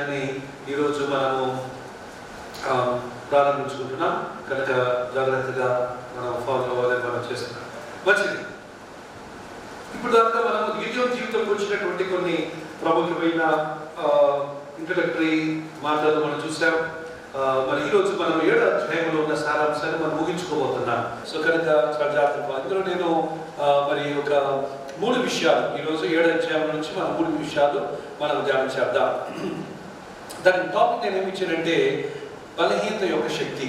అధ్యాయాన్ని ఈరోజు మనము ప్రారంభించుకుంటున్నాం కనుక జాగ్రత్తగా మనం ఫాలో అవ్వాలని మనం చేస్తున్నాం. మంచిది. ఇప్పుడు దాకా మనము గిడియోను జీవితంలో వచ్చినటువంటి కొన్ని ప్రముఖమైన ఇంట్రడక్టరీ మాటలు మనం చూసాం. మరి ఈరోజు మనం 7వ అధ్యాయంలో ఉన్న సారాంశాన్ని మనం ముగించుకోబోతున్నాం. సో కనుక చాలా జాగ్రత్తగా అందులో నేను మరి ఒక 3 విషయాలు ఈరోజు 7వ అధ్యాయం నుంచి మనం 3 విషయాలు మనం ధ్యానం చేద్దాం. దాని టాపిక్ నేను ఏమి ఇచ్చానంటే బలహీనత యొక్క శక్తి.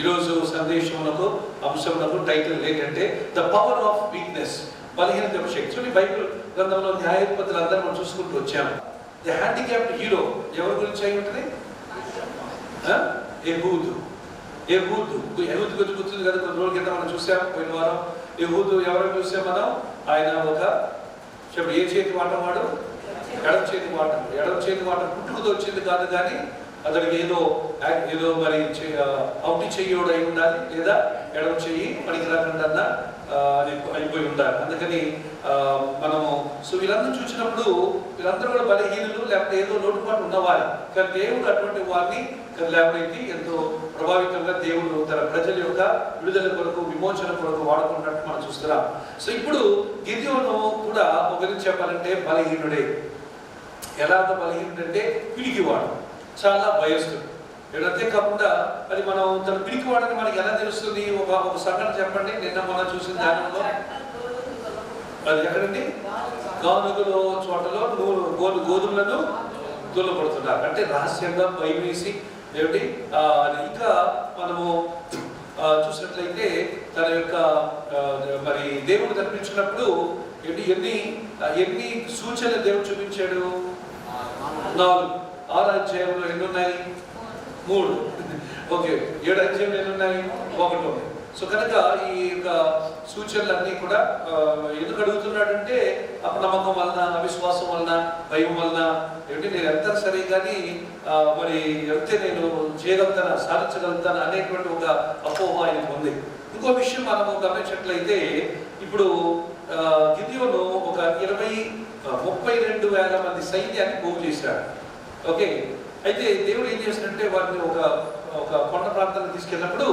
ఈరోజు సందేశమునకు అంశమునకు టైటిల్ ఏంటంటే ద పవర్ ఆఫ్ వీక్నెస్, బలహీనత యొక్క శక్తి. చూడండి, బైబిల్ గ్రంథంలో న్యాయాధిపతులు అందరూ మనం చూసుకుంటూ వచ్చాము. ది హ్యాండిక్యాప్డ్ హీరో ఎవరి గురించి అయి ఉంటుంది? యెహూదు గురించి గుర్తుంది కదా, కొన్ని రోజుల కింద మనం చూసాం. పోయిన వారం యెహూదు ఎవరైనా చూసాం మనం. ఆయన ఒక ఏ చేతి వాటం వాడు? ఎడమ చేతి వాటం. ఎడమ చేతి వాటం పుట్టుకతో వచ్చింది కాదు, కానీ అతనికి ఏదో మరి అవుటి చెయ్యోడు అయి ఉండాలి, లేదా ఎడమ చెయ్యి పనికి రాకుండా అయిపోయి ఉండాలి. అందుకని మనము వీళ్ళందరూ చూసినప్పుడు వీళ్ళందరూ కూడా బలహీనులు, లేకపోతే ఏదో లోటుపాటు ఉన్నవారు. కానీ దేవుడు అటువంటి వారిని లేకపోతే ఎంతో ప్రభావితంగా దేవుడు తన ప్రజల యొక్క విడుదల కొరకు, విమోచన కొరకు వాడుకున్నట్టు మనం చూస్తున్నాం. సో ఇప్పుడు గిద్యోను కూడా ఒక గురించి చెప్పాలంటే బలహీనుడే. ఎలాగ బలహీనుడంటే పిరికివాడు, చాలా భయస్తుడు. అంతేకాకుండా అది మనం తన పిరికివాడని మనకి ఎలా తెలుస్తుంది? ఒక సంఘటన చెప్పండి. నిన్న మనం చూసిన ధ్యానంలో అది ఎక్కడండి? గానుగులో చోటలో గోధుమలను దూలపడుతున్నారు. అంటే రహస్యంగా భయం వేసి ఏమిటి ఇంకా మనము చూసినట్లయితే తన యొక్క మరి దేవుడు తప్పించినప్పుడు ఎన్ని సూచనలు దేవుడు చూపించాడు? 4. 6 అధ్యాయంలో ఎన్ని ఉన్నాయి? 3. ఓకే, 7 అధ్యాయంలో ఎన్ని ఉన్నాయి? 1 ఉంది. సో కనుక ఈ యొక్క సూచనలన్నీ కూడా ఎందుకు అడుగుతున్నాడంటే అపనమ్మకం వలన, అవిశ్వాసం వలన, భయం వలన నేను ఎంత సరే కానీ మరి ఎంత నేను చేయగలుగుతానా, సాధించగలుగుతానా అనేటువంటి ఒక అపోహ ఆయనకు ఉంది. ఇంకో విషయం మనము గమనించినట్లయితే ఇప్పుడు గిద్యోను ఒక 32,000 మంది సైన్యాన్ని పోగు చేశాడు. ఓకే, అయితే దేవుడు ఏం చేసినట్టే వారిని ఒక కొండ ప్రాంతానికి తీసుకెళ్ళినప్పుడు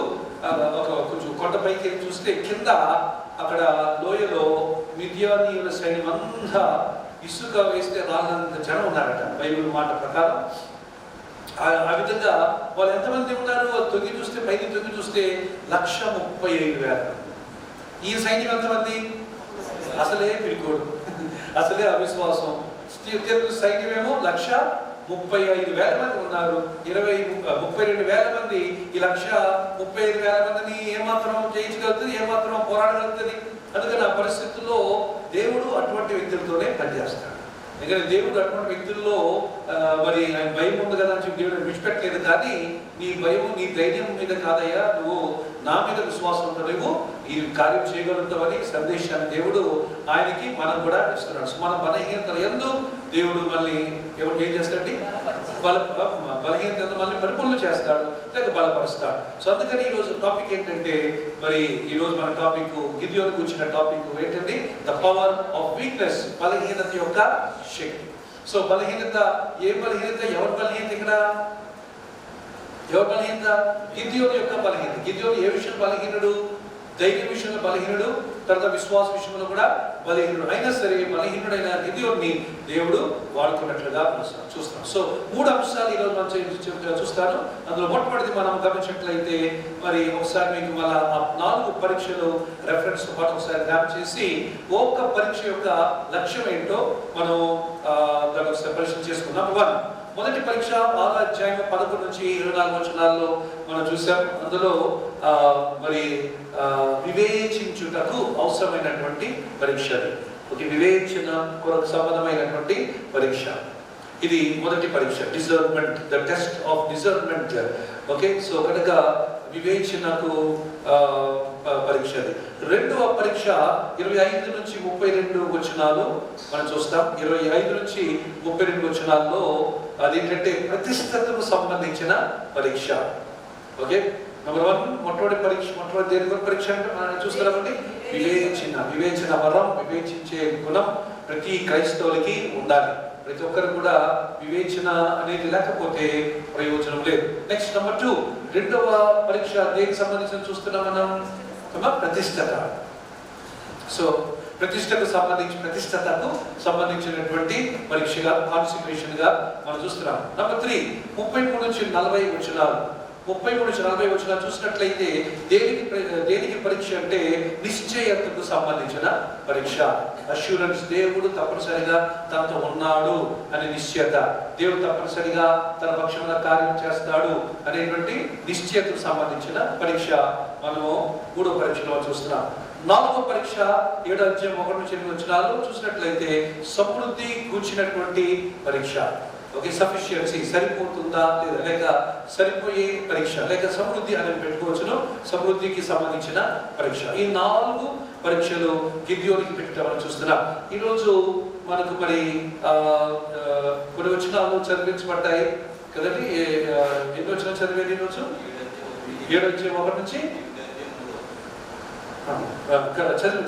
కొంచెం కొండపైకి చూస్తే కింద అక్కడ లోయలో మిద్యానీయుల సైన్యం అంతా ఇసుక వేస్తే రాళ్ళంత జనం ఉన్నారట బైబిల్ మాట ప్రకారం. ఆ విధంగా వాళ్ళు ఎంతమంది ఉన్నారు? తొంగి చూస్తే, పైకి తొంగి చూస్తే 135,000. ఈ సైన్యం ఎంతమంది? అసలే పిరికోడు, అసలే అవిశ్వాసం. సైన్యమేమో 135,000 మంది ఉన్నారు. 32,000 మంది. ఈ 135,000 మందిని ఏమాత్రం జయించగలుగుతుంది, ఏమాత్రం పోరాడగలుగుతుంది? అందుకని ఆ పరిస్థితుల్లో దేవుడు అటువంటి వ్యక్తులతోనే పనిచేస్తాడు. ఎందుకంటే దేవుడు అటువంటి వ్యక్తుల్లో మరి ఆయన భయం ఉంది కదా అని చెప్పి దేవుడు విడిచిపెట్టలేదు. కానీ నీ భయం, నీ ధైర్యం మీద కాదయ్యా, నువ్వు నా మీద విశ్వాసం ఉంటే నువ్వు ఈ కార్యం చేయగలుగుతావని సందేశాన్ని దేవుడు ఆయనకి మనం కూడా ఇస్తున్నాడు. సో మన బలహీనతలు ఎందు దేవుడు మళ్ళీ ఏం చేస్తాడండి? బలహీనత మళ్ళీ పరిపూర్ణ చేస్తాడు, లేక బలపరుస్తాడు. సో అందుకని ఈరోజు టాపిక్ ఏంటంటే మరి ఈరోజు మన టాపిక్ గిద్యోనుకు వచ్చిన టాపిక్ ఏంటంటే ద పవర్ ఆఫ్ వీక్నెస్, బలహీనత యొక్క శక్తి. సో బలహీనత, ఏ బలహీనత? ఎవరి బలహీనత ఇక్కడ? ఎవరి బలహీనత? గిద్యోను యొక్క బలహీనత. గిద్యోను ఏ విషయం బలహీనుడు? ధైర్య విషయంలో బలహీనుడు, తర్వాత విశ్వాస విషయంలో కూడా బలహీనుడు. అయినా సరే బలహీనుడైన గిద్యోన్ని దేవుడు వాడుకున్నట్లుగా చూస్తాం. సో 3 అంశాలు ఈరోజు మనం చూస్తాను. అందులో మొట్టమొదటిది మనం గమనించినట్లయితే మరి ఒకసారి మీకు మళ్ళా 4 పరీక్షలు రెఫరెన్స్ పాటు ఒకసారి ధ్యానం చేసి ఒక్క పరీక్ష యొక్క లక్ష్యం ఏంటో మనం దాన్ని ఒకసారి పరిశీలన చేసుకుందాం. 1. మొదటి పరీక్ష 6వ అధ్యాయం 11 నుంచి 24 వచనాల్లో మనం చూసాం. అందులో మరి వివేచించుటకు అవసరమైనటువంటి పరీక్ష. ఓకే, వివేచన కొరకు సంబంధమైనటువంటి పరీక్ష. ఇది మొదటి పరీక్ష, discernment, the test of discernment. Okay, so కనుక వివేచనకు పరీక్ష. రెండవ పరీక్ష 25 నుంచి 32 వచనాలు మనం చూస్తాం. 25 నుంచి 32 వచనాల్లో అదేంటంటే ప్రతిష్టతకు సంబంధించిన పరీక్ష. ఓకే, నెంబర్ 1 మొట్టమొదటి దేని పరీక్ష అంటే మనం చూస్తున్నామండి వివేచన వరం, వివేచించే గుణం ప్రతి క్రైస్తవులకి ఉండాలి. ప్రతి ఒక్కరు కూడా వివేచన అనేది లేకపోతే ప్రయోజనం లేదు. నెక్స్ట్ నెంబర్ 2, రెండవ పరీక్ష దేనికి సంబంధించి చూస్తున్నాం మనం? ప్రతిష్టత. సో ప్రతిష్టతకు సంబంధించినటువంటి పరీక్షగా, కాన్సంట్రేషన్ గా మనం చూస్తున్నాం. నెంబర్ 3, 33 నుంచి 40 వచనాలు. 33 నుంచి 40 వచనాలు చూసినట్లయితే దేనికి పరీక్ష అంటే నిశ్చయతకు సంబంధించిన పరీక్ష. అష్యూరెన్స్, దేవుడు తప్పనిసరిగా తనతో ఉన్నాడు అనే నిశ్చయత, దేవుడు తప్పనిసరిగా తన పక్షంలో కార్యం చేస్తాడు అనేటువంటి నిశ్చయతకు సంబంధించిన పరీక్ష మనము 3వ పరీక్షలో చూస్తున్నాం. 4వ పరీక్ష 7వ అధ్యాయం 1 నుంచి 8 వచనాలు చూసినట్లయితే సమృద్ధి కూర్చున్నటువంటి పరీక్ష. ఓకే, సఫిషియన్సీ, సరిపోతుందా లేదా, లేక సరిపోయే పరీక్ష, లేక సమృద్ధి అనేది పెట్టుకోవచ్చును, సమృద్ధికి సంబంధించిన పరీక్ష. ఈ 4 పరీక్షలు గిద్యోనికి పెట్టడం చూస్తున్నాం. ఈరోజు మనకు మరి కొన్ని వచనాలు చదివించబడ్డాయి కదండి. ఎన్ని వచనాలు చదివేది ఈరోజు? 7వ అధ్యాయం 1 నుంచి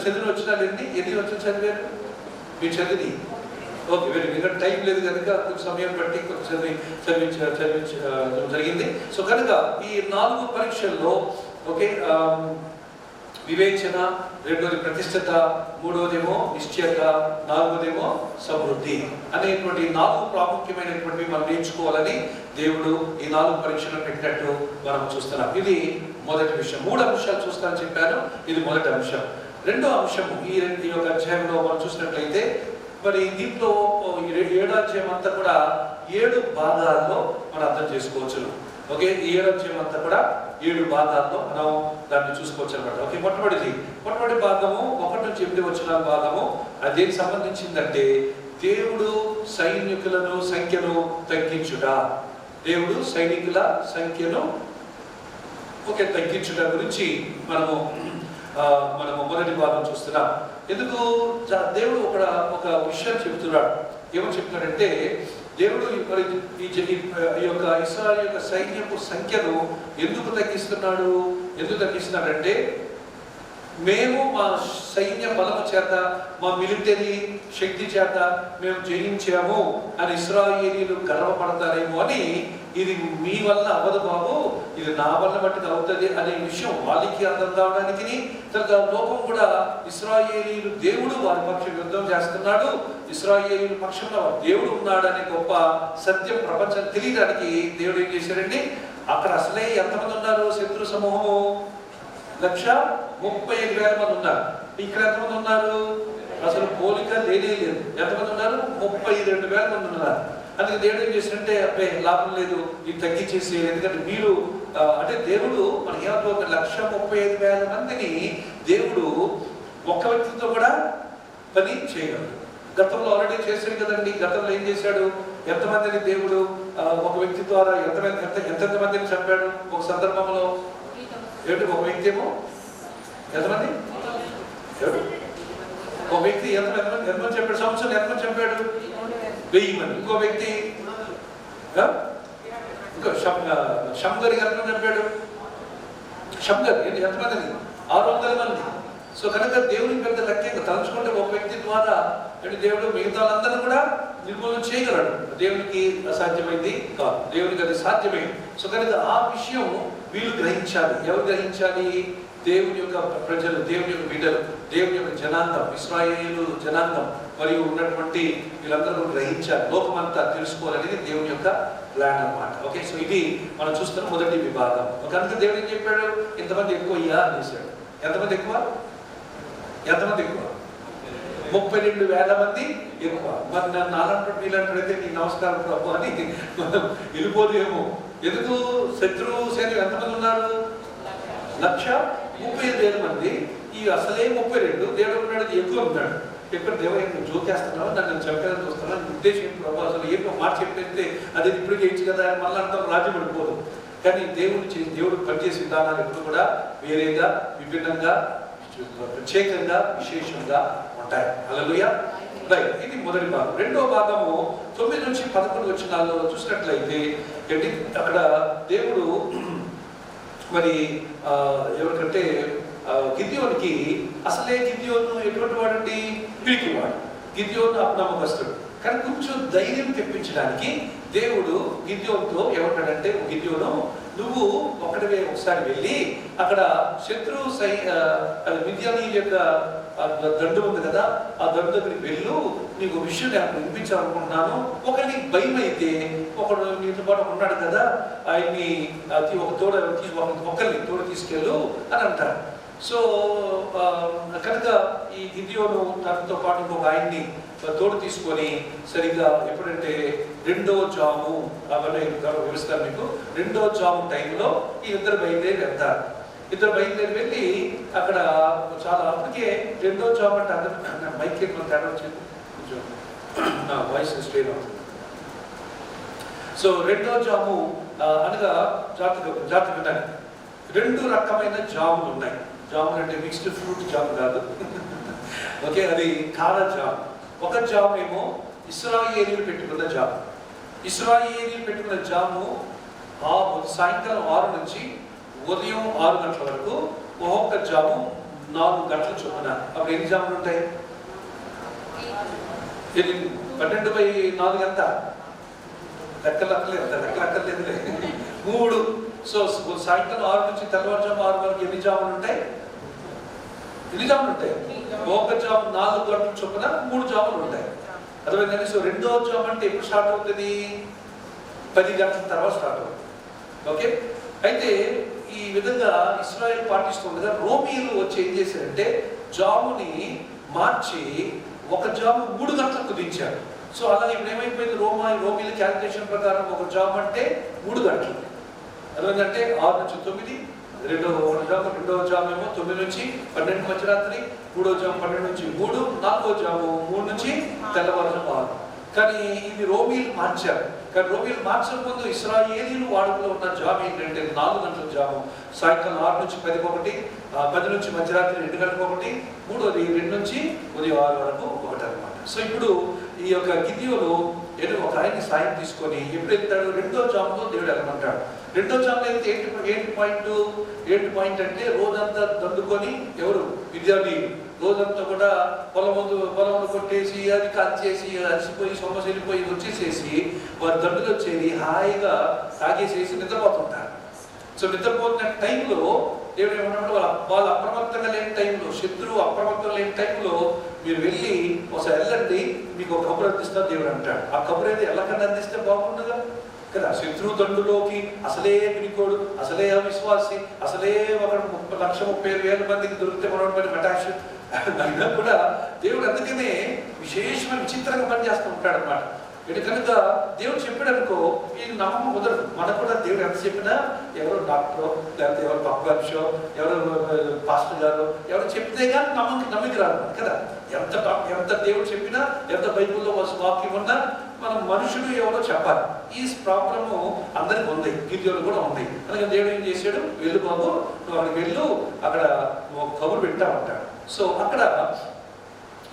చదివిన వచనాలు ఎన్ని వచనాలు చదివారు మీరు? చదివి ఓకే, వెరీ గుడ్. టైం లేదు కనుక కొంచెం సమయం బట్టి కొంచెం చదివించడం జరిగింది. సో కనుక ఈ 4 పరీక్షల్లో ఓకే, వివేచన, 2వది ప్రతిష్టత, 3వదేమో నిశ్చయత, 4వదేమో సమృద్ధి అనేటువంటి 4 ప్రాముఖ్యమైనటువంటివి మనం నేర్చుకోవాలని దేవుడు ఈ 4 పరీక్షలు పెట్టినట్టు మనం చూస్తున్నాం. ఇది మొదటి విషయం. 3 అంశాలు చూస్తానని చెప్పాను, ఇది మొదటి అంశం. 2వ అంశము ఈ యొక్క అధ్యాయంలో మనం చూసినట్లయితే మరి దీంట్లో 7వ అధ్యాయం అంతా కూడా 7 భాగాల్లో మనం అర్థం చేసుకోవచ్చు. ఓకే, ఈ 7వ అధ్యాయం అంతా కూడా 7 భాగాల్లో మనం దాన్ని చూసుకోవచ్చు అనమాట. ఓకే, మొట్టమొదటి భాగము 1 నుంచి 8 వచనాల భాగము అది దేనికి సంబంధించిందంటే దేవుడు సైనికులను సంఖ్యను తగ్గించుట. దేవుడు సైనికుల సంఖ్యను తగ్గించుట గురించి మనము మొదటి భాగం చూస్తున్నాం. ఎందుకు దేవుడు ఒక విషయం చెబుతున్నాడు. ఏమని చెప్తున్నాడంటే దేవుడు మరి ఈ యొక్క ఇశ్రాయేలు యొక్క సైన్యపు సంఖ్యను ఎందుకు తగ్గిస్తున్నాడంటే మేము మా సైన్య బలము చేత, మా మిలిటరీ శక్తి చేత మేము జయించాము అని ఇశ్రాయేలీయులు గర్వపడతారేమో అని, ఇది మీ వల్ల అవ్వదు బాబు, ఇది నా వల్ల బట్టి అవుతుంది అనే విషయం వాళ్ళకి అర్థం కావడానికి, తర్వాత లోకం కూడా ఇశ్రాయేలీయులు దేవుడు వారి పక్షం యుద్ధం చేస్తున్నాడు, ఇశ్రాయేలీయుల పక్షంలో దేవుడు ఉన్నాడు అనే గొప్ప సత్యం ప్రపంచం తెలియడానికి దేవుడు ఏం చేశాడండి, అక్కడ అసలే ఎంతమంది ఉన్నారు శత్రు సమూహము? 135,000 మంది ఉన్నారు. ఇక్కడ ఎంతమంది ఉన్నారు? అసలు పోలిక లేనే లేదు. ఎంతమంది ఉన్నారు? 32,000 మంది ఉన్నారు. అందుకే దేవుడు ఏం చేసినట్టే అబ్బే లాభం లేదు, ఇది తగ్గించేసి, ఎందుకంటే మీరు అంటే దేవుడు మనకి ఏమవుతుంది, 135,000 మందిని దేవుడు ఒక్క వ్యక్తితో కూడా పని చేయగలడు. గతంలో ఆల్రెడీ చేశాడు కదండి. గతంలో ఏం చేశాడు? ఎంతమందిని దేవుడు ఒక వ్యక్తి ద్వారా ఎంతమందిని చంపాడు? ఒక సందర్భంలో ఒక వ్యక్తి ఏమో ఎంతమంది? ఒక వ్యక్తి ఎంతమంది చంపాడు? సంవత్సరం ఎంతమంది చంపాడు? 1000 మంది. ఇంకో వ్యక్తి షంగర్ ఎంతమంది చంపాడు? షంగర్ ఎంతమంది? 600 మంది. సో కనుక దేవునికి పెద్ద లెక్క తలుచుకుంటే ఒక వ్యక్తి ద్వారా అంటే దేవుడు మిగతా వాళ్ళందరూ కూడా నిర్మూలన చేయగలడు. దేవునికి అసాధ్యమైంది కాదు, దేవునికి అది సాధ్యమే. సో కనుక ఆ విషయం వీళ్ళు గ్రహించాలి. ఎవరు గ్రహించాలి? దేవుని యొక్క ప్రజలు, దేవుని యొక్క బిడ్డలు, దేవుని యొక్క జనాంగం, ఇశ్రాయేలు జనాంగం మరియు ఉన్నటువంటి వీళ్ళందరూ గ్రహించాలి. లోకమంతా తెలుసుకోవాలనేది దేవుని యొక్క ప్లాన్ అన్నమాట. ఓకే, సో ఇది మనం చూస్తున్న మొదటి విభాగం. కనుక దేవుడు ఏం చెప్పాడు? ఇంతమంది ఎక్కువ అనేసాడు. ఎంతమంది ఎక్కువ? 32,000 మంది ఎక్కువ. మరి నన్ను అలాంటి వీళ్ళంటే నీకు నమస్కారం ప్రభు అని వెళ్ళిపోదేమో. ఎందుకు? శత్రు సేన ఎంతమంది ఉన్నారు? 135,000 మంది. ఈ అసలే 32, దేవుడు ఉన్నాడు ఎక్కువ ఉన్నాడు. ఎక్కడ దేవుడు జోకేస్తున్నావు, నన్ను చంపేదని చూస్తున్నాను ఉద్దేశం ప్రభు. అసలు ఏమో మాట చెప్పేస్తే అది ఇప్పుడు చేయొచ్చు కదా, మళ్ళీ అంతా రాజ్యం పడిపోదు. కానీ దేవుడు పనిచేసే విధానాలు ఎప్పుడు కూడా వేరేగా, విభిన్నంగా, ప్రత్యేకంగా, విశేషంగా ఉంటాయి. హల్లెలూయా. రైట్, ఇది మొదటి భాగం. రెండో భాగము 9 నుంచి 11 వచనాల్లో చూసినట్లయితే అక్కడ దేవుడు మరి ఎవరికంటే గిద్యోనుకి, అసలే గిద్యోను ఎటువంటి వాడండి? పిరికివాడు. గిద్యోను అపనమ్మకస్తుడు. కానీ కొంచెం ధైర్యం తెప్పించడానికి దేవుడు గిద్యోనుతో ఏమంటాడంటే, గిద్యోను నువ్వు ఒకటివే ఒకసారి వెళ్ళి అక్కడ శత్రు మిద్యానీయుల యొక్క దండు ఉంది కదా, ఆ దండు దగ్గరికి వెళ్ళు, నీకు విషయం నేను వినిపించాలనుకుంటున్నాను. ఒకటి నీకు భయం అయితే ఒకడు నీతో పాటు ఉన్నాడు కదా, ఆయన్ని ఒక ఒకరిని తోడు తీసుకెళ్ళు అని అంటారు. సో కనుక ఈ గిద్యోను తనతో పాటు ఇంకొక ఆయన్ని తోడు తీసుకొని సరిగ్గా ఎప్పుడంటే 2వ జాము, అవన్నీ వివరిస్తారు మీకు, 2వ జాము టైంలో ఈ ఇద్దరు బయలుదేరి వెళ్తారు. ఇద్దరు బయలుదేరి వెళ్ళి అక్కడ చాలా అప్పటికే 2వ జాము అంటే అందరూ మైక్ తేడా వచ్చింది, కొంచెం నా వాయిస్ స్ట్రెయిన్ అవుతుంది. సో 2వ జాము అనగా జాగ్రత్తగా 2 రకమైన జాములు ఉన్నాయి. జాములు అంటే మిక్స్డ్ ఫ్రూట్ జాము కాదు, ఓకే, అది కార జాము. ఒక జాము ఏమో ఇశ్రాయేలీయులు పెట్టుకున్న జాము. ఇశ్రాయేలీయులు పెట్టుకున్న జాము సాయంకాలం 6 నుంచి ఉదయం 6 గంటల వరకు, ఒక్కొక్క జాము 4 గంటల చొప్పున. అప్పుడు ఎన్ని జాములు ఉంటాయి? 12/4 ఎంత? లెక్కలేదులే 3. సో సాయంకాలం 6 నుంచి తెల్లవారుజాము 6 వరకు ఎన్ని జాములు ఉంటాయి? ఒక జాము 4 గంటల చొప్పున 3 జాములు ఉంటాయి. అర్థమైందండి? సో 2వ జాము అంటే ఎప్పుడు స్టార్ట్ అవుతుంది? 10 గంటల తర్వాత స్టార్ట్ అవుతుంది. ఓకే, అయితే ఈ విధంగా ఇశ్రాయేల్ పాటిస్తుండగా రోమీలు వచ్చి ఏం చేశారంటే జాముని మార్చి ఒక జాము 3 గంటలకు కుదించారు. సో అలాగే ఇప్పుడు ఏమైపోయింది, రోమీల క్యాలిక్యులేషన్ ప్రకారం ఒక జాము అంటే 3 గంటలు. అదేంటంటే 6 నుంచి 9, 2వ జాము ఏమో 9 నుంచి 12 మధ్యరాత్రి, 3వ జాము 12 నుంచి 3, 4వ జాము 3 నుంచి తెల్లవారుజాము 6. కానీ ఇది రోమీలు మార్చారు. కానీ రోమీలు మార్చక ముందు ఇశ్రాయేలీయులు వాడుకలో ఉన్న జాము ఏంటంటే 4 గంటల జాము, సాయంకాలం 6 నుంచి 10 ఒకటి, 10 నుంచి మధ్యరాత్రి 2 గంటలకు ఒకటి, 3వది 2 నుంచి ఉదయం 6 వరకు ఒకటి అనమాట. సో ఇప్పుడు ఈ యొక్క గిద్యోను ఏదో ఒక ఆయన్ని సాయం తీసుకొని ఎప్పుడు వెళ్తాడు? 2వ జాములో దేవుడు వెళ్ళమంటాడు. 2వ జాములో వెళ్తే ఏంటి పాయింట్ అంటే రోజంతా దండుకొని ఎవరు విద్యార్థులు రోజంతా కూడా పొలంలో కొట్టేసి అది కాల్చేసి అలసిపోయి సొమ్మసిల్లిపోయి వచ్చేసేసి వారి దండులో చేరి హాయిగా తాగేసేసి నిద్రపోతుంటారు. సో నిద్రపోతున్న టైంలో దేవుడు ఏమన్నాడు, వాళ్ళు అప్రమత్తంగా లేని టైంలో, శత్రువు అప్రమత్తంగా లేని టైంలో మీరు వెళ్ళి ఒకసారి వెళ్ళండి, మీకు ఒక కబురు అందిస్తారు దేవుడు అంటాడు. ఆ కబురు అయితే ఎల్లకన్నా అందిస్తే బాగుండగా కదా. శత్రువు దండులోకి అసలే వినికోడు, అసలే అవిశ్వాసి, అసలే ఒక 1,35,000 మందికి దొరికితే మనోడు మెటాష్ అయినా కూడా దేవుడు అందుకనే విశేషమైన విచిత్రంగా పనిచేస్తూ ఉంటాడు అనమాట. ఇది కనుక దేవుడు చెప్పాడు అనుకో, ఈ నమ్మకం కుదరదు. మనకు కూడా దేవుడు ఎంత చెప్పినా ఎవరో డాక్టరో లేకపోతే ఎవరు పప్పు ఎవరు పాస్టర్ గారు ఎవరు చెప్తే కానీ నమ్మిక రాదు కదా. ఎంత దేవుడు చెప్పినా, ఎంత బైబుల్లో వాక్యం ఉన్నా మనం మనుషులు ఎవరో చెప్పాలి. ఈ ప్రాబ్లము అందరికి ఉంది, గిద్యోను కూడా ఉంది. అందుకని దేవుడు ఏం చేశాడు, వెళ్ళు బాబు, నువ్వు అక్కడికి వెళ్ళు, అక్కడ కబురు పెట్టా ఉంటాడు. సో అక్కడ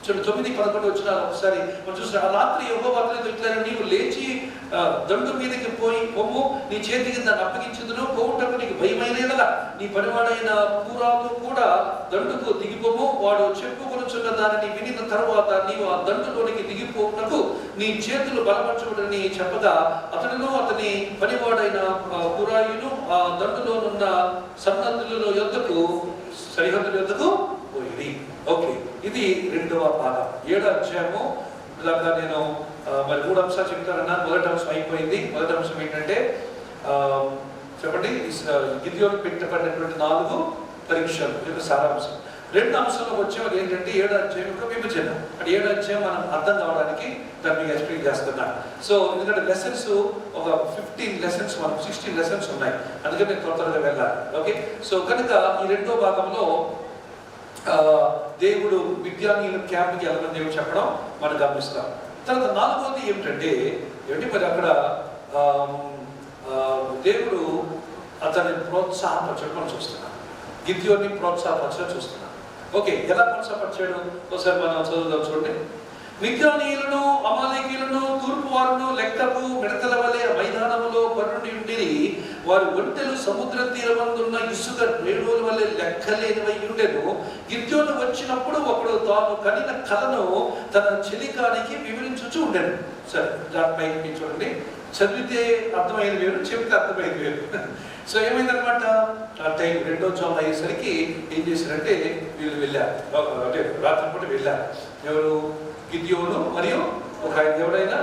9-11 వచ్చిన ఒకసారి మనం చూసిన రాత్రి యెహోవా ఇట్లా, నీవు లేచి దండు మీదకి పోయి పొమ్ము, నీ చేతికి దాన్ని అప్పగించుదును, పోవుటకు నీకు భయమైనలా నీ పనివాడైన పూరాలు కూడా దండుకు దిగిపోము, వాడు చెప్పుకొనుచున్న దానిని వినిన తర్వాత నీవు ఆ దండులోనికి దిగిపోవుటకు నీ చేతులు బలపరచుకుని చెప్పగా అతడును అతని పనివాడైన పూరాయును ఆ దండులోనున్న సన్నద్ధుల యొద్దకు సరిహద్దుల యొద్దకు పోయి. ఓకే, ఇది 2వ భాగం. 7వ అధ్యాయము ఇలాగా నేను మరి 3 అంశాలు చెప్తానన్నాను. మొదటి అంశం అయిపోయింది. మొదటి అంశం ఏంటంటే చెప్పండి, గిద్యోను పెట్టబడినటువంటి 4 పరీక్షలు యొక్క సారాంశం. 2వ అంశంలోకి వచ్చేవారు ఏంటంటే 7వ అధ్యాయం యొక్క విభజన. అంటే 7వ అధ్యాయం మనం అర్థం కావడానికి దాన్ని మీకు ఎక్స్ప్లెయిన్ చేస్తున్నాను. సో ఎందుకంటే లెసన్స్ ఒక 15 లెసన్స్, మనం 16 లెసన్స్ ఉన్నాయి, అందుకని నేను త్వరగా వెళ్ళాలి. ఓకే, సో కనుక ఈ 2వ భాగంలో దేవుడు విద్యానీయుల క్యాంప్కి వెళ్ళమని దేవుడు చెప్పడం మనం గమనిస్తాం. తర్వాత 4వది ఏమిటంటే మరి అక్కడ దేవుడు అతన్ని ప్రోత్సాహపరచడం మనం చూస్తున్నాం. గిద్యోన్ని ప్రోత్సాహపరచడం చూస్తున్నాం. ఓకే, ఎలా ప్రోత్సాహపరిచాడు ఒకసారి మనం చదువుదాం. చూడండి, మిద్యానీయులను అమాలేకీయులను తూర్పు వారును లెక్కకు మిడతల వలె మైదానములో పరుండి ఉండిరి, వారి ఒంటెలు సముద్ర తీరమందున్న ఇసుక రేణువుల వల్ల లెక్కలేనివై ఉండెను. గిద్యోను వచ్చినప్పుడు ఒకడు తాను కనిన కలను తన చెలికానికి వివరించుచూ ఉండెను. సరే, దానిపై చూడండి, చదివితే అర్థమైంది వేరు, చెబితే అర్థమైంది వేరు. సో ఏమైందనమాట, ఆ టైం 2వ జాము అయ్యేసరికి ఏం చేశారంటే వీళ్ళు వెళ్ళారు, అంటే రాత్రిపూట వెళ్ళారు. ఎవరు? గిద్యోను మరియు ఒక ఆయన ఎవరైనా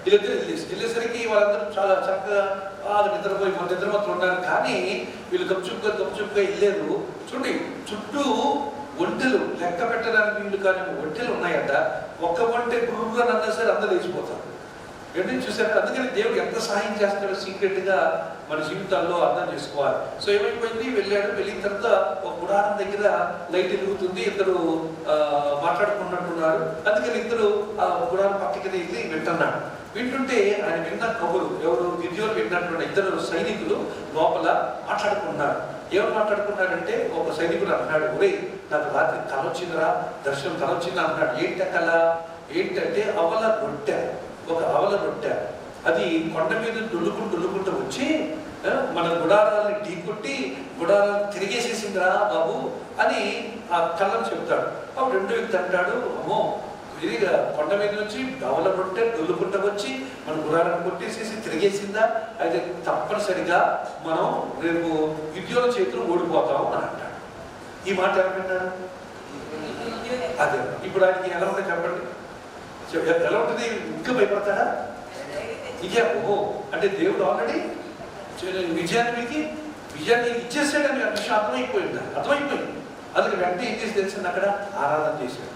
వీళ్ళిద్దరు వెళ్ళేసరికి వాళ్ళందరూ చాలా చక్కగా నిద్రపోయి నిద్రమత్తులు ఉన్నారు. కానీ వీళ్ళు గప్చుప్గా వెళ్ళారు. చూడండి, చుట్టూ ఒంటెలు లెక్క పెట్టడానికి వీళ్ళు కానీ ఒంటెలు ఉన్నాయంట. ఒక్క ఒంటె గురువుగా అన్నా సరే అందరూ లేచిపోతారు. ఏంటంటే చూసారు. అందుకని దేవుడు ఎంత సహాయం చేస్తాడో సీక్రెట్గా మన జీవితాల్లో అర్థం చేసుకోవాలి. సో ఏమైపోయింది, వెళ్ళాడు. వెళ్ళిన తర్వాత ఒక గుడారం దగ్గర లైట్ వెలుగుతుంది. ఇద్దరు మాట్లాడుకున్నట్టున్నారు. అందుకని ఇద్దరు ఆ గుడారం పక్కకి వెళ్ళి వింటున్నాడు. వింటుంటే ఆయన విన్న కబురు, ఎవరు? గిద్యోను విన్నటువంటి ఇద్దరు సైనికులు లోపల మాట్లాడుకున్నారు. ఏమని మాట్లాడుకున్నాడంటే, ఒక సైనికుడు అన్నాడు, ఒరే నాకు రాత్రి కల వచ్చిందిరా, దర్శనం కల వచ్చిందా అన్నాడు. ఏంటి కల? ఏంటంటే అవల రొట్టె, ఒక అవల రొట్టె. అది కొండ మీద డుల్లుకుంటూ వచ్చి మన గుడారాలని ఢీకొట్టి గుడారాలు తిరిగేసేసిందిరా బాబు అని ఆ కళ్ళని చెప్తాడు. అప్పుడు రెండో వ్యక్తి అంటాడు, అమ్మో ఇదిగా కొండ మీద నుంచి అవల రొట్టె డుల్లుకుంటూ వచ్చి మన గుడారాన్ని కొట్టేసేసి తిరిగేసిందా, అయితే తప్పనిసరిగా మనం రేపు విద్యుల చేతులు ఓడిపోతాము అని అంటాడు. ఈ మాట ఎవరంటాడు? అదే. ఇప్పుడు ఆయనకి ఎలా ఉంటుంది చెప్పండి, ఎలా ఉంటుంది? ఇంకా భయపడతాడా? ఇదే ఓహో అంటే దేవుడు ఆల్రెడీ విజయాన్ని ఇచ్చేసాడని ఆ విషయం అర్థమైపోయింది. అందుకే వెంటనే ఏం చేసి తెలిసింది, అక్కడ ఆరాధన చేశాడు.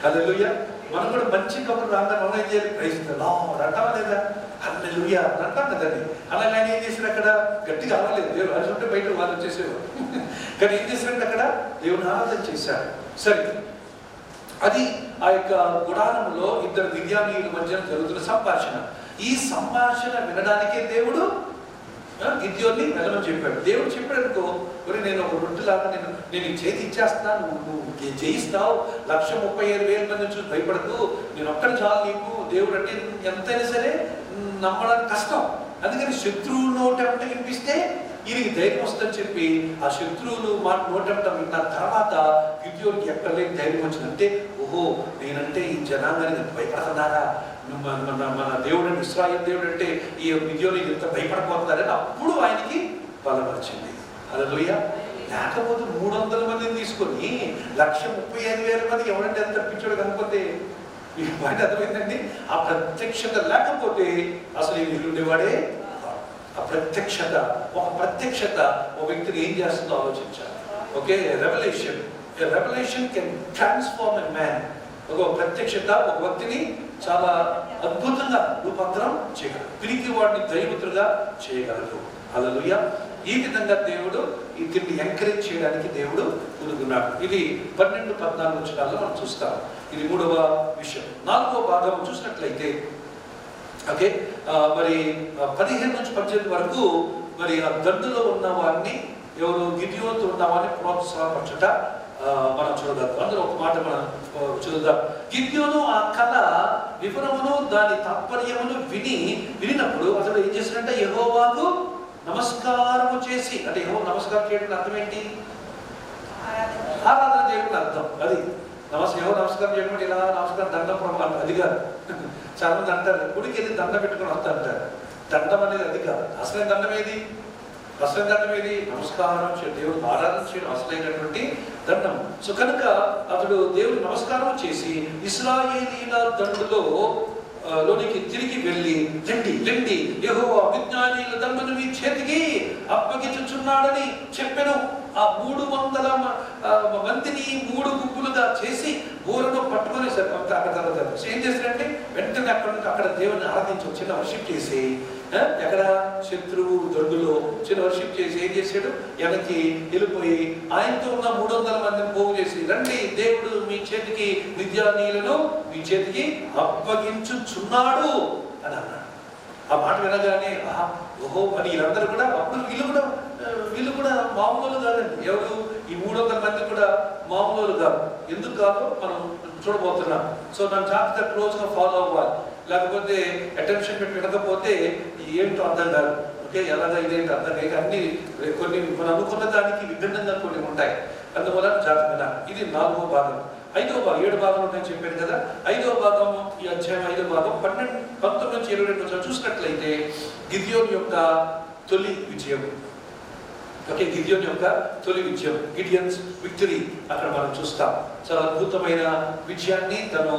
హల్లెలూయా. మనం కూడా మంచి కబురు రాగా మనం ఏం చేయాలి? ప్రైజ్ ది లార్డ్ అంటావా లేదా? హల్లెలూయా అంటాం కదండి. అలాగే ఆయన ఏం చేశాడు, అక్కడ గట్టిగా అవ్వలేదు. దేవుడు అరుచుంటే బయట వాళ్ళు వచ్చేసేవారు. కానీ ఏం చేశాడంటే అక్కడ దేవుని ఆరాధన చేశాడు. సరే, అది ఆ యొక్క గుడారంలో ఇద్దరు మిద్యానీయుల మధ్య జరుగుతున్న సంభాషణ. ఈ సంభాషణ వినడానికే దేవుడు గిద్యోన్ని వెళ్ళమని చెప్పాడు. దేవుడు చెప్పాడు అనుకో, మరి నేను ఒక రొట్టెలాగా నేను చేతి ఇచ్చేస్తాను, నువ్వు జయిస్తావు, 1,35,000 మంది చూసి భయపడకు, నేను ఒక్కడి చాలు నీకు. దేవుడు అంటే ఎంతైనా సరే నమ్మడానికి కష్టం. అందుకని శత్రువు నోటెంట వినిపిస్తే ఈయనకి ధైర్యం వస్తుందని చెప్పి ఆ శత్రువులు మాట నోటెంట విన్న తర్వాత గిద్యోనికి ఎక్కడలేని ధైర్యం వచ్చిందంటే, ఓహో నేనంటే ఈ జనాంగానికి భయపడుతున్నారా, మన దేవుడు అంటే ఇశ్రాయేలు దేవుడు అంటే ఈ గిద్యోనికి ఎంత భయపడిపోతున్నారని అప్పుడు ఆయనకి బలపరిచింది. హల్లెలూయా. లేకపోతే 300 మందిని తీసుకొని 1,35,000 మందికి ఎవరంటే ఎంత తప్పించాడు కనుకపోతే ఈ మాట అర్థమైందండి. ఆ ప్రత్యక్షత లేకపోతే అసలు ఈ ఉండేవాడే. ఆ ప్రత్యక్షత, ఒక ప్రత్యక్షత ఒక వ్యక్తిని ఏం చేస్తుందో ఆలోచించాలి. Okay, revolution can transform a man. ఒక ప్రత్యక్షత ఒక వ్యక్తిని చాలా అద్భుతంగా రూపాంతరం చేయగలరు, పిరికి వాడిని దైవతులుగా చేయగలరు. హల్లెలూయా. ఈ విధంగా దేవుడు ఈ దీన్ని ఎంకరేజ్ చేయడానికి దేవుడు కూడుకున్నాడు. ఇది 12-14 వచనాల్లో మనం చూస్తాం. ఇది 3వ విషయం. 4వ భాగం చూసినట్లయితే ఓకే, మరి 15-18 వరకు మరి ఆ దండులో ఉన్న వారిని, ఎవరు గిద్యోనుతో ఉన్న వారిని ప్రోత్సాహపరచుట మనం చూడదాం. అందులో ఒక మాట మనం చూద్దాం. గిద్యోను ఆ కళ వివరమును దాని తాత్పర్యమును వినినప్పుడు అతడు ఏం చేశాడంటే యెహోవాకు నమస్కారము చేసి, అంటే యెహోవా నమస్కారం చేయడం అర్థం ఏంటి? ఆరాధన చేయడం అర్థం. అది యెహోవా నమస్కారం చేయడం ఇలా నమస్కారం దండం ప్రమాణం అది కాదు. చాలా మంది అంటారు గుడికి వెళ్ళి దండం పెట్టుకుని వస్తా అంటారు. దండం అనేది అది కాదు. అసలైన దండం ఏది? నమస్కారం చేయడం, దేవుడు ఆరాధన చేయడం అసలైనటువంటి దండం. సో కనుక అతడు దేవుడు నమస్కారం చేసి ఇశ్రాయేలీల దండులో లోనికి తిరిగి వెళ్ళి, లెండి యెహోవా విజ్ఞానీయుల దండును మీ చేతికి అప్పగించుచున్నాడని చెప్పెను. ఆ 300 మందిని 3 గుంపులుగా చేసి బూరను పట్టుకొని అక్కడ ఏం చేశారంటే వెంటనే అక్కడ దేవుని ఆరాధించి చిన్న వర్షిప్ చేసి, ఎక్కడ శత్రువు దొడ్డులో చిన్న వర్షిప్ చేసి ఏం చేశాడు, వెనక్కి వెళ్ళిపోయి ఆయనతో ఉన్న 300 మందిని పోగు చేసి, రండి దేవుడు మీ చేతికి మిద్యానీయులను మీ చేతికి అప్పగించుచున్నాడు అని అన్నాడు. ఆ మాట వినగానే ఓహో అని వీళ్ళందరూ కూడా, అప్పుడు వీళ్ళు కూడా మామూలు కాదండి. ఎవరు? ఈ 300 మంది కూడా మామూలు కాదు. ఎందుకు కాదో మనం చూడబోతున్నాం. సో నన్ను జాగ్రత్తగా క్లోజ్గా ఫాలో అవ్వాలి. లేకపోతే అటెన్షన్ పెట్టి వినకపోతే ఏంటో అర్థం కాదు. ఓకే, ఎలాగా ఇదేంటి అర్థం కాక అన్ని కొన్ని మనం అనుకున్న దానికి విభిన్నంగా కొన్ని ఉంటాయి. అందువల్ల జాగ్రత్త. ఇది 4వ భాగం. 5వ భాగం, 7 భాగాలు ఉన్నాయని చెప్పాను కదా. 5వ భాగం, ఈ అధ్యాయం 5వ భాగం 19 నుంచి 22 చూసినట్లయితే గిద్యోను యొక్క తొలి విజయం. ఓకే, గిద్యోను యొక్క తొలి విజయం, గిడియన్స్ విక్టరీ అక్కడ మనం చూస్తాం. చాలా అద్భుతమైన విజయాన్ని తను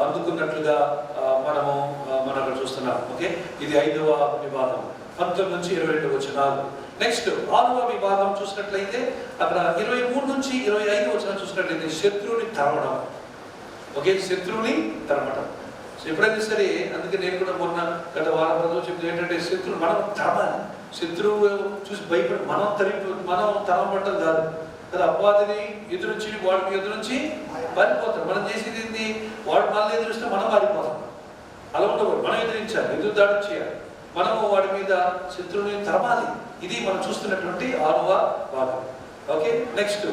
అందుకున్నట్లుగా మనం అక్కడ చూస్తున్నాం. ఓకే, ఇది 5వ విభాగం 19 నుంచి 22 వచనాలు. నెక్స్ట్ 6వ విభాగం చూసినట్లయితే అక్కడ 23 నుంచి 25 వచనం చూసినట్లయితే శత్రువుని తరమడం. ఓకే, శత్రువుని తరమడం. సో ఎప్పుడైనా సరే, అందుకే నేను కూడా మొన్న గత వారం రోజులు చెప్తే ఏంటంటే శత్రువు మనం తరమాలి. శత్రువు చూసి భయపడి మనం తరమపడటం కాదు కదా. అపవాదిని ఎదురుంచి వాడిని ఎదురుంచి పారిపోతాం. మనం చేసేది ఏంటి? వాడు మనల్ని ఎదురిస్తే మనం పారిపోతాం. అలా ఉండకూడదు. మనం ఎదిరించాలి, ఎదురు దాడి చేయాలి. మనము వాడి మీద శత్రువుని తరమాలి. ఇది మనం చూస్తున్నటువంటి 6వ భాగం. ఓకే, నెక్స్ట్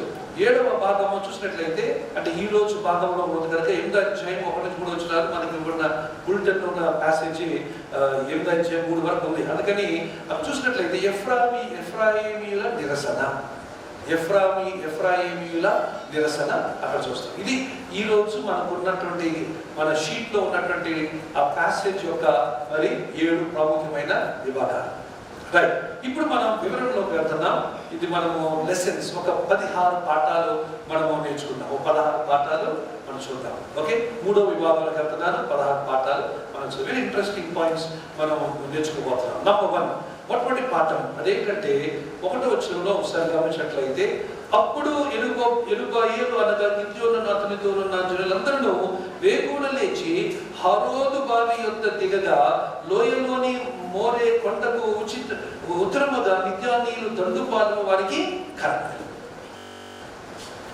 7వ భాగము చూసినట్లయితే, అంటే ఈ రోజు భాగంలో ఉంది కనుక 8వ అధ్యాయం 1 నుంచి 3 వచనాలు మనకి ఇవ్వబడిన బులెటిన్ ఉన్న ప్యాసేజీ 8వ అధ్యాయం 3 వరకు ఉంది. అందుకని అవి చూసినట్లయితే ఎఫ్రాయిమీయుల నిరసన, ఎఫ్రాయిమీయుల నిరసన అక్కడ చూస్తాం. ఇది ఈ రోజు మనకు ఉన్నటువంటి మన షీట్ లో ఉన్నటువంటి ఆ ప్యాసేజ్ యొక్క మరి 7 ప్రాముఖ్యమైన విభాగాలు. రైట్, ఇప్పుడు మనం వివరణలోకి వెళ్తున్నాం. ఇది మనము లెసన్స్, ఒక 16 పాఠాలు మనము నేర్చుకున్నాం. 16 పాఠాలు మనం చూద్దాం. ఓకే, 3వ విభాగంలోకి వెళ్తున్నాను. 16 పాఠాలు మనం వెరీ ఇంట్రెస్టింగ్ పాయింట్స్ మనం నేర్చుకోబోతున్నాం. నంబర్ 1 మొట్టమొదటి పాఠం అదేంటంటే 1వ వచనంలో ఒకసారి గమనించినట్లయితే, అప్పుడు ఎలుబాయేలు అనగా గిద్యోనును అతనితో ఉన్న జనులందరూ వేకువన లేచి హరోదు బావి యొద్ద దిగగా లోయలోని మోరే కొండకు ఉత్తరముగా మిద్యానీయులు దండుపాలెము వారికి కనబడారు.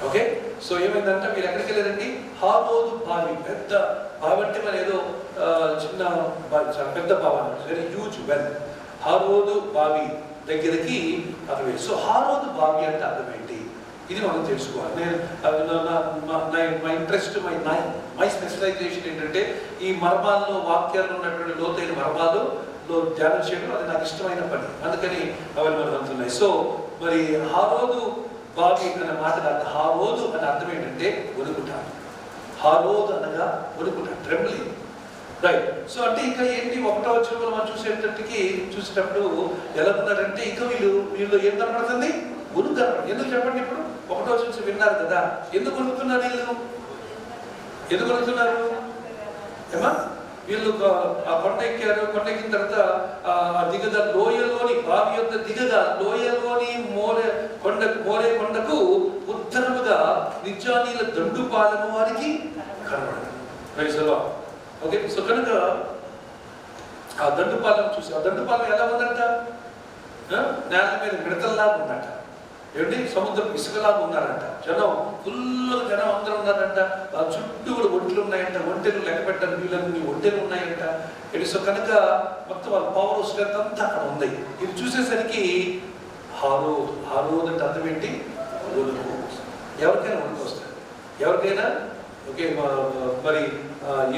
ఓకే, సో ఏమైందంటే మీరు ఎక్కడికి వెళ్ళారండి? హారోదు బావి. పెద్ద బావి అంటే మరి ఏదో చిన్న బావి, చాలా పెద్ద బావి అన్నమాట. Very huge well. హారోదు బావి దగ్గరికి అక్కడ వెళ్ళి, సో హారోదు బావి అంటే అర్థం ఏంటి? ఇది మనం తెలుసుకోవాలి. నేను మై ఇంట్రెస్ట్, మై స్పెషలైజేషన్ ఏంటంటే ఈ మర్మాల్లో, వాక్యాల్లో ఉన్నటువంటి లోతైన మర్మాలు ధ్యానం చేయడం అది నాకు ఇష్టమైన పని. అందుకని అవి మనం అందుతున్నాయి. సో మరి హారోదు బావి అనే మాట, హారోదు అనే అర్థం ఏంటంటే వణుకుట. హారోదు అనగా వణుకుట, ట్రెంబ్లింగ్. రైట్, సో అంటే ఇంకా ఏంటి 1వ వచనంలో మనం చూసేటప్పుడు ఎలా ఉన్నారంటే, ఇంకా వీళ్ళు ఏం కనపడుతుంది? వణుకు కనపడుతుంది. ఎందుకు చెప్పండి? ఇప్పుడు 1వ వచనం విన్నారు కదా, ఎందుకు వణుకుతున్నారు వీళ్ళు? ఎందుకు వణుకుతున్నారు? ఏమా, వీళ్ళు ఆ కొండ ఎక్కారు. కొండ ఎక్కిన తర్వాత దిగగా లోయలోని బావి యొక్క దిగగా లోయలోని మోరే కొండకు ఉత్తరముగా మిద్యానీయుల దండుపాలెము వారికి కనబడదు. ఓకే, సో కనుక ఆ దండుపాలెం చూసి, ఆ దండుపాలెం ఎలా ఉందంట? నేల మీద మిడతల్లాగా ఉందంట. ఏంటి? సముద్రం ఇసుకలాగా ఉన్నారంట. ఫుల్ జనం అందరూ ఉన్నారంట. ఆ చుట్టూ కూడా ఒంటెలు ఉన్నాయంట. ఒంటెలు లెక్క పెట్టారు, వీళ్ళని ఒంటెలు ఉన్నాయంట. సో కనుక మొత్తం వాళ్ళ పవర్ స్ట్రెంత్ అంతా అక్కడ ఉంది. ఇది చూసేసరికి హారోద్ అంటే అర్థం ఏంటి? వణుకు. ఎవరికైనా వణుకు వస్తుంది, ఎవరికైనా. ఓకే, మరి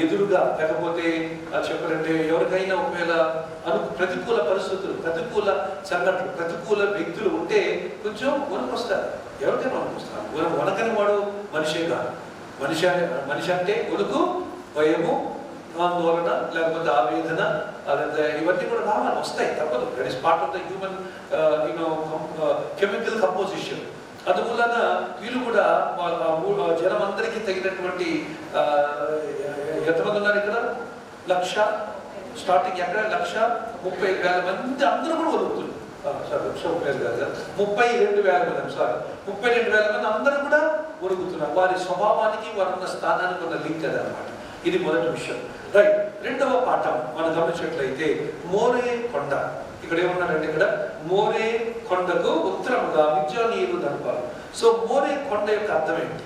ఎదురుగా లేకపోతే చెప్పాలంటే ఎవరికైనా ఒకవేళ ప్రతికూల పరిస్థితులు, ప్రతికూల సంఘటనలు, ప్రతికూల వ్యక్తులు ఉంటే కొంచెం వణుకు వస్తారు. ఎవరికైనా వణుకు వస్తారు. వణకని వాడు మనిషే కాదు. మనిషి అంటే వణుకు, భయము, ఆందోళన, లేకపోతే ఆవేదన, లేదా ఇవన్నీ కూడా రావాలి, వస్తాయి, తప్పదు. That is part of the human chemical composition. అందువలన వీళ్ళు కూడా జనం అందరికీ తగినటువంటి ఎంతమంది ఉన్నారు ఇక్కడ? 1,00,000 స్టార్టింగ్ ఎక్కడ? 1,30,000 మంది అందరూ కూడా వణుకుతున్నారు. 32,000 మంది, సారీ 32,000 మంది అందరూ కూడా వణుకుతున్నారు. వారి స్వభావానికి, వారు ఉన్న స్థానానికి ఉన్న లింక్ అది అనమాట. ఇది మొదటి విషయం. రైట్, 2వ పాఠం మనం గమనించినట్లయితే మోరే కొండ. ఇక్కడ ఏమన్నారంటే, ఇక్కడ మోరే కొండకు ఉత్తరముగా మిద్యానీయులు దండుపాలెం. సో మోరే కొండ యొక్క అర్థం ఏంటి?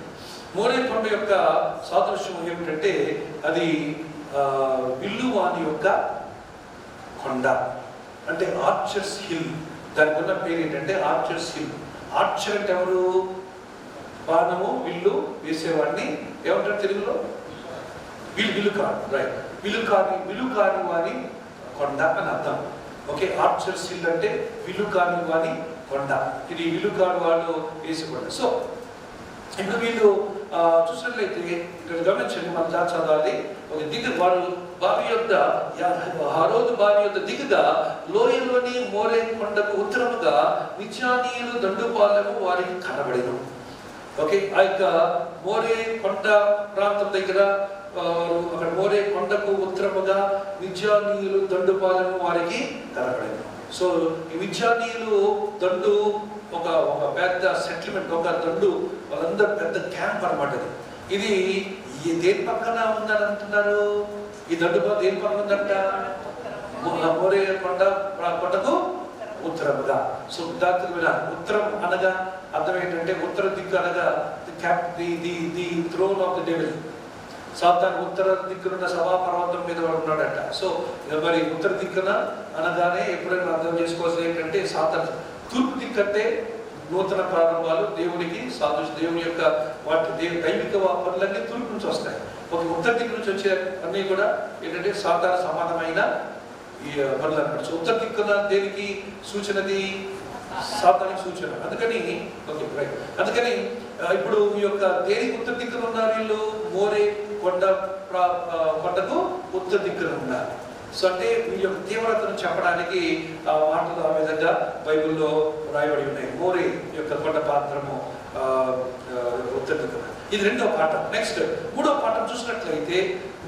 మోరే కొండ యొక్క సాదృశ్యం ఏమిటంటే అది విల్లువాని యొక్క కొండ, అంటే ఆర్చర్స్ హిల్. దానికి ఉన్న పేరు ఏంటంటే ఆర్చర్స్ హిల్. ఆర్చర్ అంటే ఎవరు? బాణము, విల్లు వేసేవాడిని ఏమంటారు తెలుగులో? విల్లు కాదు. రైట్, విలుకాని వాని కొండ అని అర్థం. ఓకే, ఆర్చర్స్ హిల్ అంటే విలుకాని వాని కొండ. ఇది విలుకాని వాళ్ళు వేసి కొండ. సో ఇప్పుడు వీళ్ళు చూసినట్లయితే ఇక్కడ గమనించండి, మన చదవాలి. ఒక వారు బావి యొద్ద హరోదు బావి యొద్ద దిగుగా లోయలోని మోరే కొండకు ఉత్తరముగా మిద్యానీయులు దండుపాలెము వారికి కనబడెను. ఓకే, ఆ యొక్క మోరే కొండ ప్రాంతం దగ్గర అక్కడ మోరే కొండకు ఉత్తరముగా మిద్యానీయులు దండుపాలెము వారికి కనబడెను. సో ఈ మిద్యానీయులు దండు ఒక పెద్ద సెటిల్మెంట్, ఒక దండు, వాళ్ళందరూ పెద్ద క్యాంప్ అనమాట. ఇది దేని పక్కన ఉందని అంటున్నారు? ఈ దండు దేని పక్కన ఉందంట? మోరే కొండకు ఉత్తరముగా. సో దాని ఉత్తరం అనగా అర్థం ఏంటంటే, ఉత్తర దిక్కు అనగా the throne of the devil. సాతాను ఉత్తర దిక్కునున్న సభాపర్వతం మీద ఉన్నాడట. సో మరి ఉత్తర దిక్కున అనగానే ఎప్పుడైనా అర్థం చేసుకోవాల్సింది ఏంటంటే, సాతాను తూర్పు దిక్కు అంటే నూతన ప్రారంభాలు, దేవునికి దేవుని యొక్క దైవిక పనులన్నీ తూర్పు నుంచి వస్తాయి. ఒక ఉత్తర దిక్కు నుంచి వచ్చే అన్నీ కూడా ఏంటంటే సాతాను సమానమైన ఈ పనులు అనమాట. సో ఉత్తర దిక్కున దేనికి సూచనది? సాతానికి సూచన. అందుకని ఇప్పుడు ఈ యొక్క దేనికి ఉత్తర దిక్కున ఉన్నారు వీళ్ళు? మోరే కొండకు ఉత్తర దిక్కున ఉన్నారు. సో అంటే వీళ్ళ యొక్క తీవ్రతను చెప్పడానికి ఆ మాటలు ఆ విధంగా బైబిల్లో రాయబడి ఉన్నాయి. మోరే యొక్క కొండ పాత్రము ఉత్తర దిక్కున. ఇది రెండో పాఠం. నెక్స్ట్ మూడో పాఠం చూసినట్లయితే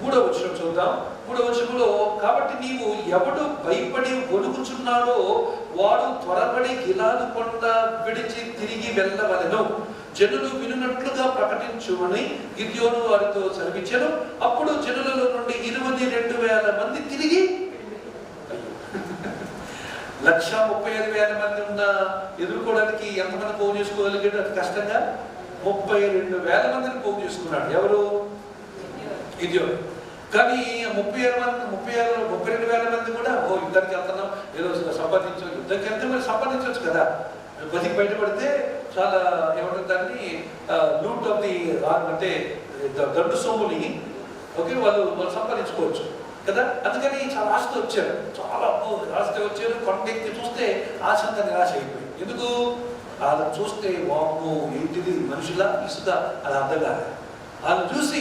3వ వచనం చూద్దాం. 3వ వచనంలో, కాబట్టి నీవు ఎవడు భయపడి వణుకుచున్నాడో వాడు త్వరపడి గిలాదు కొండ విడిచి తిరిగి వెళ్ళవలెను, జనులు వినున్నట్లుగా ప్రకటించుమని గిద్యోను వారితో సెలవిచ్చెను. అప్పుడు జనులలో నుండి 22,000 మంది తిరిగి 135,000 మంది ఉన్న ఎదుర్కోవడానికి ఎంతమంది పోగు చేసుకోగలిగాడు? అది కష్టంగా 32,000 మందిని పోగు చేసుకున్నాడు. ఎవరు? గిద్యోను. కానీ 32,000 మంది కూడా యుద్ధానికి వెళ్తున్నాం, ఏదో సంపాదించవచ్చు, యుద్ధానికి వెళ్తే మరి సంపాదించవచ్చు కదా, బతికి బయటపడితే చాలా ఏమంటారు దాన్ని, లూట్ ఆఫ్ ది అంటే దండు సొమ్ముని వాళ్ళు సంపాదించుకోవచ్చు కదా. అందుకని చాలా ఆశతో వచ్చారు, చాలా ఆశతో వచ్చారు. కొండెక్కి చూస్తే ఆశ అంతా నిరాశ అయిపోయింది. ఎందుకు? వాళ్ళు చూస్తే వాము ఏంటిది, మనుషుల ఇసుక, అది అర్థం కాదు. వాళ్ళు చూసి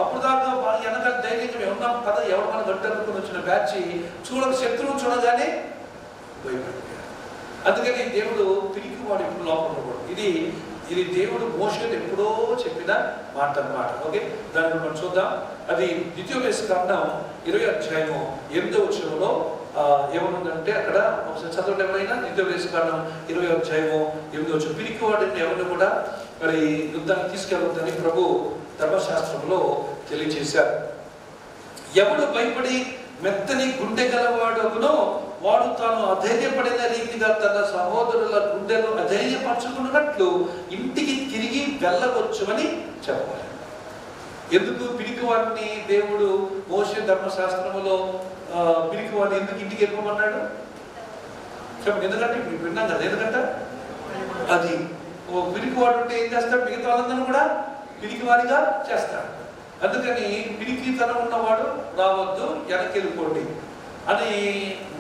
అప్పుడు దాకా వాళ్ళ వెనకాల ధైర్యంగా ఉన్నాం కదా, ఎవరు మన గడ్డ అనుకుని వచ్చిన బ్యాచ్ శత్రువు చూడగానే భయపడిపోయారు. అందుకని దేవుడు పిరికి వాడు ఎప్పుడు లోపల ఉండకూడదు. ఇది దేవుడు మోషేని ఎప్పుడో చెప్పిన మాట అన్నమాట. ఓకే, దాన్ని మనం చూద్దాం. అది ద్వితీయోపదేశకాండం 20వ అధ్యాయము 8వ వచనంలో ఏమనుందంటే, అక్కడ ఒకసారి చదవండి ఎవరైనా. ద్వితీయోపదేశకాండం 20వ అధ్యాయము 8వ వచనం. పిరికి వాడిని ఎవరిని కూడా మరి యుద్ధానికి తీసుకెళ్ళవద్దని ప్రభు ధర్మశాస్త్రంలో తెలియజేశారు. ఎవడు భయపడి మెత్తని గుండె గలవాడునో వాడు తాను అధైర్యపడిన రీతిగా తన సహోదరుల గుండెను అధైర్యపరచుకున్నట్లు ఇంటికి తిరిగి వెళ్ళవచ్చుమని చెప్పాలి. ఎందుకు పిరికి వాడిని దేవుడు మోషే ధర్మశాస్త్రములో పిరికి వాడిని ఎందుకు ఇంటికి వెళ్ళమన్నాడు చెప్పండి? ఎందుకంటే ఇప్పుడు విన్నాం కదా, ఎందుకంటే అది పిరికి వాడు ఉంటే ఏం చేస్తాడు? మిగతా వాళ్ళందరూ కూడా పిరికి వాడిగా చేస్తాడు. అందుకని పిరికితనం ఉన్నవాడు రావద్దు, వెనక్కి వెళ్ళిపోండి అని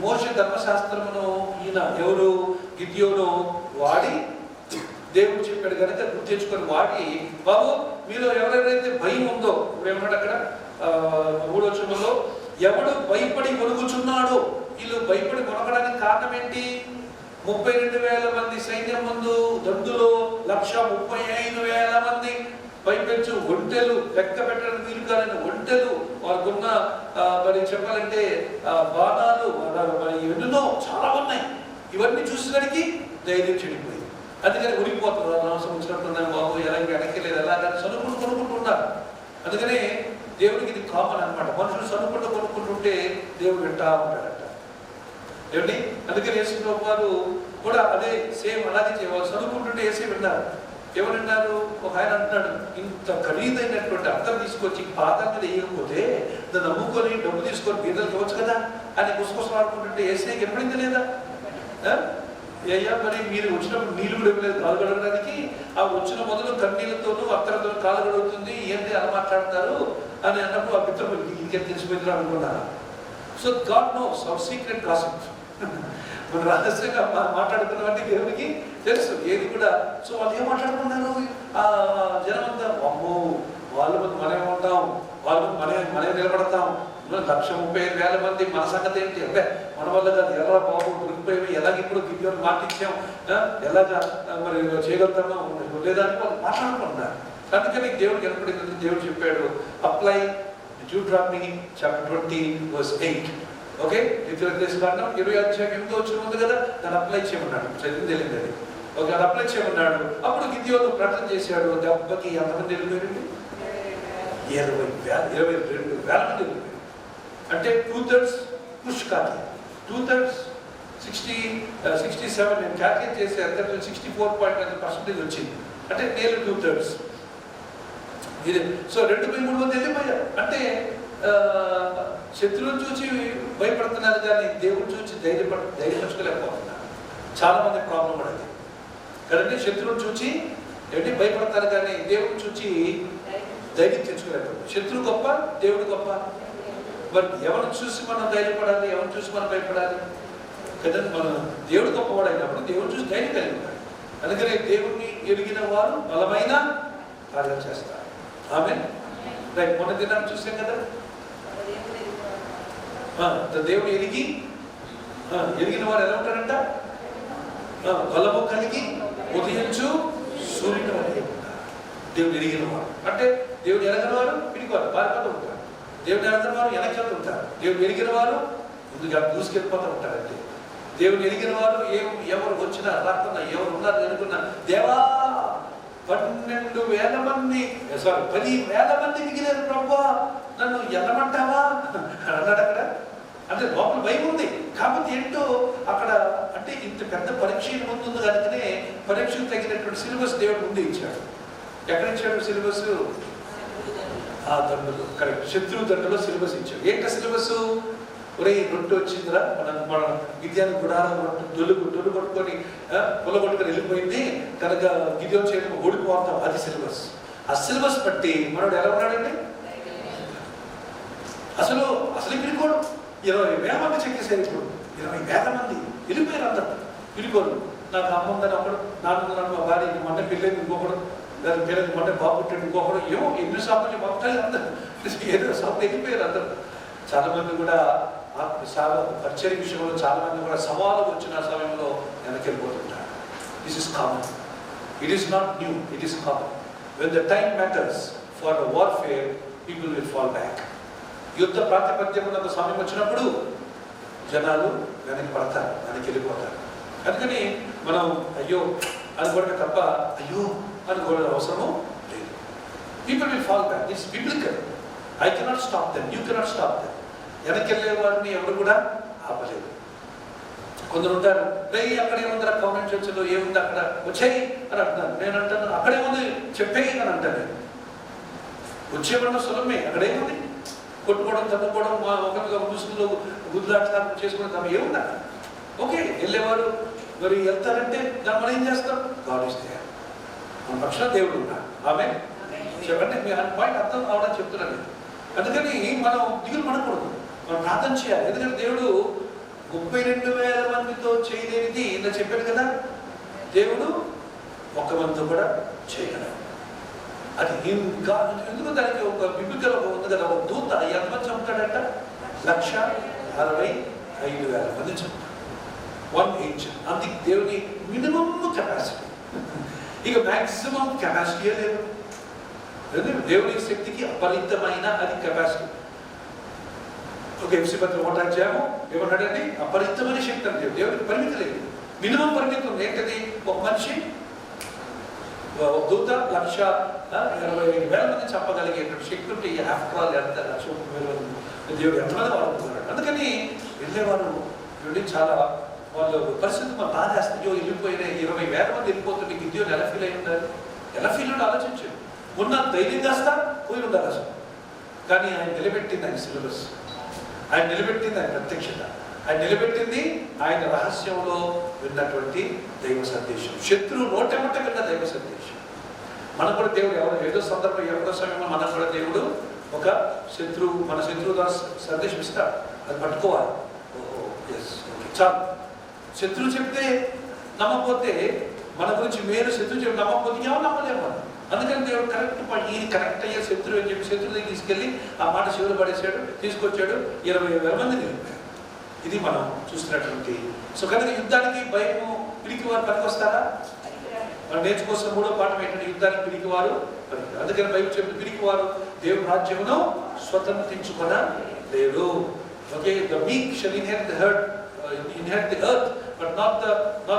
మోషే ధర్మశాస్త్రమును ఈయన ఎవరు? గిద్యోను వాడి దేవుడు చెప్పాడు కనుక గుర్తించుకొని వాడి, బాబు మీరు ఎవరెవరైతే భయం ఉందో, ఇప్పుడు ఏమన్నాడు అక్కడ 3వ వచనంలో, ఎవడు భయపడి వణుకుచున్నాడో. వీళ్ళు భయపడి వణకడానికి కారణం ఏంటి? 32,000 మంది సైన్యం ముందు దండులో 135,000 మంది పైపెచ్చు ఒంటెలు, లెక్క పెట్టడానికి వీలు కాలని ఒంటెలు, వాళ్ళకున్న మరి చెప్పాలంటే బాణాలు మరి ఎన్నో చాలా ఉన్నాయి. ఇవన్నీ చూసేసరికి ధైర్యం చెడిపోయింది. అందుకని ఉరిగిపోతున్నారు. నాశనం వచ్చినట్టున్నాను బాబు, ఎలాగ వెనక్కిలేదు, ఎలాగని కొనుక్కుంటున్నారు. అందుకనే దేవుడికి ఇది కామన్ అనమాట. మనుషులు కొనుక్కుంటుంటే దేవుడు వింటా ఉంటాడట. ఏమిటి? అందుకని యేసుప్రభు వారు కూడా అదే సేమ్ అలాగే చేయవాలి. చదువుకుంటుంటే వేసే విన్నారు. ఎవరన్నారు? ఒక ఆయన అంటున్నాడు, ఇంత ఖరీదైనటువంటి అర్థం తీసుకొచ్చి పాదాల మీద వేయకపోతే దాన్ని నమ్ముకొని డబ్బు తీసుకొని బీదలకు ఇవ్వచ్చు కదా అని గుసగుసలు ఆడుకుంటుంటే వేసేకి ఎప్పుడైంది లేదా? అయ్యా మరి మీరు వచ్చినప్పుడు నీళ్ళు కూడా ఇవ్వలేదు కాలు కడగడానికి. ఆ వచ్చిన మొదలు కన్నీళ్ళతోనూ అత్తలతో కాలు కడుగుతుంది, ఏంటి అలా మాట్లాడతారు అని అన్నప్పుడు ఆ మిత్రులు ఇంకేం తెలిసిపోయిందిరా అనుకున్నారా? So God knows hour secret gossip. మనం రహస్యంగా మాట్లాడుతున్నవన్నీ దేవునికి తెలుసు ఏది కూడా. సో వాళ్ళు ఏం మాట్లాడుకున్నారు? ఆ జనమంతా అమ్మో వాళ్ళ ముందు మనమే ఉంటాం, వాళ్ళ ముందు మనమే నిలబడతాం, 1,35,000 మంది, మన సంగతి ఏంటి? అంటే మన వల్ల కాదు, ఎలా బాబు దొరికిపోయి ఎలాగ ఇప్పుడు గిడ్యోని మాటిచ్చాం, ఎలాగా మరి చేయగలుగుతామో లేదా అని వాళ్ళు మాట్లాడుకుంటున్నారు. అందుకని దేవుడికి కనపడింది. దేవుడు చెప్పాడు అప్లై Deuteronomy chapter 20:8. ఓకే, ద్వితీయోపదేశకాండం 20:8 ఉంది కదా, దాన్ని అప్లై చేయమన్నాడు. చదివింది తెలియదు అది. ఓకే, అది అప్లై చేయమన్నాడు. అప్పుడు గిద్యోను ప్రకటన చేశాడు. దెబ్బకి ఎంతమంది వెళ్ళిపోయారండి? 22,000 మంది వెళ్ళిపోయారు. అంటే 2/3 పుష్కాకి, 2/3 67. నేను క్యాల్కులేట్ చేసి ఎంత 64.9% వచ్చింది. అంటే నేను 2/3 ఇది. సో 2/3 మంది వెళ్ళిపోయారు. అంటే శత్రువులు చూసి భయపడుతున్నారు కానీ దేవుడు చూసి ధైర్యపరచుకోలేకపోతున్నారు. చాలా మంది ప్రాబ్లం పడేది కదండి. శత్రువులు చూసి ఏంటి భయపడతారు కానీ దేవుడు చూసి ధైర్యం తెచ్చుకోలేకపోతుంది. శత్రువు గొప్ప, దేవుడు గొప్ప. మరి ఎవరిని చూసి మనం ధైర్యపడాలి, ఎవరిని చూసి మనం భయపడాలి కదండి. మనం దేవుడు గొప్పవాడు అయినప్పుడు దేవుడు చూసి ధైర్యం కలిగి ఉండాలి. అందుకనే దేవుడిని ఎరిగిన వారు బలమైన కార్యాలు చేస్తారు. ఆమేన్. రైట్, మొన్న దినాన్ని చూసాం కదా, దేవుడు ఎరిగిన వారు ఎలా ఉంటారంట? బలము కలిగి ఉదయించు సూర్యుడు వలె ఉంటారు. దేవుడు ఎరిగిన వారు అంటే దేవుడు ఎరగిన వారు పిడివారు పారిపోతూ ఉంటారు. దేవుడు ఎరగిన వారు వెనక్కి ఉంటారు. దేవుడు ఎరిగిన వారు ముందుగా దూసుకెళ్ళిపోతూ ఉంటారంటే. దేవుడు ఎరిగిన వారు ఎవరు వచ్చినా రాకున్నా, ఎవరు ఉన్నారు అనుకున్నా, దేవా 10,000 మంది మిగిలిన ప్రభువా నన్ను ఎల్లమంటావా అన్నాడు అక్కడ. అంటే లోపల భయం ఉంది. కాబట్టి ఏంటో అక్కడ అంటే ఇంత పెద్ద పరీక్ష ముందు కనుకనే పరీక్షకు తగినటువంటి సిలబస్ దేవుడు ముందే ఇచ్చాడు. ఎక్కడ ఇచ్చాడు సిలబస్? ఆ దండలు, కరెక్ట్, శత్రువు దండలో సిలబస్ ఇచ్చాడు. ఏంట సిలబస్? ఒరే రొట్టె వచ్చిందిరా, మన గిద్యోను గుడారం దొల్లు కొట్టుకొని పుల్ల కొట్టుకొని వెళ్ళిపోయింది కనుక గిద్యోను చేయడం ఓడిపోతాం, అది సిలబస్. ఆ సిలబస్ బట్టి మనోడు ఎలా ఉన్నాడండి? అసలు పిలుకోడు. 20,000 మంది చెక్కేసారు. ఇప్పుడు 20,000 మంది వెళ్ళిపోయారు. అందరు పిలుకోరు. నాకు అమ్మ ఉందని ఒకడు, నాన్న మా భార్య మంట పిల్లలు ఇంకొకడు, దాని పిల్లలకి మంట బాబు పుట్టాడు ఇంకొకడు, ఏమో ఎన్ని సార్లు బాగుంటాయి అందరు ఏదో సార్లు వెళ్ళిపోయారు అందరు. చాలా మంది కూడా పరిచయ విషయంలో చాలా మంది కూడా సవాలు వచ్చిన సమయంలో వెనకెళ్ళిపోతుంటారు. This is common. It is not new, it is common. When the time matters for the warfare people will fall back. యుద్ధ ప్రాతిపద్యమునకు సమయం వచ్చినప్పుడు జనాలు వెనక్కి పడతారు, వెనక్కి వెళ్ళిపోతారు. అందుకని మనం అయ్యో అనుకోవడమే తప్ప అయ్యో అనుకోవడం అవసరము లేదు. People will fall back. It's biblical. I cannot stop them, you cannot stop them. వెనక్కి వెళ్ళే వారిని ఎవరు కూడా ఆపలేదు. కొందరు ఉంటారు, అక్కడ ఏముందిరా కామెంట్ చర్చలో ఏముంది అక్కడ వచ్చేయి అని అంటున్నారు. నేను అంటాను అక్కడేముంది చెప్పేయి అని అంటాను. వచ్చేవడం సులభమే, అక్కడేముంది కొట్టుకోవడం, తన్నుకోవడం, ఒకరిగా ముసుగులో గుద్దులాట్లా చేసుకుని తమ ఏముందా? ఓకే, వెళ్ళేవారు మరి వెళ్తారంటే దాన్ని మనం ఏం చేస్తాం? God is there. మన పక్షాన దేవుడు ఉన్నాడు. ఆమేన్. చెప్పండి, మీ పాయింట్ అర్థం అవడం చెప్తున్నాను. అందుకని మనం దిగులు పడకూడదు, మనం ప్రార్థన చేయాలి. ఎందుకంటే దేవుడు 32,000 మందితో చేయలేనిది ఇలా చెప్పాడు కదా, దేవుడు 1 మందితో కూడా చేయగలడు. అది ఇంకా ఎందుకు దానికి ఒక బిబ్లికల్ ఉంది కదా, ఒక దూత ఎంతమంది చంపుతాడంట? 1,65,000 మంది చంపుతాడు. 1 angel. అందుకే దేవుని మినిమం కెపాసిటీ, ఇక మ్యాక్సిమం కెపాసిటీయే లేదు. దేవుని శక్తికి అపరిమితమైన అది కెపాసిటీ. Okay, FC 1 ఏమన్నాడండి? అపరిమితమైన శక్తి అంటే దేవునికి పరిమితి లేదు, మినిమం పరిమితి ఉంది. ఏంటది? ఒక మనిషి, ఒక దూత 1,80,000 మంది చెప్పగలిగేటువంటి శక్తి ఉంటే ఆఫ్టర్ ఆల్ ఎంత 1,30,000 దేవుడు ఎంతమంది వాడుతున్నాడు. అందుకని వెళ్ళేవారు వెళ్ళి చాలా వాళ్ళు పరిస్థితి మన బాధేస్తాయో వెళ్ళిపోయిన 20,000 మంది వెళ్ళిపోతుంటే గిద్యోను ఎలా ఫీల్ అయి ఉండాలి? ఎలా ఫీల్ ఉండి ఆలోచించాడు. ఉన్న ధైర్యం కాస్తా పోయి ఉండాలి అసలు. కానీ ఆయన నిలబెట్టింది ఆయన సిలబస్, ఆయన నిలబెట్టింది ఆయన ప్రత్యక్షత, ఆయన నిలబెట్టింది ఆయన రహస్యంలో విన్నటువంటి దైవ సందేశం, శత్రువు నోటెమ్మట విన్న దైవ సందేశం. మనకు కూడా దేవుడు ఏదో సందర్భం, ఎవరో సమయంలో మనకు కూడా దేవుడు ఒక శత్రువు, మన శత్రువు ద్వారా సందేశం ఇస్తాడు, అది పట్టుకోవాలి. ఓహో ఎస్, చాలు. శత్రువు చెప్తే నమ్మకపోతే, మన గురించి మేలు శత్రువు చెప్పి నమ్మకపోతే ఏమో నమ్మలేము. అందుకని దేవుడు కరెక్ట్ ఈయన కరెక్ట్ అయ్యే శత్రువు అని చెప్పి శత్రువు దగ్గర తీసుకెళ్ళి ఆ మాట శివులు పడేసాడు, తీసుకొచ్చాడు, 20,000 మంది నిలిపాడు. ఇది మనం చూస్తున్నటువంటి. సో కనుక యుద్ధానికి భయము పిరికి వారు పనికొస్తారా? మనం నేర్చుకోవాల్సిన 3వ పాఠం ఏంటంటే యుద్ధానికి పిరికివారు. అందుకని బైబిల్ చెప్పిన పిరికివారు దేవుని రాజ్యమును స్వతంత్రించుకొనలేరు. Okay, the meek shall inherit the earth but not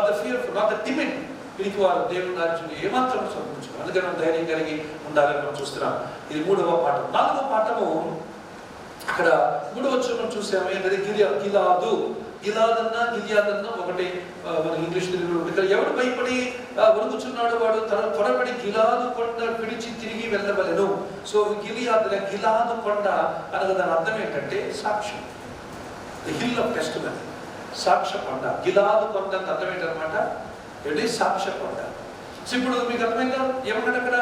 the fearful, not the timid. పిరికివారు దేవుని రాజ్యం ఏమాత్రం స్వతంత్రించుకోవాలి. అందుకని మనం ధైర్యం కలిగి ఉండాలని మనం చూస్తున్నాం. ఇది 3వ పాఠం. 4వ పాఠము అక్కడ 3వ వచనం చూసాము. ఏంటంటే గిలాదు. గిలాదన్నా గిలియాదన్నా ఒకటి. మన ఇంగ్లీష్ ఇక్కడ ఎవడు భయపడి వణుకుచున్నాడు వాడు తన త్వరపడి గిలాదు కొండ విడిచి తిరిగి వెళ్ళవలెను. సో గిలాదు కొండ అనగా దాని అర్థం ఏంటంటే సాక్ష్యం. ది హిల్ ఆఫ్ టెస్టిమనీ, సాక్ష్య కొండ. గిలాదు కొండ అంటే అర్థం ఏంటన్నమాట, ఏంటి? సాక్ష్య కొండ. సో ఇప్పుడు మీకు అర్థమైందా ఏమన్నాడు అక్కడ?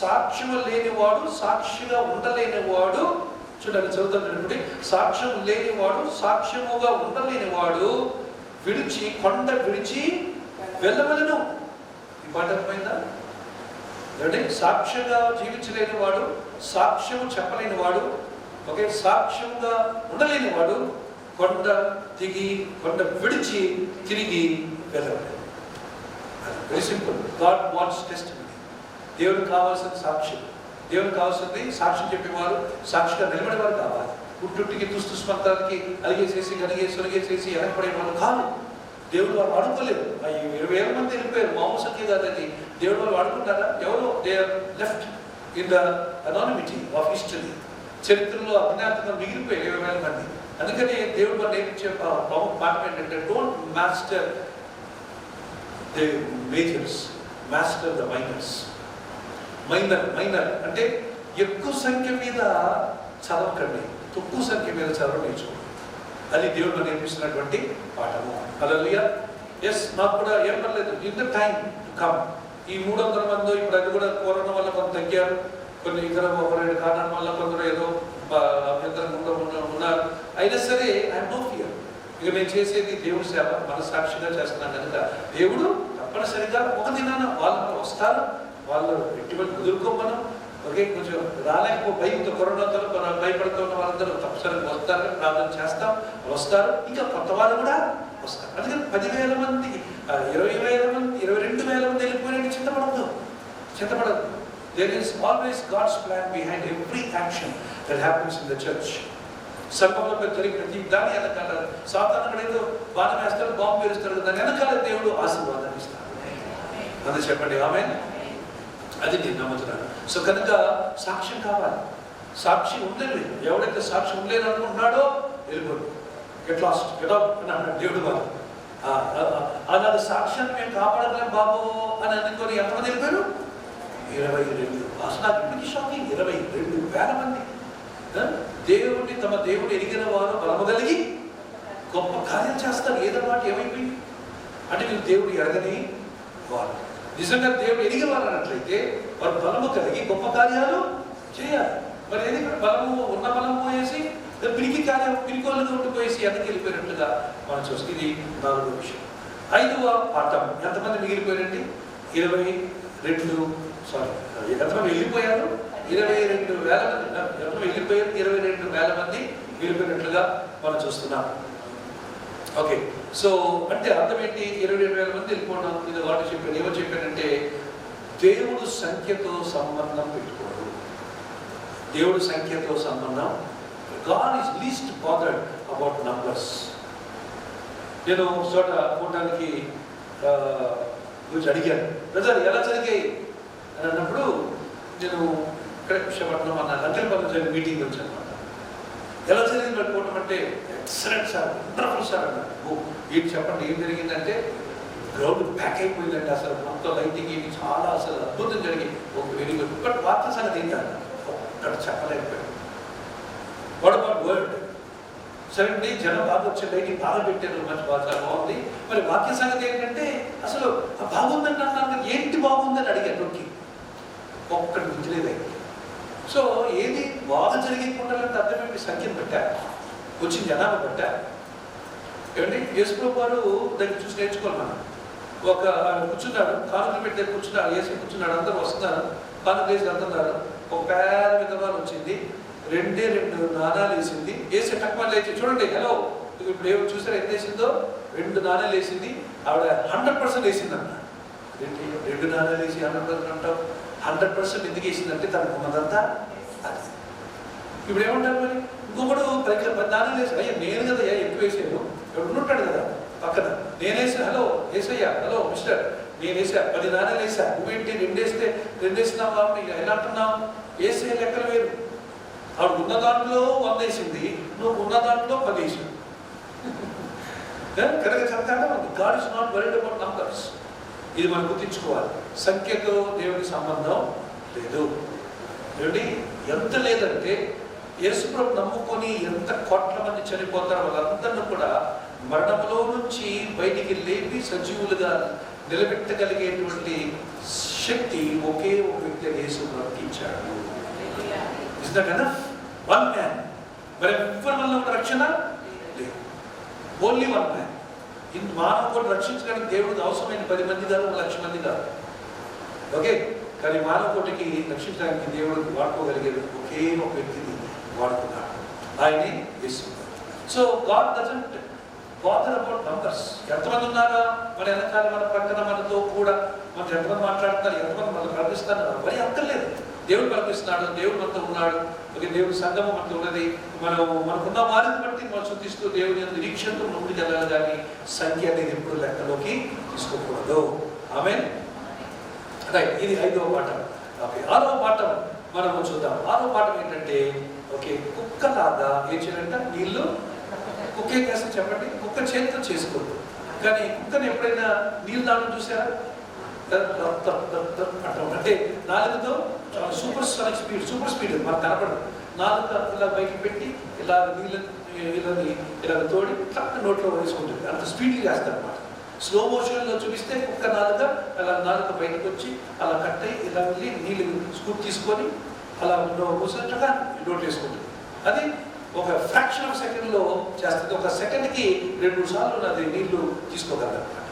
సాక్ష్యము లేనివాడు, సాక్షిగా ఉండలేనివాడు. చూడండి, చదువుతాను. సాక్ష్యం లేనివాడు, సాక్ష్యముగా ఉండలేనివాడు విడిచి, కొండ విడిచి వెళ్ళవలెను. ఈ పాట అర్థమైందా? అంటే సాక్ష్యంగా జీవించలేని వాడు, సాక్ష్యము చెప్పలేని వాడు, ఓకే, సాక్ష్యంగా ఉండలేనివాడు కొండ దిగి, కొండ విడిచి తిరిగి వెళ్ళవలెను. Very simple. God wants testimony. దేవుడికి కావాల్సిన సాక్ష్యం. దేవునికి కావాల్సింది సాక్ష్యం చెప్పేవారు, సాక్షిగా నిలబడేవారు కావాలి. పుట్టుటికి దుస్తుస్మంతానికి అలిగేసేసి గలిగేసి వెనకబడే వాళ్ళు కాదు. దేవుడు వాళ్ళు వాడుకోలేదు. 20,000 మంది వెళ్ళిపోయారు, మామూలు సంఖ్య కాదని. దేవుడు వాళ్ళు వాడుకుంటారా? ఎవరో they are left in the anonymity of history. చరిత్రలో అజ్ఞాతంగా మిగిలిపోయారు 20,000 మంది. అందుకని దేవుడు వాళ్ళు నేర్పించే ప్రముఖ పాఠం ఏంటంటే don't master the majors, master the minors. Minor అంటే ఎక్కువ సంఖ్య మీద చదవకండి, తక్కువ సంఖ్య మీద చదవడం నేర్చుకోండి. అది దేవుడు నేర్పిస్తున్నటువంటి పాఠము. హల్లెలూయా. ఎస్, నాకు కూడా ఏం పర్లేదు. In the time to come. ఈ 300 మంది ఇప్పుడు అది కూడా కరోనా వల్ల కొంత తగ్గారు, కొన్ని ఇతర 1-2 కారణాల వల్ల కొందరు ఏదో అభ్యంతరంగా ఉన్నారు. అయినా సరే ఐఎమ్ నో ఫియర్. ఇక నేను చేసేది దేవుడి సేవ, మనసాక్షిగా చేస్తున్నాను కనుక దేవుడు తప్పనిసరిగా ఒక దినాన వాళ్ళు వస్తారు. వాళ్ళు ఎటువంటి కుదురుకోమనం. ఓకే, కొంచెం భయంతో, కరోనాతో భయపడుతూ ఉన్న వాళ్ళందరూ తప్పనిసరిగా వస్తారు, ప్రార్థన చేస్తాం, వస్తారు. ఇంకా కొత్త వాళ్ళు కూడా వస్తారు. అందుకని 10,000 మంది, 20,000 మంది, 22,000 మంది వెళ్ళిపోయినట్టు చింతపడదు. There is always God's plan behind every action that happens in the church. సంఘంలో జరిగిన ప్రతి దాని వెనకాల సాతానుడు ఏదో బాణం వేస్తాడు, బాంబు వేస్తాడు, దాని వెనకాల దేవుడు ఆశీర్వాదాన్ని ఇస్తాడు. అది చెప్పండి ఆమేన్. అది నేను నమ్ముతున్నాను. సో కనుక సాక్ష్యం కావాలి. సాక్షి ఉండలేదు. ఎవడైతే సాక్షి ఉండలేదు అనుకుంటున్నాడో వెళ్ళిపోడు. గెట్ లాస్ట్, గెట్ అవుట్ అని అన్నాడు దేవుడు వాళ్ళు. అలాంటి సాక్ష్యాన్ని మేము కాపాడగలం బాబు అని అనుకొని ఎంతమంది వెళ్ళిపోయారు? 22. అసలు నాకు ఇప్పటికీ షాకింగ్. 22,000 మంది దేవుడిని, తమ దేవుడు ఎరిగిన వారు బలము కలిగి గొప్ప కార్యం చేస్తారు. ఏదో మాట ఏమైపోయింది అంటే మీరు దేవుడు ఎరగని వారు. నిజంగా దేవుడు ఎరిగేవారు అన్నట్లయితే వారు బలము కలిగి గొప్ప కార్యాలు చేయాలి. మరి ఏది బలము ఉన్న బలము పోయేసి పిరికి కార్యం పిరికోళ్ళగా ఉండిపోయేసి వెనక్కి వెళ్ళిపోయినట్లుగా మనం చూస్తే ఇది 4వ విషయం. 5వ పాఠం. ఎంతమంది మిగిలిపోయారండి? 22 ఎంతమంది వెళ్ళిపోయారు? 22,000 మంది. ఎంతమంది వెళ్ళిపోయారు? 22,000 మంది వెళ్ళిపోయినట్లుగా మనం చూస్తున్నాం. ఓకే, సో అంటే అర్థం ఏంటి? 22,000 మంది వెళ్ళిపోవడం. ఇది వాడు చెప్పాను. ఏమో చెప్పానంటే దేవుడు సంఖ్యతో సంబంధం పెట్టుకోడు. దేవుడు సంఖ్యతో సంబంధం. God is least bothered about numbers. నేను చోట పోవడానికి గురించి అడిగాను, బ్రదర్ ఎలా జరిగాయి అని అన్నప్పుడు నేను ఇక్కడ విశాఖపట్నం అన్న లంకెలపల్లి జరిగిన మీటింగ్ గురించి అనమాట. ఎలా జరిగింది పోవడం అంటే ఎక్సలెంట్ సార్, వండర్ఫుల్ సార్ అన్నారు. ఏంటి చెప్పండి ఏం జరిగిందంటే గ్రౌండ్ ప్యాక్ అయిపోయిందండి. అసలు మొత్తం లైటింగ్ ఇవి చాలా అసలు అద్భుతం జరిగి ఒక వెరీ గుడ్. బట్ వార్త సంగతి ఏంటంటే ఒక్కడ చెప్పలేకపోయాడు. What about word? సరే అండి, జనం బాగా వచ్చే లైటింగ్ బాగా పెట్టారు, మంచి బాగా బాగుంది. మరి వాక్య సంగతి ఏంటంటే అసలు బాగుందని అన్నాను, ఏంటి బాగుందని అడిగాను. నొక్కి ఒక్కటి గుర్తులేదండి. సో ఏది బాగా జరిగే కుండలంటే అర్థమేంటి? సంఖ్యను పెట్టారు, వచ్చిన జనాభా పెట్టారు. ఏమండి యేసుప్రభు వారు దగ్గర చూసి నేర్చుకోవాలి మనం. ఒక కూర్చున్నాడు, కానుకలు పెట్టి దగ్గర కూర్చున్నాడు, యేసు కూర్చున్నాడు, అందరూ వస్తున్నారు, కానుకలు వేసి వెళ్తున్నారు. ఒక పేద విధవాలు వచ్చింది, 2 నాణాలు వేసింది. వేసి టక్మని లేచి చూడండి, హలో ఇప్పుడు ఏమో చూసారా ఎంత వేసిందో? 2 నాణాలు వేసింది. ఆవిడ 100% వేసిందన్న. 2 నాణాలు వేసి 100% అంటావు? 100% ఎందుకు వేసిందంటే తనకు ఉన్నదంతా అది. ఇప్పుడు ఏమంటారు మరి? ఇంకొకడు 10 నాణాలు వేసి, అయ్యా నేను కదా ఎక్కువ వేసాను, ఎవడు ఉంటాడు కదా పక్కన, నేనేసా, హలో వేసయ్యా, హలో మిస్టర్ నేను వేసా 10 నాణాలు వేసా, నువ్వేంటి 2 వేస్తే 2 వేసినావు కాబట్టి ఎలా అంటున్నావు? వేసే లెక్కలు వేరు. ఆవిడ ఉన్న దాంట్లో 100 వేసింది, నువ్వు ఉన్న దాంట్లో 10 వేసావు. కనుక చెప్తాను, God is not worried about numbers. ఇది మనం గుర్తించుకోవాలి. సంఖ్యతో దేవునికి సంబంధం లేదు. ఏమిటి ఎంత లేదంటే యేసుప్రభు నమ్ముకొని ఎంత కోట్ల మంది చనిపోతారో వాళ్ళందరినీ కూడా మరణంలో నుంచి బయటికి లేపి సజీవులుగా నిలబెట్టగలిగేటువంటి శక్తి ఒకే ఒక వ్యక్తి యేసుప్రభుకి ఇచ్చాడు. Is that enough? One man. మరి ఎవరి వల్ల ఒక రక్షణ లేదు, ఓన్లీ వన్ మ్యాన్. మానవ కూడా రక్షించడానికి దేవుడికి అవసరమైన 10 మంది కాదు, 1,00,000 మంది కాదు. ఓకే, కానీ మానవ కోటికి రక్షించడానికి దేవుడు వాడుకోగలిగేది ఒకే ఒక వ్యక్తిని వాడుకున్నాడు, ఆయనే Yesu. So God doesn't bother about numbers. ఎంతమంది ఉన్నారా మన వెనకాల, మన పక్కన, మనతో కూడా మనకు ఎంతమంది మాట్లాడుతున్నారు, ఎంతమంది మనకు కల్పిస్తున్నారు, మరి అక్కర్లేదు. దేవుడు కల్పిస్తున్నాడు, దేవుడు మనతో ఉన్నాడు. ఓకే, దేవుడి సంగమం మనతో ఉన్నది. మనకున్న వారిని బట్టి మనం శుద్ధిస్తూ దేవుని నిరీక్షణతో ముందుకు వెళ్ళాలి, కానీ సంఖ్య అనేది ఎప్పుడు లెక్కలోకి తీసుకోకూడదు. ఆమేన్. రైట్, ఇది 5వ పాఠం. ఓకే, 6వ పాఠం మనం చూద్దాం. 6వ పాఠం ఏంటంటే, ఓకే, కుక్కలాగా ఏం చేయాలంట? నీళ్ళు కుక్క ఏం చేస్తే చెప్పండి? కుక్క చేతితో చేసుకోదు, కానీ కుక్కని ఎప్పుడైనా నీళ్ళు దాంట్లో చూసారా? అంటే నాలుగుతో సూపర్ స్పీడ్ మనకు కనపడదు. నాలుగు ఇలా బయటకు పెట్టి ఇలా నీళ్ళని ఇలా తోడి టక్ నోట్లో వేసుకుంటుంది, అంత స్పీడ్గా చేస్తారు అన్నమాట. స్లో మోషన్లో చూపిస్తే కుక్క అలా నాలుక బయటకు వచ్చి అలా కట్ అయ్యి ఇలా వెళ్ళి నీళ్ళు స్కూప్ తీసుకొని అలా మూసినట్టుగా నోట్ వేసుకుంటుంది. అది ఒక ఫ్రాక్షన్ ఆఫ్ సెకండ్లో చేస్తుంది. ఒక సెకండ్కి 2-3 సార్లు అది నీళ్లు తీసుకోగలరు అన్నమాట.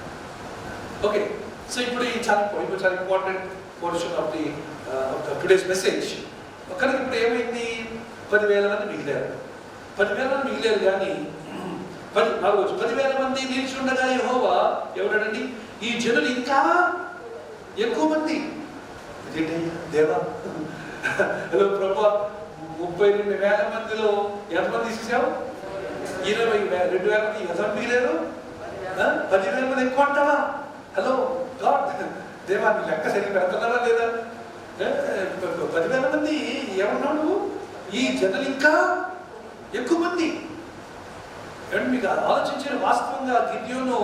ఓకే, సో ఇప్పుడు చాలా important portion of the today's message. కానీ ఇప్పుడు ఏమైంది? 10,000 మంది మిగిలారు. 10,000 మంది మిగిలారు, కానీ 10,000 మంది నిలిచి ఉండగా యెహోవా ఎవరండి? ఈ జనులు ఇంకా ఎక్కువ మంది. దేవా, హలో ప్రభా, 32,000 మందిలో ఎంతమంది తీసేసావు? 22,000 మంది ఎంతమంది మిగిలారు? 10,000 మంది ఎక్కువ అంటావా? హలో గాడ్, దేవా నీ లెక్క సరిగ్గా పెడుతున్నారా లేదా? 10,000 మంది ఏమన్నావు నువ్వు? ఈ జనులు ఇంకా ఎక్కువ మంది. అండ్ మీకు ఆలోచించిన వాస్తవంగా గిద్యోను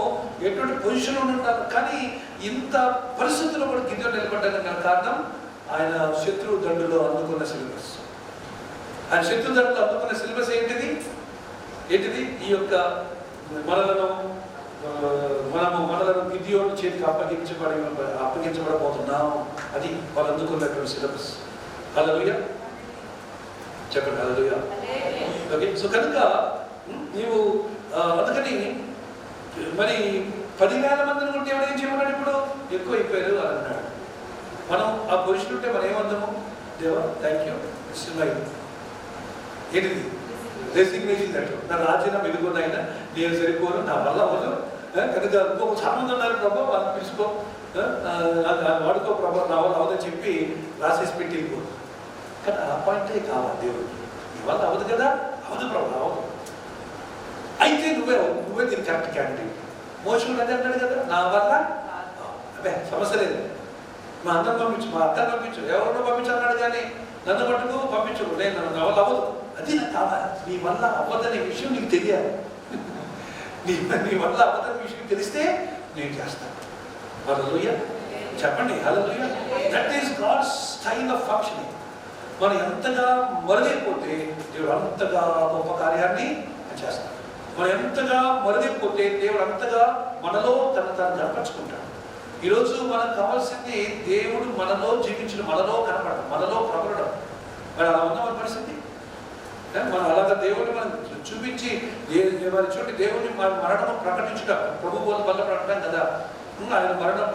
ఎటువంటి పొజిషన్లో ఉంటారు, కానీ ఇంత పరిస్థితుల్లో కూడా గిద్యోను నిలబడ్డానికి కారణం ఆయన శత్రు దండులో అందుకున్న సిలబస్. ఆయన శత్రు దండులో అందుకున్న సిలబస్ ఏంటిది? ఈ యొక్క మనలను గిద్యోను చేతికి అప్పగించబడబోతున్నాం. అది వాళ్ళు అందుకున్నటువంటి సిలబస్. హల్లెలూయా చెప్పండి, హల్లెలూయా. ఓకే, సో కనుక నీవు అందుకని మరి 10,000 మందిని కూడా దేవుడు ఏం చేయమన్నాడు? ఇప్పుడు ఎక్కువ అయిపోయారు అని అన్నాడు. మనం ఆ పొజిషన్ ఉంటే మనం ఏమందాము? దేవా థ్యాంక్ యూ, ఏంటిది రెసిగ్నేషన్ లెటర్, నా రాజ్యం ఎదుగున్నాయినా, నేను సరిపోను, నా వల్ల అవ్వదు, కనుక ఇంకొక చాలా మంది ఉన్నారు ప్రభావ, వాళ్ళని పిలుచుకో, వాడుకో ప్రభావ, నా వల్ల అవ్వదని చెప్పి రాసేసి పెట్టి వెళ్ళిపోదు. కానీ ఆ పాయింటే కావాలి దేవుడికి. నీ వల్ల అవ్వదు కదా, అవ్వదు ప్రభావ, అవ్వదు. అయితే నువ్వే దీనికి కరెక్ట్ క్యాండిడేట్. మోషన్ అదే అన్నాడు కదా, నా వల్ల అదే సమస్య లేదు, మా అన్నను పంపించు, మా అక్కను పంపించు, ఎవరినో పంపించు అన్నాడు, కానీ నన్ను మటుకు పంపించు, నేను నా వల్ల అవ్వదు. అది నాకు కావాలి. నీ వల్ల అవ్వదనే విషయం నీకు తెలియాలి. నీ వల్ల అవ్వదనే విషయం తెలిస్తే నేను చేస్తాను. హల్లెలూయా చెప్పండి, hallelujah. That is God's style of functioning. మనం ఎంతగా మరుగైపోతే దేవుడు అంతగా గొప్ప కార్యాన్ని చేస్తాడు. మనం ఎంతగా మరుగైపోతే దేవుడు అంతగా మనలో తను కనపరుచుకుంటాడు. ఈరోజు మనకు కావాల్సింది దేవుడు మనలో జీవించడం, మనలో కనపడడం, మనలో ప్రబలడం. మరి అలా ఉన్న మన పరిస్థితి. మనం అలాగా దేవుడిని మనం చూపించి మరి చూడండి, దేవుడిని మరణము ప్రకటించుట ప్రభు వల్ల ప్రకటన కదా. ఆయన మరణం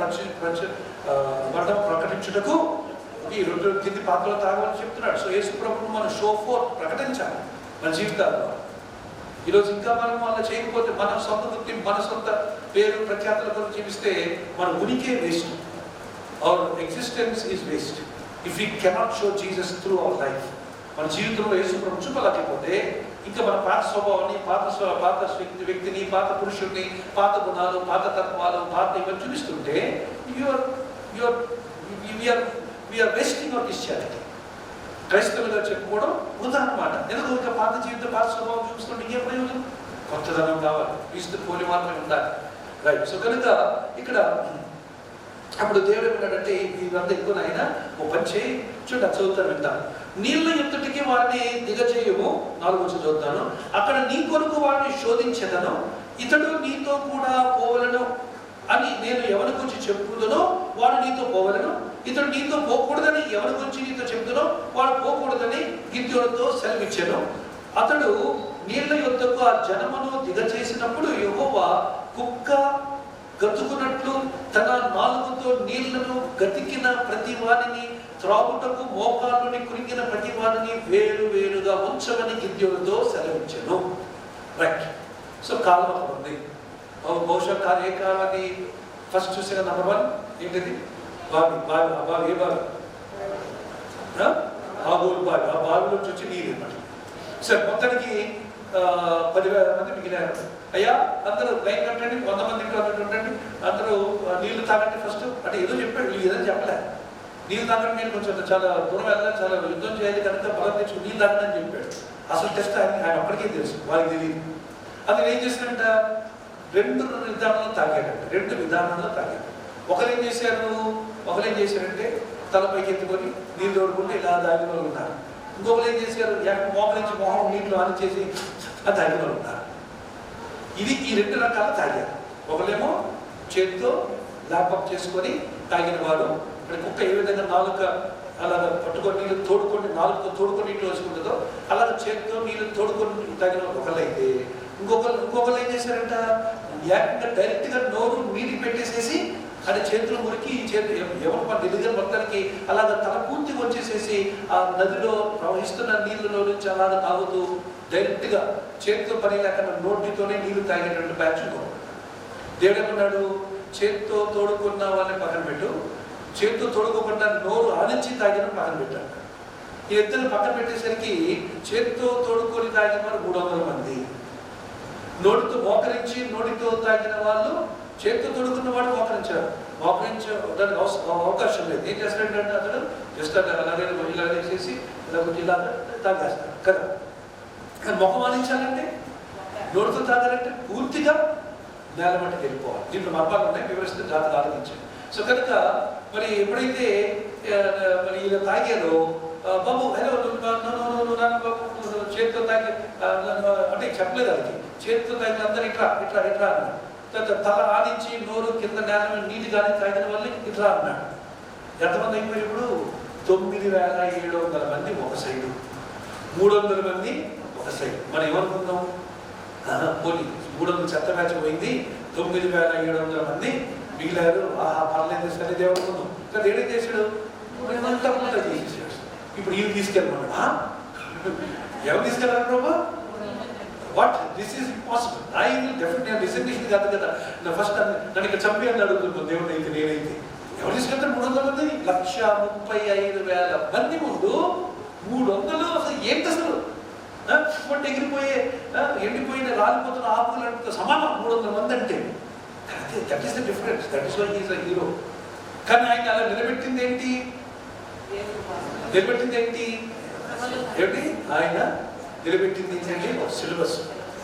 ప్రకటించుటకు ఈ 2 కింది పాత్రలు తాగమని చెప్తున్నాడు. సో యేసు ప్రభువును మనం షో ఫోర్ ప్రకటించాలి మన జీవితాల్లో. ఈరోజు ఇంకా మనం అలా చేయకపోతే మన సొంత గుర్తింపు, మన సొంత పేరు ప్రఖ్యాతుల కొరకు జీవిస్తే మన ఉనికి waste. Hour existence is waste if we cannot show Jesus through our life. మన జీవితంలో యేసు ప్రభు చూపలేకపోతే ఇంకా మన పాత స్వభావాన్ని, పాత వ్యక్తిని, పాత పురుషుడిని, పాత గుణాలు, పాత తత్వాలు, పాత ఇవన్నీ చూపిస్తుంటే వీఆర్ వేస్టింగ్ అవర్ క్రిస్టియానిటీ. క్రైస్తవులుగా చెప్పుకోవడం వృధా అన్నమాట. ఎందుకు ఇంకా పాత జీవితం, పాత స్వభావం చూపిస్తుంటే ఇంకేం ప్రయోజనం? కొత్తదనం కావాలి, క్రీస్తు పోలి మాత్రమే ఉండాలి. రైట్. సో కనుక ఇక్కడ అప్పుడు దేవుడు ఏమన్నాడంటే, ఇదంతా ఎక్కువ అయినా ఓ పని చేయి, చూడండి చదువుతాను వింటాను. నీళ్ళ ఎత్తుటికి వారిని దిగజేయము, 4వ వచనం చదువుతాను. అక్కడ నీ కొరకు వారిని శోధించెదను, ఇతడు నీతో కూడా పోవలను అని నేను ఎవరి గురించి చెప్పుదునో వాడు నీతో పోవలను, ఇతడు నీతో పోకూడదని ఎవరి గురించి నీతో చెప్తునో వాడు పోకూడదని గిద్యోనుతో సెలవిచ్చాను. అతడు నీళ్ల యొద్దకు ఆ జనమును దిగచేసినప్పుడు యెహోవా కుక్క గతుకున్నట్లు తన నాలుగుతో నీళ్లను గతికిన ప్రతి వారిని, త్రాగుటకు మోకాళ్ళని కురిగిన ప్రతి వారిని వేరుగా ఉంచమని గిద్యోనుతో సెలవిచ్చాను. రైట్. సో కాలం అక్కడ ఉంది. బహుశా ఏ కాలాన్ని ఫస్ట్ చూసిన నెంబర్ 1 ఏంటిది? బావి. ఏ బావి? ఆగోలు బావి. ఆ బావిలో నుంచి నీళ్ళు అనమాట. సరే, మొత్తానికి 10,000 మంది మిగిలినారు. అయ్యా అందరూ లైన్ కట్టండి, 100 మంది ఇంట్లో ఉండండి, అందరూ నీళ్లు తాగండి ఫస్ట్ అంటే ఏదో చెప్పాడు. వీళ్ళు ఏదని చెప్పలే. నీళ్ళు తాగండి, నేను కొంచెం చాలా దూరం వెళ్ళాలి, చాలా యుద్ధం చేయాలి కనుక బలం తెచ్చు నీళ్ళు తాగండి అని చెప్పాడు. అసలు టెస్ట్ ఆయన అప్పటికే తెలుసు, వాళ్ళకి తెలియదు. అది ఏం చేసినట్ట 2 విధానాలు తాగాడంట. 2 విధానాల్లో తాగాడు. ఒకరు ఏం చేశారంటే తలపైకి ఎత్తుకొని నీళ్ళు తోడుకుంటే ఇలా తాగిన వాళ్ళు ఉన్నారు. ఇంకొకరు ఏం చేశారు, మోకరించి మొహం నీటిలో ఆన్ చేసి తాగిన వాళ్ళు ఉన్నారు. ఇది ఈ 2 రకాలు తాగారు. ఒకరేమో చేతితో ల్యాపప్ చేసుకొని తాగిన వాడు, ఇక్కడ కుక్క ఏ విధంగా నాలుక అలాగ పట్టుకొని నీళ్ళు తోడుకొని, నాలుగుతో తోడుకొని నీళ్ళు వేసుకుంటుందో అలాగ చేతితో నీళ్ళు తోడుకొని తాగిన ఒకళ్ళైతే, ఇంకొకరు ఏం చేశారంట, ఏకంగా డైరెక్ట్గా నోరు నీటి పెట్టేసేసి అంటే చేతులు మురికి ఎవరు మన నిలుగా మొత్తానికి అలాగ తల పూర్తిగా వచ్చేసేసి ఆ నదిలో ప్రవహిస్తున్న నీళ్ళలో నుంచి అలాగ తాగుతూ డైరెక్ట్గా చేతితో పని లేకుండా నోటితోనే నీళ్లు తాగేటువంటి బ్యాచ్. దేవుడు ఏమన్నాడు, చేతితో తోడుకున్న వాళ్ళని పక్కన పెట్టు, చేతితో తోడుకోకుండా నోరు ఆనించి తాగిన పక్కన పెట్టాడు. ఈ 2 పక్కన పెట్టేసరికి చేతితో తోడుకొని తాగిన వారు 300 మంది, నోటితో మోకరించి నోటితో తాగిన వాళ్ళు, చేతితో తొడుకున్న వాడు మోకరించడానికి అవకాశం లేదు. ఏం చేస్తాడంటే అతడు జస్ట్ అలాగే ఇలా వేసేసి ఇలా తాగేస్తాడు కదా. కానీ ముఖం ఆనించాలంటే, నోటితో తాగాలంటే పూర్తిగా నేల మట్టికి వెళ్ళిపోవాలి. దీంట్లో మర్మాలు ఉన్నాయి, వివరిస్తే జాతర ఆలోచించాడు. సో కనుక మరి ఎప్పుడైతే మరి ఇలా తాగారో, బాబు హలో బాబు చేతితో తాగి అంటే చెప్పలేదు వాళ్ళకి, చేతితో తాగిన అందరూ ఇట్లా అన్నాడు. తల ఆడించి నోరు కింద నేల నీటి కానీ తాగిన వాళ్ళని ఇట్లా అన్నాడు. ఎంతమంది అయిపోయి ఇప్పుడు 9,700 మంది ఒక సైడు, 300 మంది ఒక సైడ్. మనం ఏమనుకుందాం, పోనీ 300 చెత్త బ్యాచ్ పోయింది, 9,700 మంది మిగిలారు, ఆహా పర్లేదు సరే దేవుడు అనుకుందాం. కానీ ఏడేం చేశాడు, అంతా చేసేసాడు. ఇప్పుడు ఇవి తీసుకెళ్ళమన్నాడు. ఎవరు తీసుకెళ్ళారు ప్రభా? What this is impossible. I will definitely reservation కాదు కదా. నా ఫస్ట్ నన్ను ఇక్కడ చంపి అని అడుగుతున్నాను దేవుడు అయితే, నేనైతే ఎవరు తీసుకెళ్తారు? 300 మంది, 1,35,000 మంది ముందు 300 అసలు ఏంటి అసలు? ఎగిరిపోయే ఎండిపోయిన రాలిపోతున్న ఆకులంటే సమానం 300 మంది అంటే. That is the difference, that is why he is a hero. కానీ ఆయన అలా నిలబెట్టింది ఏంటి? ఏమిటి ఆయన నిలబెట్టింది ఏంటంటే ఒక సిలబస్.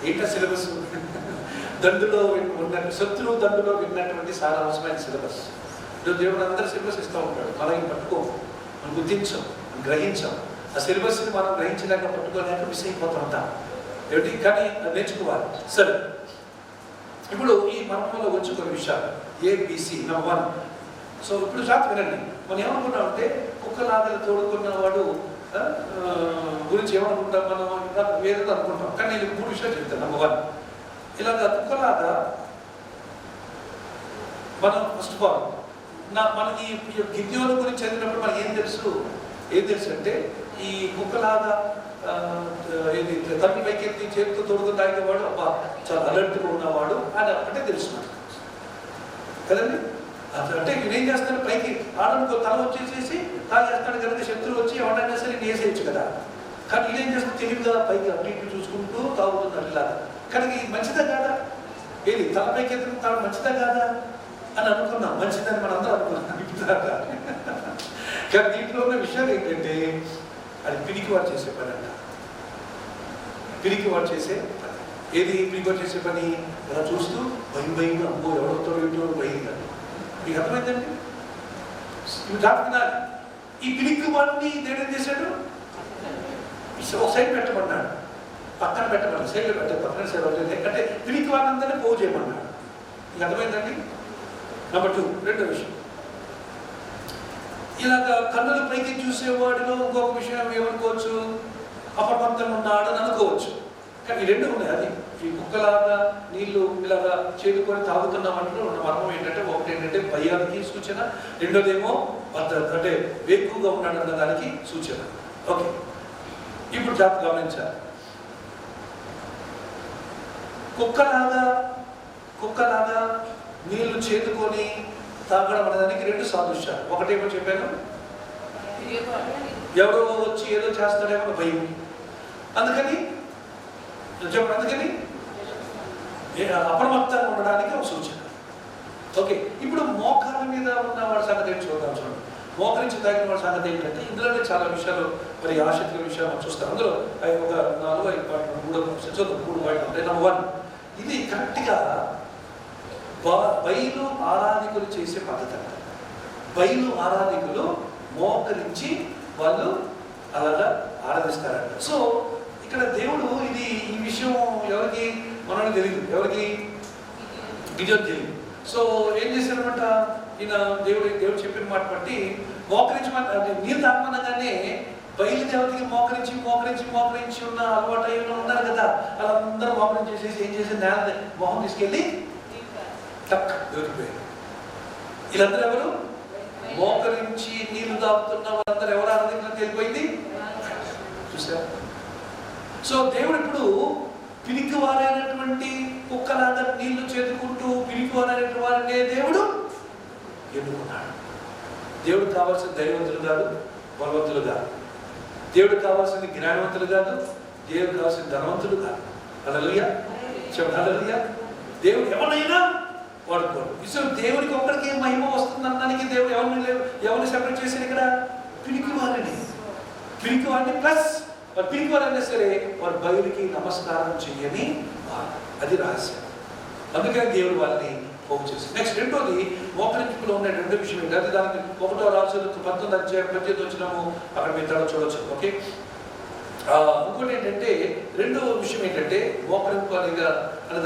ఏంటా సిలబస్? దండులో ఉన్నట్టు శత్రువు దండులో విన్నటువంటి చాలా అవసరమైన సిలబస్. దేవుడు అందరూ సిలబస్ ఇస్తూ ఉంటాడు, మనం పట్టుకో, మనం గుర్తించాం, గ్రహించాం. ఆ సిలబస్ని మనం గ్రహించలేక పట్టుకోలేక మిస్ అయిపోతూ ఉంటాం. ఏమిటి కానీ నేర్చుకోవాలి. సరే, ఇప్పుడు ఈ మర్మంలో వచ్చి కొన్ని విషయాలు ABC నెంబర్ 1. సో ఇప్పుడు జాగ్రత్త వినండి. మనం ఏమనుకున్నామంటే కుక్కలాగలు తోడుకున్న వాడు గురించి ఏమనుకుంటాం మనం, వేరేదో అనుకుంటాం. కానీ నేను 3 విషయాలు చెప్తాను. నెంబర్ 1, ఇలాగ కుక్కలాగా మనం ఫస్ట్ ఆఫ్ ఆల్ మనకి గిద్యోను గురించి చదివినప్పుడు మనకి ఏం తెలుసు అంటే, ఈ కుక్కలాగా ఏది తల్లి పైకెత్తి చేతితో తొడుగు తాగేవాడు అబ్బా చాలా అలర్ట్గా ఉన్నవాడు అని ఒకటే తెలుసు కదండి. అంటే నేనేం చేస్తాను, పైకి ఆడనుకో తల వచ్చేసేసి తాగేస్తాడు కనుక శత్రువు వచ్చి ఎవరైనా సరే నేను వేసేయచ్చు కదా. కానీ ఇదేం చేస్తాను తెలివిగా పైకి అటు ఇటు చూసుకుంటూ తాగుతున్నాడు ఇలాగా. కానీ ఇది మంచిదా కాదా, ఏది తల పైకి ఎత్తుకు తాడు మంచిదా కాదా అని అనుకున్నాం. మంచిదని మనందరూ అనుకున్నాం. కానీ దీంట్లో ఉన్న విషయాలు ఏంటంటే, అది పిరికివాడు చేసే పని అంట. పిరికివాడు చేసే పని ఏది? పిరికివాడు చేసే పని ఇలా చూస్తూ భయంగా అమ్మో ఎవడవుతాడు ఏంటో భయంగా. మీకు అర్థమైందండి? వినాలి. ఈ పిరికివాడిని దేవుడు ఏం చేశాడు? ఒక సైడ్ పెట్టమన్నాడు, పక్కన పెట్టమన్నాడు. సైడ్లో పెట్టాడు, పక్కన సైడ్ అంటే పిరికివాడిని అందరినీ పోగు చేయమన్నాడు. మీకు అర్థమైందండి? నెంబర్ 2, రెండో విషయం, ఇలాగ కన్నులు పైకి చూసేవాడిలో ఇంకొక విషయం ఏమనుకోవచ్చు, అపమంతంగా ఉన్నాడు అని అనుకోవచ్చు. కానీ ఈ 2 ఉన్నాయి. అది ఈ కుక్కలాగా నీళ్లు ఇలాగా చేదుకొని తాగుతున్నామంటే ఉన్న మర్మం ఏంటంటే, ఒకటి ఏంటంటే భయానికి సూచన, రెండోదేమో అంటే వేకువగా ఉన్నాడు అన్న దానికి సూచన. ఓకే, ఇప్పుడు జాగ్రత్త గమనించాలి. కుక్కలాగా నీళ్లు చేదుకొని తాగడం అనేదానికి 2 సాదృశ్యాలు. ఒకటేమో చెప్పాను, ఎవరో వచ్చి ఏదో చేస్తాడేమో భయం, అందుకని అప్రమత్తంగా ఉండడానికి ఒక సూచన. ఓకే, ఇప్పుడు మోకాళ్ళ మీద ఉన్న వాడి సంగతి ఏంటి చూద్దాం. చూడండి, మోకరించి తాగిన వాడి సంగతి ఏంటంటే, ఇందులోనే చాలా విషయాలు మరి ఆసక్తిక విషయాలు మనం చూస్తాం. అందులో ఒక 4-5 పాయింట్లు 3 పాయింట్లు ఉంటాయి. నెంబర్ 1, ఇది కరెక్ట్గా బయలు ఆరాధికులు చేసే పద్ధతి అంట. బయలు ఆరాధికులు మోకరించి వాళ్ళు అలాగా ఆరాధిస్తారంట. సో ఇక్కడ దేవుడు ఈ విషయం ఎవరికి మనకు తెలియదు, ఎవరికి గిడియోను తెలియదు. సో ఏం చేశారనమాట, ఈయన దేవుడు చెప్పిన మాట బట్టి మోకరించి నీరు తాగమనగానే బయలుదేవతకి మోకరించి ఉన్న అలవాటు అయిన ఉన్నారు కదా, వాళ్ళందరూ మోకరించేసేసి ఏం చేసి నేల మొహం తీసుకెళ్ళి టక్ దొరికిపోయారు. వీళ్ళందరూ ఎవరు? మోకరించి నీళ్లు తాగుతున్న వాళ్ళందరూ ఎవరు ఆరాధించడం తెలిపోయింది. చూసారు? సో దేవుడు ఇప్పుడు పిరికివారైనటువంటి కుక్కలాగా నీళ్లు చేతుకుంటూ పిరికివారైనటువంటి వారినే దేవుడు ఎన్నుకున్నాడు. దేవుడు కావాల్సిన ధైర్యవంతులు కాదు, బలవంతులు కాదు. దేవుడు కావాల్సింది జ్ఞానవంతులు కాదు, దేవుడు కావాల్సిన ధనవంతులు కాదు. హల్లెలూయా, చెప్పండి హల్లెలూయా. దేవుడు ఎవరైనా వాడుకోడు. ఇసలు దేవుడికి ఒక్కడికి మహిమ వస్తుంది అనడానికి దేవుడు ఎవరిని సెపరేట్ చేశారు ఇక్కడ? పిరికివాడిని ప్లస్ పిరికివారైనా సరే వారి బయలుకి నమస్కారం చెయ్యని వారు. అది రహస్యం. అందుకని దేవుడు వాళ్ళని పోగు చేశారు. నెక్స్ట్ రెండోది, మోకరింపులో ఉన్న 2 విషయం ఏంటి? అది దానికి 1వ రాజులు 19 అధ్యాయం 18 వచ్చినాము, అక్కడ మీరు తడ చూడవచ్చు. ఓకే, ఇంకోటి ఏంటంటే, రెండో విషయం ఏంటంటే, మోకరింపు అనే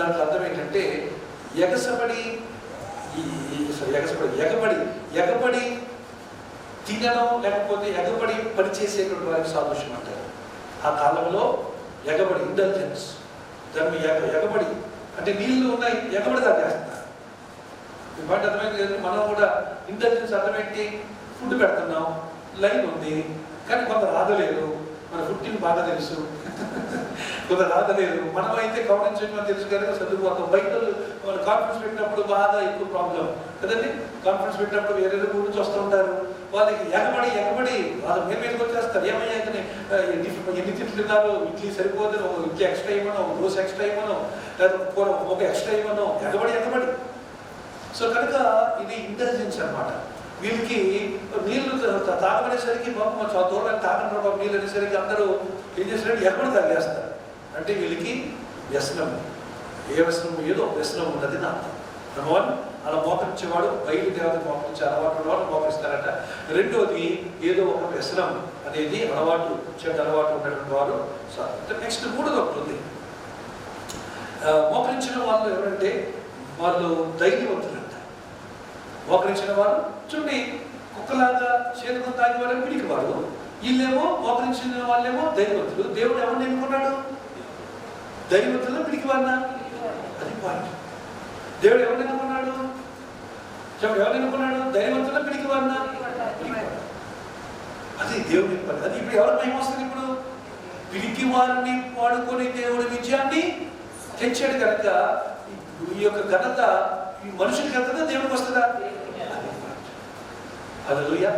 దాంట్లో అర్థం ఏంటంటే ఎగబడి తినడం, లేకపోతే ఎగబడి పనిచేసేటువంటి వారికి సాదృశ్యం అంటారు. ఆ కాలంలో ఎగబడి ఇంటెలిజెన్స్, దాన్ని ఎగబడి అంటే నీళ్లు ఉన్నాయి, ఎగబడి తాగేస్తున్నారు. ఈ మాట అర్థమైంది కదా? మనం కూడా ఇంటెలిజెన్స్ అర్థమేంటి? ఫుడ్ పెడుతున్నాం, లైన్ ఉంది, కానీ కొందరు రాదలేదు. మన ఫుడ్ని బాగా తెలుసు, కొందరు రాదలేదు. మనం అయితే గమనించడం తెలుసు కానీ చదువుకోతాం. బయట వాళ్ళు కాన్ఫరెన్స్ పెట్టినప్పుడు బాగా ఎక్కువ ప్రాబ్లం కదండి. కాన్ఫరెన్స్ పెట్టినప్పుడు వేరే ఊరు నుంచి వస్తూ ఉంటారు. వాళ్ళకి ఎగబడి వాళ్ళ మీదకి వచ్చేస్తారు. ఏమయ్యా ఎన్ని తిట్లు తిన్నారు, ఇడ్లీ సరిపోదు, ఒక ఇడ్లీ ఎక్స్ట్రా ఇవ్వను, ఒక దోశ ఎక్స్ట్రా ఇవ్వను, లేదా ఒక ఎక్స్ట్రా ఇవ్వను, ఎగబడి. సో కనుక ఇది ఇంటెలిజెన్స్ అనమాట. వీళ్ళకి నీళ్లు తాగబడేసరికి పాపం దూరం తాగండి బాబు నీళ్ళు అనేసరికి అందరూ ఏం చేస్తారంటే ఎగబడి తాగేస్తారు. అంటే వీళ్ళకి వ్యసనం, ఏ వ్యసనం ఏదో వ్యసనం ఉన్నది నా అర్థం. నెంబర్ 1, అలా మోకరించేవాడు బయలుదేవత మోకరించే అలవాటు ఉన్నవాడు మోకరిస్తారట. రెండోది, ఏదో ఒక వ్యసనం అనేది చెడ్డ అలవాటు ఉన్నటువంటి వారు. నెక్స్ట్ 3ది ఒకటి ఉంది. మోకరించిన వాళ్ళు ఎవరంటే వాళ్ళు ధైర్యవంతులంట. మోకరించిన వారు చూడండి, కుక్కలాగా చేతుకొని తాగేవారు పిరికివాడు, వీళ్ళేమో మోకరించిన వాళ్ళేమో ధైర్యవంతులు. దేవుడు ఎవరిని ఎన్నుకున్నాడు? ధైర్యవంతులు పిడికివాడినా? అది పాయింట్. దేవుడు ఎవరిని ఎన్నుకున్నాడు? ఎవరిని ఎన్నుకున్నాడు? ధైర్యవంతులు పిడికివాడినా? అది దేవుడి పని. అది ఇప్పుడు ఎవరి మహిమ వస్తుంది? ఇప్పుడు పిరికి వారిని వాడుకొని దేవుడి విజయాన్ని తెచ్చాడు కనుక ఈ యొక్క ఘనత ఈ మనుషులకి వెళ్తుందా, దేవుడికి వస్తుందా? హల్లెలూయా.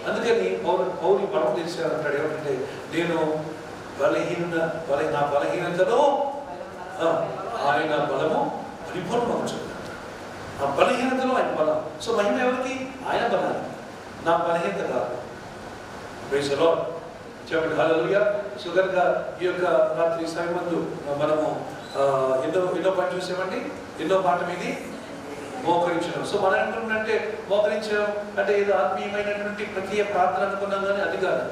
అందుకని పౌలు బలం తెలిసాడు అంటాడు ఏమంటే, నేను నా బలహీనతలో ఆయన బలము పరిపూర్ణమవుతుంది. నా బలహీనతలో ఆయన బలం. సో మహిమ ఎవరికి? ఆయన బలాన్ని, నా బలహీనత కాదు. Praise the Lord. చెప్పండి హల్లెలూయా. సో కనుక ఈ యొక్క రాత్రి సమయమందు మనము ఎన్నో పని చూసామండి. ఎన్నో పాట మీది మోకరించడం. సో మనం అనుకున్నట్టే మోకరించడం అంటే ఏదో ఆత్మీయమైనటువంటి ప్రక్రియ ప్రార్థన అనుకున్నాం, కానీ అది కాదు.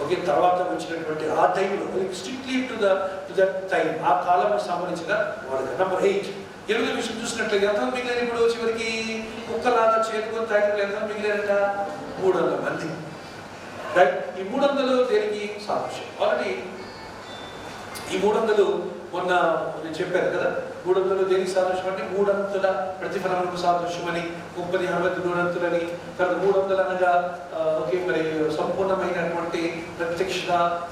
ఓకే, తర్వాత వచ్చినటువంటి ఆ టైంలో స్ట్రిక్ట్లీ టు దట్ టైం, ఆ కాలంలో సంబంధించిన వాడు. నెంబర్ 8 ఎనిమిది విషయం చూసినట్లయితే ఎంతమంది మిగిలిన ఇప్పుడు చివరికి కుక్కలాగా చేరుకొని తాగిన ఎంతమంది మిగిలినట? 300 మంది. రైట్. ఈ 300 దేనికి సాదృశ్యం? ఆల్రెడీ ఈ 300 మొన్న నేను చెప్పాను కదా, 300 దేనికి సాదృశ్యం అంటే 300 ప్రతిఫలములకు సాదృశ్యం అని, 30, 60 300 తర్వాత 300 అనగా ఓకే మరి సంపూర్ణమైనటువంటి ప్రత్యక్షత.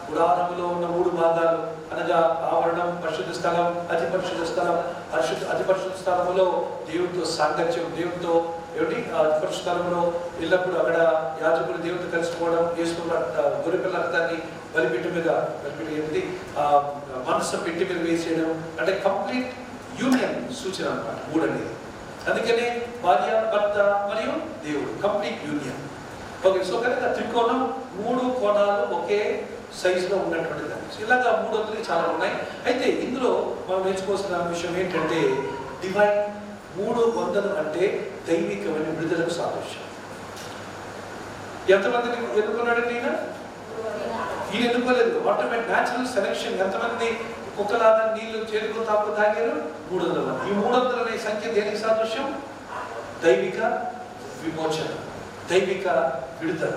గుడారములో ఉన్న 3 భాగాలు అనగా ఆవరణం, పరిశుద్ధ స్థలం, అతి పరిశుద్ధ స్థలం. అతి పరిశుద్ధ స్థలములో దేవుడితో సాంగత్యం, దేవుడితో ఏమిటి అతి పరిశుద్ధ స్థలంలో ఎల్లప్పుడూ అక్కడ యాజకుడు దేవుడితో కలిసిపోవడం, యేసు గొర్రెపిల్ల రక్తాన్ని బలిపీఠం మీద ఏంటి మనసు పెట్టి మీద వేసేయడం అంటే కంప్లీట్ యూనియన్ సూచన అన్నమాట 3 అనేది. అందుకనే భార్య, భర్త మరియు దేవుడు కంప్లీట్ యూనియన్. ఓకే, సో కనుక త్రికోణం 3 కోణాలు ఒకే సైజులో ఉన్నటువంటి దాన్ని. ఇలాగా 300 చాలా ఉన్నాయి. అయితే ఇందులో మనం నేర్చుకోవాల్సిన విషయం ఏంటంటే డివైన్ 300 అంటే దైవికమైన విడుదలకు సాదృశ్యం. ఎంతమందిని ఎన్నుకున్నాడండి ఈయన? ఈయన ఎన్నుకోలేదు. Automatic natural selection. ఎంతమంది కుక్కలాగా నీళ్లు చేరుకు తాపు తాగారు? 300 మంది. ఈ 300 అనే సంఖ్య దేనికి సాదృశ్యం? దైవిక విమోచన, దైవిక విడుదల,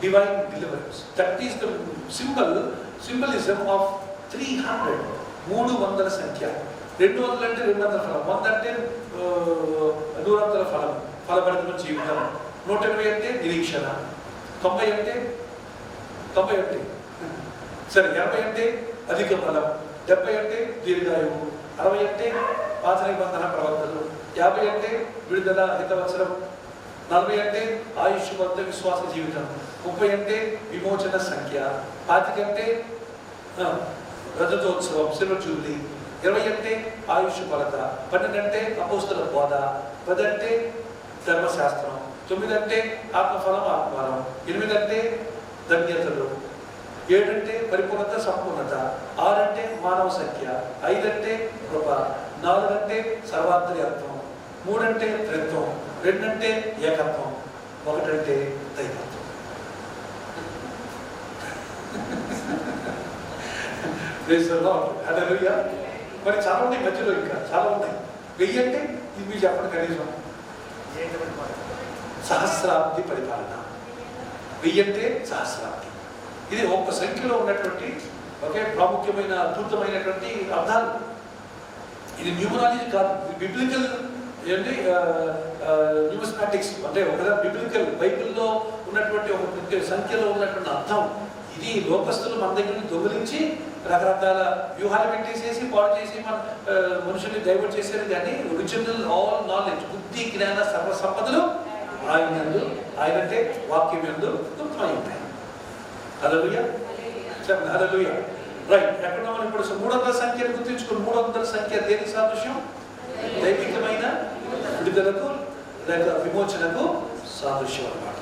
divine deliverance. That is the symbolism of 300. 300 సంఖ్య. 200 అంటే 200 ఫలం, 100 అంటే 100 ఫలం, ఫలభరితమైన జీవితం. 120 అంటే నిరీక్షణ, 90 అంటే సరే 80 అంటే అధిక బలం, 70 అంటే దీర్ఘాయువు, 60 అంటే పాత నిబంధన ప్రవర్తనలు, 50 అంటే విడుదల హితవత్సరం, 40 అంటే ఆయుష్మంత విశ్వాస జీవితం, 30 అంటే విమోచన సంఖ్య, 25 అంటే రజతోత్సవం సిల్వర్ జూబ్లీ, 20 అంటే ఆయుష్ కొలత, 12 అంటే అపోస్తల బోధ, 10 అంటే ధర్మశాస్త్రం, 9 అంటే ఆత్మఫలం ఆత్మానం, 8 అంటే ధన్యతలు, 7 అంటే పరిపూర్ణత సంపూర్ణత, 6 అంటే మానవ సంఖ్య, 5 అంటే కృప, 4 అంటే సర్వాంతర్యత్వం, 3 అంటే త్రిత్వం, 2 అంటే ఏకత్వం, 1 అంటే దైవత్వం. హల్లెలూయా. మరి చాలా ఉన్నాయి మధ్యలో, ఇంకా చాలా ఉన్నాయి. 1000 అంటే ఇది మీరు చెప్పండి కనీసం. సహస్రాబ్ది పరిపాలన. 1000 అంటే సహస్రాబ్ది. ఇది ఒక్క సంఖ్యలో ఉన్నటువంటి ఒకే ప్రాముఖ్యమైన అద్భుతమైనటువంటి అర్థాలు. ఇది న్యూమరాలజీ కాదు, ఇది బిబ్లికల్ ఏంటి న్యూమస్మాటిక్స్ అంటే ఒక బిబ్లికల్ బైబిల్లో ఉన్నటువంటి ఒక ప్రత్యేక సంఖ్యలో ఉన్నటువంటి అర్థం. ఇది లోకస్తులు మన దగ్గర నుంచి దొంగిలించి రకరకాల వ్యూహాలు పెట్టేసేసి పాడు చేసి మన మనుషుల్ని డైవర్ట్ చేశారు. కానీ ఒరిజినల్ ఆల్ నాలెడ్జ్, బుద్ధి జ్ఞాన సర్వ సంపదలు ఆయనంటే వాక్యం యందు గుప్తమై ఉంటాయి. హల్లెలూయా. చెప్పండి హల్లెలూయా. రైట్. ఎక్కడ మనం ఇప్పుడు 300 సంఖ్యను గుర్తించుకుని 300 సంఖ్య దేనికి సాదృశ్యం? దైవికమైన విడుదలకు లేక విమోచనకు సాదృశ్యం అన్నమాట.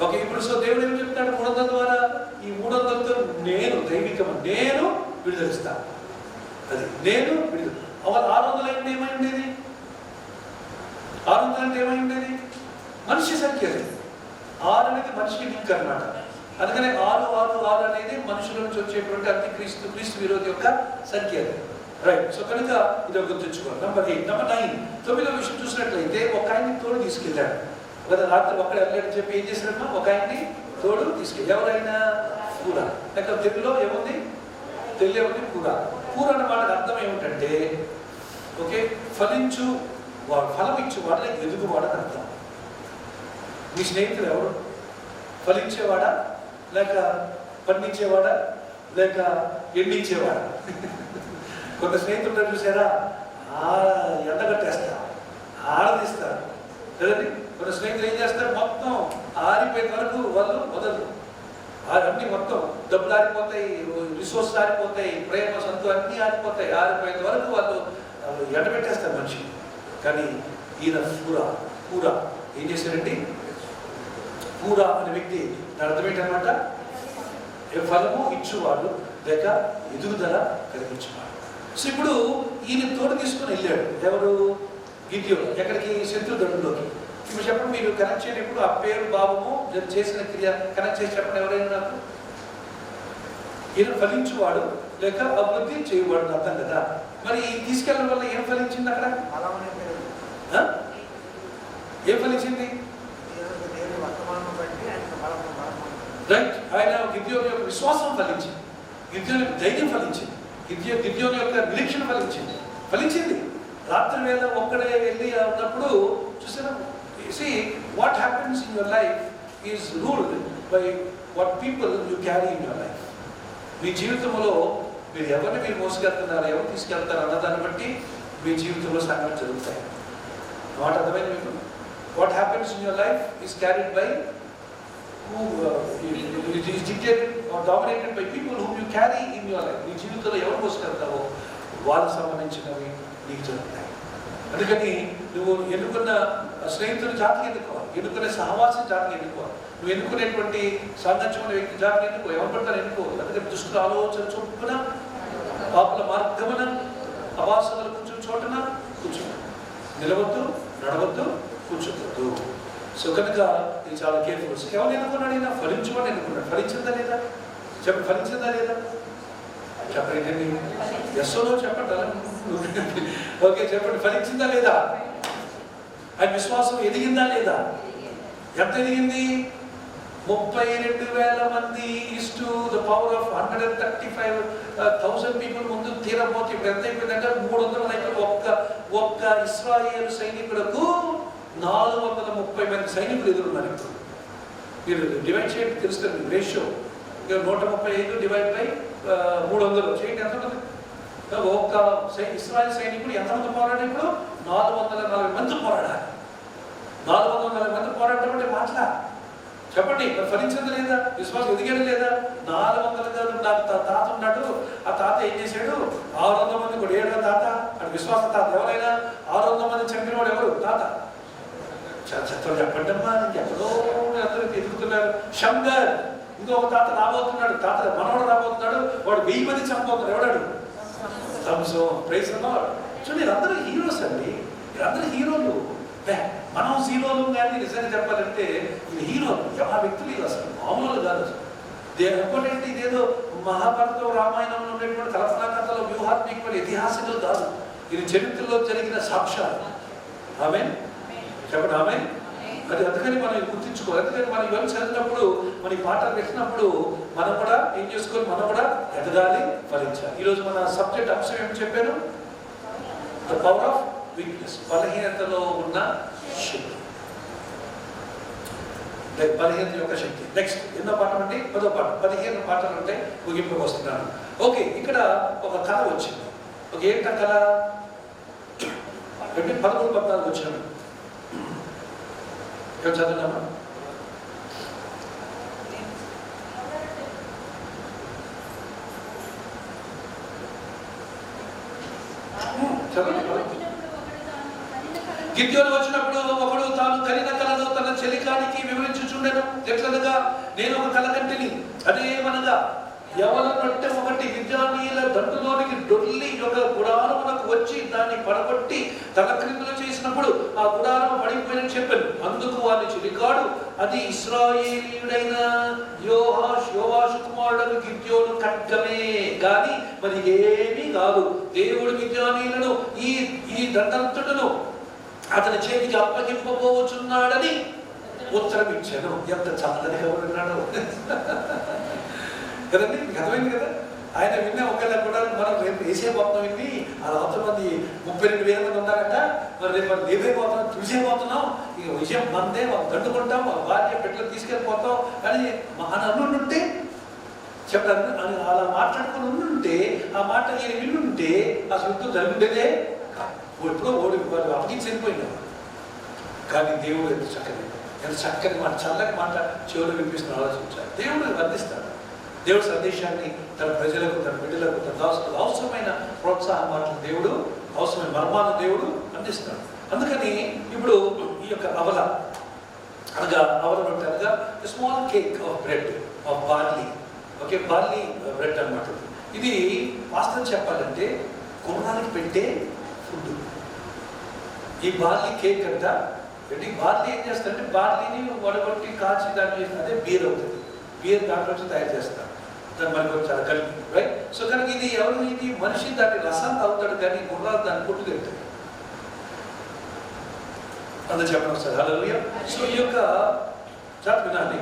ఓకే, ఇప్పుడు సో దేవుడు ఏం చెప్తాడు? 300 ద్వారా ఈ 300తో నేను దైవికం, నేను విడుదలిస్తాను. అది నేను విడుదల. 600 అంటే ఏమై ఉండేది? 600 అంటే ఏమై ఉండేది? మనిషి సంఖ్య. 6 అనేది మనిషికి లింక్ అన్నమాట. అందుకనే 666 అనేది మనుషుల నుంచి వచ్చేటువంటి అతి క్రీస్తు విరోధి యొక్క సంఖ్య. రైట్. సో కనుక ఇది గుర్తుంచుకోవాలి. నెంబర్ 8. నెంబర్ 9 9వ విషయం చూసినట్లయితే ఒక ఆయన్ని తోడు తీసుకెళ్ళాడు కదా. రాత్రి ఒక్కడ వెళ్ళాడని చెప్పి ఏం చేశాడమ్మా? ఒక ఆయన్ని తోడు తీసుకెళ్ళి. ఎవరైనా పూర, లేక తెలుగులో ఏముంది, తెలుగు ఏముంది, పూర. పూర అనే వాళ్ళకి అర్థం ఏమిటంటే ఓకే, ఫలించు వాడు, ఫలం ఇచ్చు వాడలే ఎదుగువాడని అర్థం. మీ స్నేహితులు ఎవరు? ఫలించేవాడా, లేక పండించేవాడా, లేక ఎండించేవాడా? కొంత స్నేహితులు చూసారా, ఎండగట్టేస్తారు, ఆడదీస్తారు కదండి. కొన్ని స్నేహితులు ఏం చేస్తారు, మొత్తం ఆరిపోయిన వరకు వాళ్ళు వదలరు. అన్నీ మొత్తం డబ్బులు ఆరిపోతాయి, రిసోర్స్ ఆరిపోతాయి, ప్రేమ సంతు అన్నీ ఆరిపోతాయి. ఆరిపోయిన వరకు వాళ్ళు ఎండబెట్టేస్తారు మనిషి. కానీ ఈయన పూర ఏం చేశారండి? పూర అనే వ్యక్తి అర్థం ఏంటనమాట, ఫలము ఇచ్చువాడు లేక ఎదుగుదల కలిగించేవాడు. సో ఇప్పుడు ఈయన తోడు తీసుకుని వెళ్ళాడు. ఎవరు? గిద్యోను. ఎక్కడికి? శత్రుదండులోకి. ఇప్పుడు చెప్పండి, మీరు కనెక్ట్ చేయనప్పుడు ఆ పేరు భావము చేసిన క్రియ కనెక్ట్ చేసి చెప్పండి ఎవరైనా నాకు. ఈయన ఫలించువాడు లేక అభివృద్ధి చేయవాడు అర్థం కదా. మరి తీసుకెళ్ళడం వల్ల ఏం ఫలించింది అక్కడ? ఏం ఫలించింది? రైట్. ఆయన గిద్యోను యొక్క విశ్వాసం ఫలించింది, గిద్యోను యొక్క ధైర్యం ఫలించింది, గిద్యోను యొక్క నిరీక్షణ ఫలించింది. రాత్రి వేళ ఒక్కడే వెళ్ళి ఉన్నప్పుడు చూసారా, see what happens in your life is ruled by what people you carry in your life. మీ జీవితంలో మీరు ఎవరిని మీరు మోసుకెళ్తున్నారు, ఎవరు తీసుకెళ్తారు అన్నదాన్ని బట్టి మీ జీవితంలో సంఘటనలు జరుగుతాయి. మాట అర్థమైంది మీకు? What happens in your life is carried by who is dictated or dominated by people whom you carry in your life. మీ జీవితంలో ఎవరు మోసుకెళ్తావో వాళ్ళకి సంబంధించినవి నీకు జరుగుతాయి. అందుకని నువ్వు ఎన్నుకున్న స్నేహితుల జాతికి ఎన్నుకోవాలి, ఎన్నుకునే సహవాసం జాతికి ఎన్నుకోవాలి, నువ్వు ఎన్నుకునేటువంటి సాంగత్యమైన వ్యక్తి జాతికి ఎన్నుకో. ఎవరు పడతారు ఎన్నుకోవాలి. అందుకని దుష్టుల ఆలోచన చొప్పున, పాపుల మార్గమున, అవాసనలు కూర్చుని చోటన కూర్చుని నిలవద్దు, నడవద్దు, కూర్చోవద్దు. సో కనుక ఇది చాలా కేర్ఫుల్. ఎవరు ఎన్నుకున్నాడు? అయినా ఫలించమని ఎన్నుకున్నాడు. ఫలించిందా లేదా? చెప్పండి, ఫలించిందా లేదా? చెప్పండి, ఎస్సోలో చెప్పండి. ఓకే చెప్పండి, ఫలించిందా లేదా? ఆయన విశ్వాసం ఎదిగిందా లేదా? ఎంత ఎదిగింది? 32,000 మంది is to the power of 135,000 people ముందు తీరబోతే ఇప్పుడు ఎంత అయిపోయిందంటే 300 అయిపోయి ఒక్క ఇశ్రాయేలు సైనికులకు 430 మంది సైనికులు ఎదురున్నారు. ఇప్పుడు మీరు డివైడ్ చేయండి, తెలుస్తుంది రేషియో. 135 డివైడ్ బై 300 చేయండి, ఎంత ఉంటుంది? ఒక్క ఇశ్రాయేల్ సైనికుడు ఎంతమంది పోరాడు? ఇప్పుడు 440 మంది పోరాడాలి. 440 మంది పోరాడటం అంటే మాటలా? చెప్పండి, ఫలించింది లేదా? విశ్వాసం ఎదిగాడు లేదా? 400 కాదు. నాకు తాత ఉన్నాడు, ఆ తాత ఏం చేశాడు? 600 మంది కూడా. ఏడో తాత అది విశ్వాస తాత. ఎవరైనా 600 మంది చంపిన వాడు ఎవరు? తాత. చెత్తలు చెప్పండి అమ్మా, ఎక్కడో అందరూ ఎదుగుతున్నారు. షంగర్ ఇంకొక తాత రాబోతున్నాడు, తాత మనవాడు రాబోతున్నాడు, వాడు 1000 మంది చంపబోతున్నాడు. ఎవడాడు? ప్రైజ్ అన్నవాడు. చూడండి, అందరూ హీరోస్ అండి, అందరూ హీరోలు. మనం హీరోలు కానీ నిజంగా చెప్పాలంటే ఇది హీరోలు. ఆ వ్యక్తులు ఇది అసలు మామూలు కాదు. ఇంకోటంటే ఇదేదో మహాభారతం, రామాయణంలో ఉన్నటువంటి కల్పనా కథలో వ్యూహాత్మకమైన ఇతిహాసాలు కాదు. ఇది చరిత్రలో జరిగిన సాక్ష్యాలు. ఆమె చెప్పండి, ఆమె. అది అందుకని మనం గుర్తించుకోవాలి. అందుకని మనం ఇవన్నీ చదివినప్పుడు, మన ఈ పాటలు పెట్టినప్పుడు మనం కూడా ఏం చేసుకోవాలి? మనం కూడా ఎదగాలి, ఫలించాలి. ఈరోజు మన సబ్జెక్ట్ అంశం ఏమి చెప్పాను? The power of weakness. బలహీనతలో ఉన్న శక్తి, బలహీనత యొక్క శక్తి. నెక్స్ట్ ఎన్నో పాఠం అంటే 10వ పాఠం. 15 పాఠాలు ఉంటాయి, ముగింపుకు వస్తున్నాను. ఓకే, ఇక్కడ ఒక కళ వచ్చింది. ఒక ఏంట కళ? 13-14 వచ్చినాను. ఇక్కడ చదువున్నామా? గిద్యోను వచ్చినప్పుడు ఒకడు తాను కలిగిన కలను తన చెలికానికి వివరించుచుండెను. ఎట్లనగా, నేను ఒక కల కంటిని, అదేమనగా యవన రొట్టె ఒకటి మిద్యానీయుల దండులోనికి డొల్లి ఒక గుడారమునకు వచ్చి దాన్ని పడగొట్టి తల క్రిందులు చేసినప్పుడు ఆ గుడారం పడిపోయినని చెప్పాను. అందుకు వారిని చెలికాడు, అది ఇశ్రాయేలీయుడైన యోవాషు కుమారుడు గిద్యోను ఖడ్గమే గాని మరి ఏమీ కాదు. దేవుడు మిద్యానీయులను ఈ దండంతుడును అతని చేతికి అప్పగింపబోచున్నాడని ఉత్తరం ఇచ్చాను. ఎంత చక్కని కబురు విన్నాడు కదండి, మీకు అర్థమైంది కదా. ఆయన విన్నా ఒకవేళ కూడా మనం రేపు వేసేపోతున్నాం విని ఆ 100 మంది 32,000 మంది ఉన్నారట, మరి రేపు మనం లేవైపోతున్నాం, తుడిసేపోతున్నాం, ఇక విజయం మందే, మనం దండుకుంటాం, మా భార్య బిడ్డలు తీసుకెళ్ళిపోతాం అని అనుంటే చెప్పండి. అని అలా మాట్లాడుకుని ఉండుంటే, ఆ మాట ఈయన విన్నుంటే అసలు యుద్ధం జరుగుండేదే ఎప్పుడో వాడు అప్పగించి వెళ్ళిపోయినా. కానీ దేవుడు ఎంత చక్కని మాట, చల్లని మాట చెవులు వినిపిస్తున్న ఆలోచించాలి. దేవుడు వర్ధిస్తాడు. దేవుడు సందేశాన్ని తన ప్రజలకు, తన బిడ్డలకు, తన దాసులకు అవసరమైన ప్రోత్సాహ మాటలు దేవుడు, అవసరమైన మర్మాలను దేవుడు అందిస్తాడు. అందుకని ఇప్పుడు ఈ యొక్క అవల అనగా అనగా small cake of bread of barley. Okay, barley bread అనమాట. ఇది వాస్తవం చెప్పాలంటే గుర్రానికి పెట్టే ఫుడ్. ఈ బార్లీ కేక్ అంట. బార్లీ ఏం చేస్తారంటే బార్లీని వడగొట్టి కాల్చి దాన్ని చేస్తే అదే బీర్ అవుతుంది. బీర్ దాంట్లో నుంచి తయారు చేస్తారు. దాన్ని మనకు చాలా కలిపి, రైట్. సో కనుక ఇది ఎవరు, ఇది మనిషి దాన్ని రసం తాగుతాడు కానీ గుర్రాలు దాన్ని కొట్టు తింటాయి. అందరూ చెప్పడం సార్ హల్లెలూయా. సో ఈ యొక్క చాట్ వినాలి.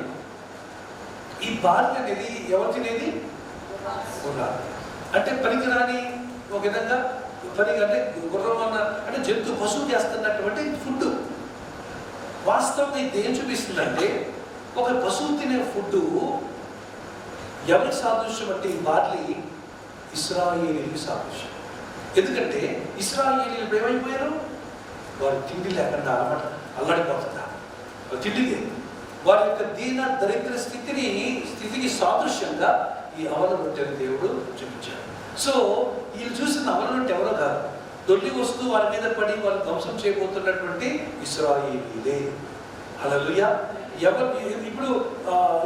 ఈ బార్లీ అనేది ఎవరు తినేది? గుర్రాలు. అంటే పనికిరాని ఒక విధంగా అంటే గుర్రం అంటే జంతు పశువు చేస్తున్నటువంటి ఫుడ్. వాస్తవంగా ఇది ఏం చూపిస్తుందంటే ఒక పశువు తినే ఫుడ్ ఎవరికి సాదృశ్యం అంటే ఈ బార్లీ ఇశ్రాయేలీయులకు సాదృశ్యం. ఎందుకంటే ఇశ్రాయేలీయులు ఏమైపోయారు? వారు తిండి లేకుండా అల్లాడిపోతున్నారు. తిండి లేదు. వారి యొక్క దీన దరిద్ర స్థితికి సాదృశ్యంగా ఈ అవల రొట్టెని దేవుడు చూపించాడు. సో వీళ్ళు చూసిన అవల రొట్టె ఎవరో కాదు, దొల్లి వస్తూ వారి మీద పడి వాళ్ళు ధ్వంసం చేయబోతున్నటువంటి ఇశ్రాయేలీయులే. హల్లెలూయా. ఎవరు ఇప్పుడు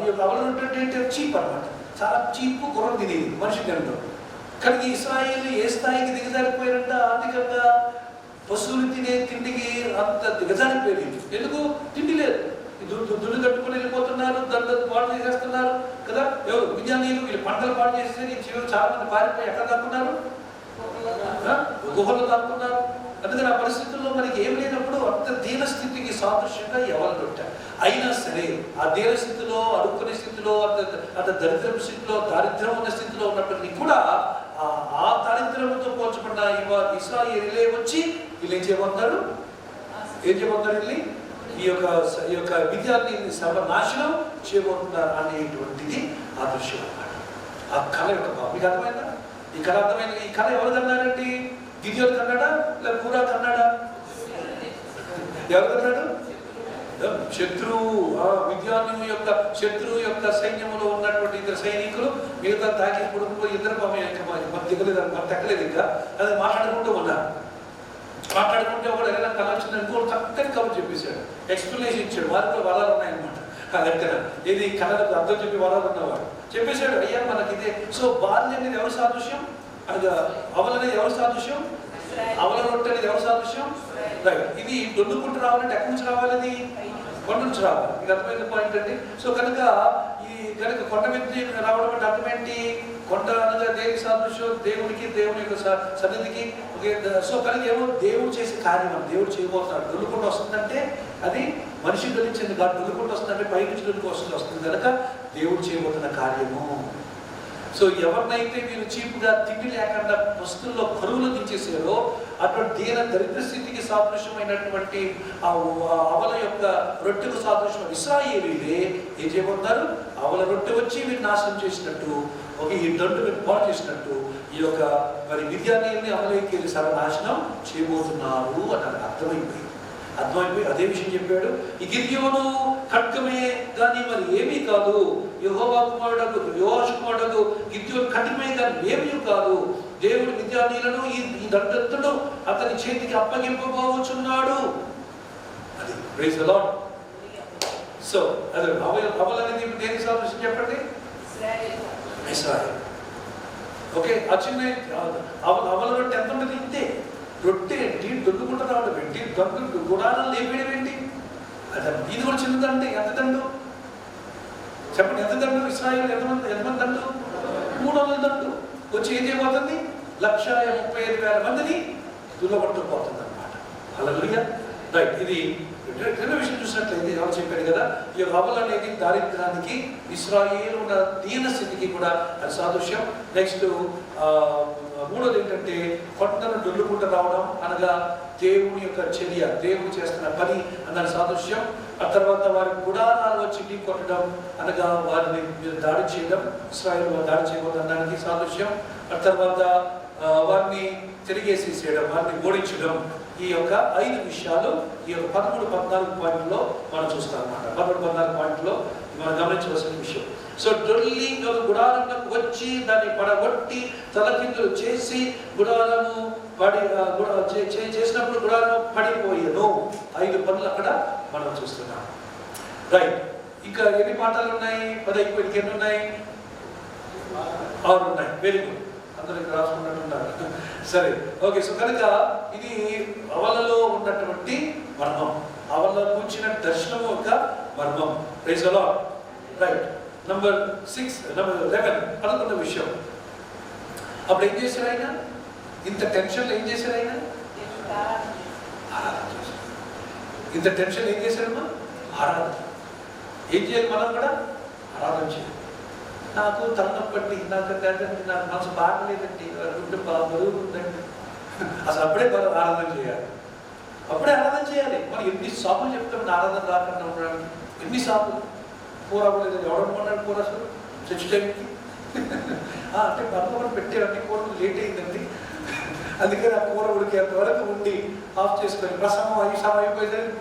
ఈ యొక్క అవల రొట్టె అంటే చీప్ అనమాట. చాలా చీప్, గుర్రం తినేది, మనిషి తినడం. కానీ ఇశ్రాయేలు ఏ స్థాయికి దిగజారిపోయారంట? ఆర్థికంగా పశువులు తినే తిండికి అంత దిగజారిపోయారు. ఎందుకు? తిండి లేదు. దుడ్డు కట్టుకుని వెళ్ళిపోతున్నారు, దాంట్లో పాడు చేసేస్తున్నారు కదా. ఎవరు? విజ్ఞానీయులు వీళ్ళు పంటలు పాడు చేస్తే చివరికి చాలా మంది పారిపోయి ఎక్కడ దాక్కున్నారు? గుహలో దాక్కున్నారు. అందుకని ఆ పరిస్థితుల్లో మనకి ఏం లేనప్పుడు అంత దీన స్థితికి సాదృశ్యంగా ఎవరు పెట్టారు. అయినా సరే ఆ దీన స్థితిలో, అడుక్కునే స్థితిలో, అంత దరిద్రపు స్థితిలో, దారిద్ర్యం ఉన్న స్థితిలో ఉన్నప్పటికీ కూడా ఆ దారిద్ర్యంతో పోల్చబడిన ఇశ్రాయేలీయులే వచ్చి వీళ్ళు ఏం చేయబోతున్నారు? వెళ్ళి ఈ యొక్క విద్యార్థి సర్వనాశనం చేయబోతున్నారు అనేటువంటిది ఆ దృశ్యం అన్నమాట. ఆ కళ యొక్క భావం మీకు అర్థమైందా? ఈ కళ అర్థమైంది. ఈ కళ ఎవరు కన్నారండి? గిద్యోను కన్నాడా లేదా పూరా కన్నాడా? ఎవరు కన్నాడు? విద్యార్థి యొక్క సైన్యంలో ఉన్నటువంటి ఇద్దరు సైనికులు మిగతా తాకి కొడుకు ఇద్దరు తగ్గలేదు. ఇంకా అది మాట్లాడుకుంటూ ఉన్నారు. మాట్లాడుకుంటే ఒకడు ఎలా కళ వచ్చింది ఇంకోటి చక్కని కబురు చెప్పేశాడు, ఎక్స్ప్లెనేషన్ ఇచ్చాడు. వారితో వరాలు ఉన్నాయన్నమాట. ఆ దగ్గర ఇది కళలకు అర్థం చెప్పి వరాలు ఉన్నవాడు చెప్పేశాడు, అయ్యా మనకి ఇదే. సో బార్లీ అనేది ఎవరు సాదృశ్యం? అనగా అవల అనేది ఎవరు సాదృశ్యం? అవల రొట్టె అనేది ఎవరు సాదృశ్యం? రైట్. ఇది దొడ్డుకుంటూ రావాలంటే ఎక్కడి నుంచి రావాలి? అది కొండ నుంచి రావాలి. మీకు అర్థమైన పాయింట్ అండి. సో కనుక కొండ మీద రావడం అంటే అర్థం ఏంటి? కొండ అనగా దేనికి సాదృశ్యం? దేవునికి, దేవుని యొక్క సన్నిధికి. సో కనుక ఏమో దేవుడు చేసే కార్యం దేవుడు చేయబోతున్నాడు. దొల్లుకుంటూ వస్తుందంటే అది మనిషి గెలిచింది కాదు. దొల్లుకుంటూ వస్తుందంటే పై నుంచి దొల్లుకు వస్తుంది కనుక దేవుడు చేయబోతున్న కార్యము. సో ఎవరినైతే మీరు చీపుగా తిండి లేకుండా వస్తువుల్లో కరువులు దించేసారో అటువంటి దీన దరిద్ర స్థితికి సాదృశ్యమైనటువంటి ఆ అవల యొక్క రొట్టెకు సాదృశ్యం ఇశ్రాయేలీయులే ఏం చేయబోతున్నారు? అవల రొట్టె వచ్చి వీళ్ళు నాశనం చేసినట్టు, ఈ దండు వీళ్ళు పాడు చేసినట్టు ఈ యొక్క మరి విద్యార్థుల్ని అమలైకి వెళ్ళి సర్వనాశనం చేయబోతున్నారు అని అర్థమైపోయి అదే విషయం చెప్పాడు. ఈ గిద్యోను ఖడ్గమే కానీ మరి ఏమీ కాదు. యెహోవా కుమారుడు యోవాషు కుమారుడు గిద్యోను ఖడ్గమే కానీ ఏమీ కాదు. దేవుడు విద్యార్థులను ఈ దండెత్తుడు అతని చేతికి అప్పగింపబోచున్నాడు. అది ప్రైజ్ ది లార్డ్. సో అదే అవల అనేది దేనికి సాదృశ్యం చెప్పండి? ఇశ్రాయేలు. ఓకే, ఆ చిన్న అవల రొట్టె ఎంత ఉంటుంది? ఇంతే. రొట్టె ఏంటి? దొడ్డుకుంటూ రావడం ఏంటి? దొంగ గుడాలను లేపేయడం ఏంటి? అదండి. ఇది కూడా చిన్నదంటే ఎంత దండు చెప్పండి? ఎంత దండు? ఇశ్రాయేలు ఎంతమంది దండు? 300 దండు వచ్చి ఏం చేయబోతుంది? 1,35,000 మందిని దుల్లగొట్టుకుపోతుంది అనమాట. హల్లెలూయా. రైట్. ఇది రెండో విషయం చూసినట్లయితే ఎవరు చెప్పారు కదా, ఈ అవల్ అనేది దారిద్రానికి, ఇశ్రాయేలు ఉన్న దీన స్థితికి కూడా అది సాదృశ్యం. నెక్స్ట్ మూడోది ఏంటంటే కొండను డొల్లుకుంటూ రావడం అనగా దేవుని యొక్క చర్య, దేవుడు చేస్తున్న పని అన్న సాదృశ్యం. ఆ తర్వాత వారి గుడారాలు వచ్చి ఢీ కొట్టడం అనగా వారిని దాడి చేయడం, ఇశ్రాయేలు దాడి చేయకూడదు అనడానికి సాదృశ్యం. ఆ తర్వాత వారిని తిరిగేసేసేయడం, వారిని ఓడించడం. ఈ యొక్క 5 విషయాలు ఈ యొక్క 13-14 పాయింట్లో మనం చూస్తాం అన్నమాట. 13-14 పాయింట్లో మనం గమనించవలసిన విషయం. సో డొల్లి గుడారంలోకి వచ్చి దాన్ని పడగొట్టి తలకిందులు చేసి గుడారము చేసినప్పుడు గుడారం పడిపోయేను. 5 పనులు అక్కడ మనం చూస్తున్నాం. రైట్, ఇంకా ఎన్ని పాఠాలు ఉన్నాయి? 10 అయిపోయి ఎన్ని ఉన్నాయి? 6 ఉన్నాయి. వెరీ గుడ్, అందరూ ఇక్కడ రాసుకున్నట్టున్నారు. సరే, ఓకే. సో కనుక ఇది అవలలో ఉన్నటువంటి మర్మం, అవలలో కూర్చిన దర్శనం యొక్క మర్మం. Praise the Lord. Right, number 11 11 విషయం. అప్పుడు ఏం చేశారు ఆయన? ఇంత టెన్షన్లో ఏం చేశారు ఆయన? ఆరాధన చేశారు. ఇంత టెన్షన్ ఏం చేశారమ్మా? ఆరాధన. ఏం చేయాలి మనం కూడా? ఆరాధన చేయాలి. నాకు తలనొప్పండి, నాకు మనసు బాగలేదండి, గుడ్డు బరువు ఉందండి, అసలు అప్పుడే ఆరాధన చేయాలి. అప్పుడే ఆరాధన చేయాలి. మనం ఎన్ని సాకులు చెప్తాం ఆరాధన రాకుండా ఉండడానికి? ఎన్ని సాకులు? కూర అవ్వలేదు, ఎవడనుకున్నాడు కూర అసలు చర్చి టైంకి? అంటే బర్ణం పెట్టేవన్నీ కూరలు లేట్ అయిందండి, అందుకని ఆ కూర ఉడికేంత వరకు ఉండి ఆఫ్ చేసుకొని ప్రసవం అయిపోయేసరికి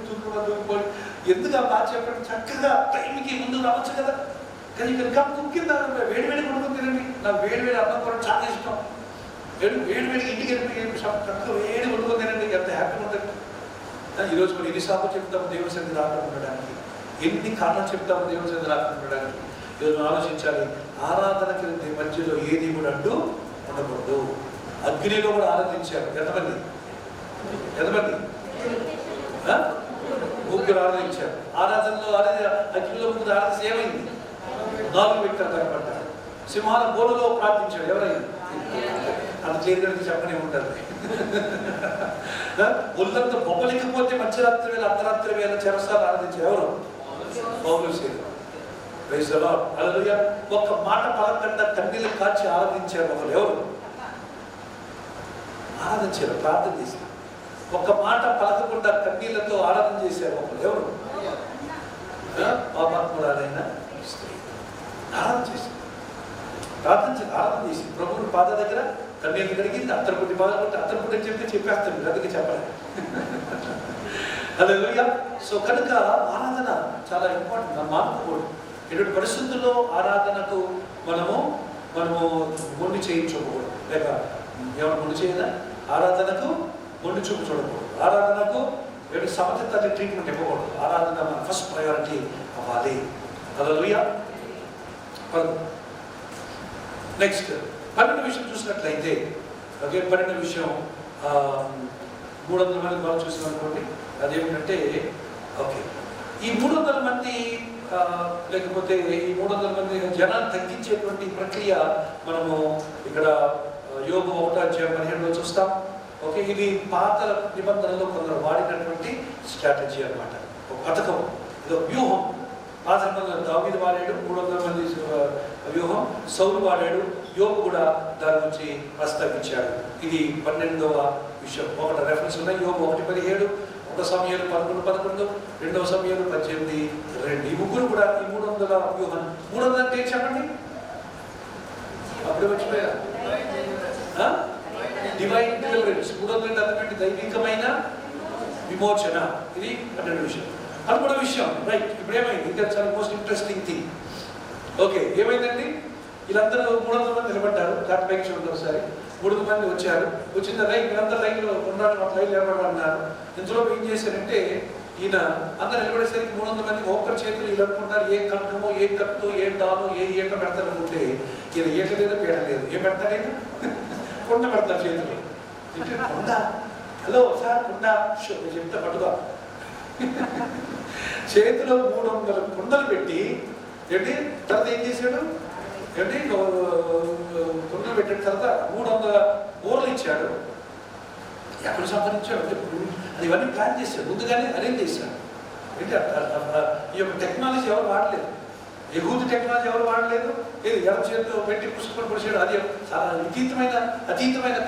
దూకిపోయి ఎందుకు ఆ బాగా చెప్పండి, చక్కగా టైంకి ముందు రావచ్చు కదా. కానీ ఇక్కడ కప్ కుక్కిందా వేడివేడి కొడుకుని తినండి. నాకు వేడివేడి అన్నం కూడా చాలా ఇష్టం. వేడివేడి ఇంటికి వెళ్ళి చక్కగా వేడి కొడుకుని తినండి, ఎంత హ్యాపీగా ఉంటుంది. ఈరోజు మనం ఎన్నిసార్లు చెప్తాము దేవుని సన్నిధి రాకుండా ఉండడానికి, ఎన్ని కారణాలు చెప్తాము దేవుని సన్నిధి రాకుండా ఉండడానికి. ఈరోజు మనం ఆలోచించాలి, ఆరాధనకి మధ్యలో ఏది కూడా అంటూ ఉండకూడదు. అగ్నిలో కూడా ఆరాధించారు. ఎంతమంది? 3 ఆరాధించారు. ఆరాధనలో అగ్నిలో 3 ఆరాధన ఏమైంది? 4 వ్యక్తులు కనపడ్డారు. సింహాల బోలులో ప్రార్థించాడు. ఎవరైనా అంత క్లియర్గా చెప్పనే ఉంటుంది. ఒళ్ళంతా బొమ్మలేకపోతే మధ్యరాత్రి వేళ అర్ధరాత్రి వేళ చెరసాలు ఆరాధించారు. ఎవరు? పౌలు సేవ. Praise the Lord. హల్లెలూయా. ఒక్క మాట పలకకుండా కన్నీళ్లు కాచి ఆరాధించారు. ఒకరు ఎవరు? ఆరాధించారు, ప్రార్థన చేశారు. ఒక్క మాట పలకకుండా కన్నీళ్లతో ఆరాధన చేశారు. ఒకరు ఎవరు? పాపాత్మురాలైన స్త్రీ. ఆరాధన చేశారు, ఆరాధన చేసి ప్రభువుని పాద దగ్గర కన్నీళ్ళు కడిగింది. అత్తరుపుట్టి బాధపట్టి అత్తరుపుట్టి అని చెప్తే చెప్పేస్తాను, అందుకే చెప్పాలి. హల్లెలూయా. సో కనుక ఆరాధన చాలా ఇంపార్టెంట్, మనం మానుకోకూడదు. ఎటువంటి పరిస్థితుల్లో ఆరాధనకు మనము మొండి చేయించకూడదు. లేక ఏమైనా మొండి చేయదా? ఆరాధనకు మొండి చూపు చూడకూడదు. ఆరాధనకు సమర్థత ట్రీట్మెంట్ ఇవ్వకూడదు. ఆరాధన మన ఫస్ట్ ప్రయారిటీ అవ్వాలి. హల్లెలూయా. నెక్స్ట్ 12 విషయం చూసినట్లయితే, ఓకే, 12 విషయం 300 మంది మనం చూసాం అనుకోండి. అదేమిటంటే, ఓకే, ఈ 300 మంది లేకపోతే ఈ 300 మంది జనాన్ని తగ్గించేటువంటి ప్రక్రియ మనము ఇక్కడ యోబు 1:17 చూస్తాం. ఓకే, ఇది పాత నిబంధనలో కొందరు వాడినటువంటి స్ట్రాటజీ అన్నమాట, ఒక పథకం, ఇదో వ్యూహం. పాత నిబంధనలో దావీదు వాడాడు, 300 మంది వ్యూహం. సౌలు వాడాడు, యోబు కూడా దాని నుంచి ప్రస్తావించాడు. ఇది 12వ విషయం. ఒకటి రెఫరెన్స్ ఉన్నాయి, యోబు 1:17, 1 సమయాలు 11:11, 2 సమయాలు 18:2. ఈ ముగ్గురు కూడా ఈ 300 వ్యూహం. 300 అంటే చెప్పండి, అప్పుడే వచ్చిపోయా డివైన్ డెలివరెన్స్. 300 అంటే దైవికమైన విమోచన. ఇది 12వ విషయం. 13వ విషయం. రైట్, ఇప్పుడు ఏమైంది? ఇంకా చాలా మోస్ట్ ఇంట్రెస్టింగ్ థింగ్. ఓకే, ఏమైందండి? వీళ్ళందరూ 300 మంది నిలబడ్డారు. పైకి చూడండి ఒకసారి. 300 మంది వచ్చారు. వచ్చిన వీళ్ళందరూ లైన్లో ఉన్నాడు, లైన్ నిలబడన్నారు. ఇందులో ఏం చేశారంటే, ఈయన అందరు నిలబడేసరికి 300 మంది ఒక్కరి చేతులు వీళ్ళు అనుకుంటారు, ఏ కంఠమో, ఏ కత్తు, ఏ డాలు, ఏ ఈక పెడతారు అనుకుంటే, ఈయన ఈక లేదు, పీడ లేదు. ఏం పెడతారు? కొండ పెడతారు చేతులు. కొండ, హలో సార్ కొండ చెప్తే పట్టుగా చేతిలో 300 కుండలు పెట్టి ఏంటి తర్వాత ఏం చేశాడు? ఏంటి కుండలు పెట్టిన తర్వాత 300 బోర్లు ఇచ్చాడు. ఎక్కడ సంపాదించాడు? అది ఇవన్నీ ప్లాన్ చేశాడు, ముందుగానే అరేంజ్ చేశాడు. ఏంటి ఈ యొక్క టెక్నాలజీ ఎవరు వాడలేదు, ఎగువది టెక్నాలజీ ఎవరు వాడలేదు. ఏది ఎడం చేతితో పెట్టి పుస్తకం పొడిచాడు, అది చాలా అతీతమైన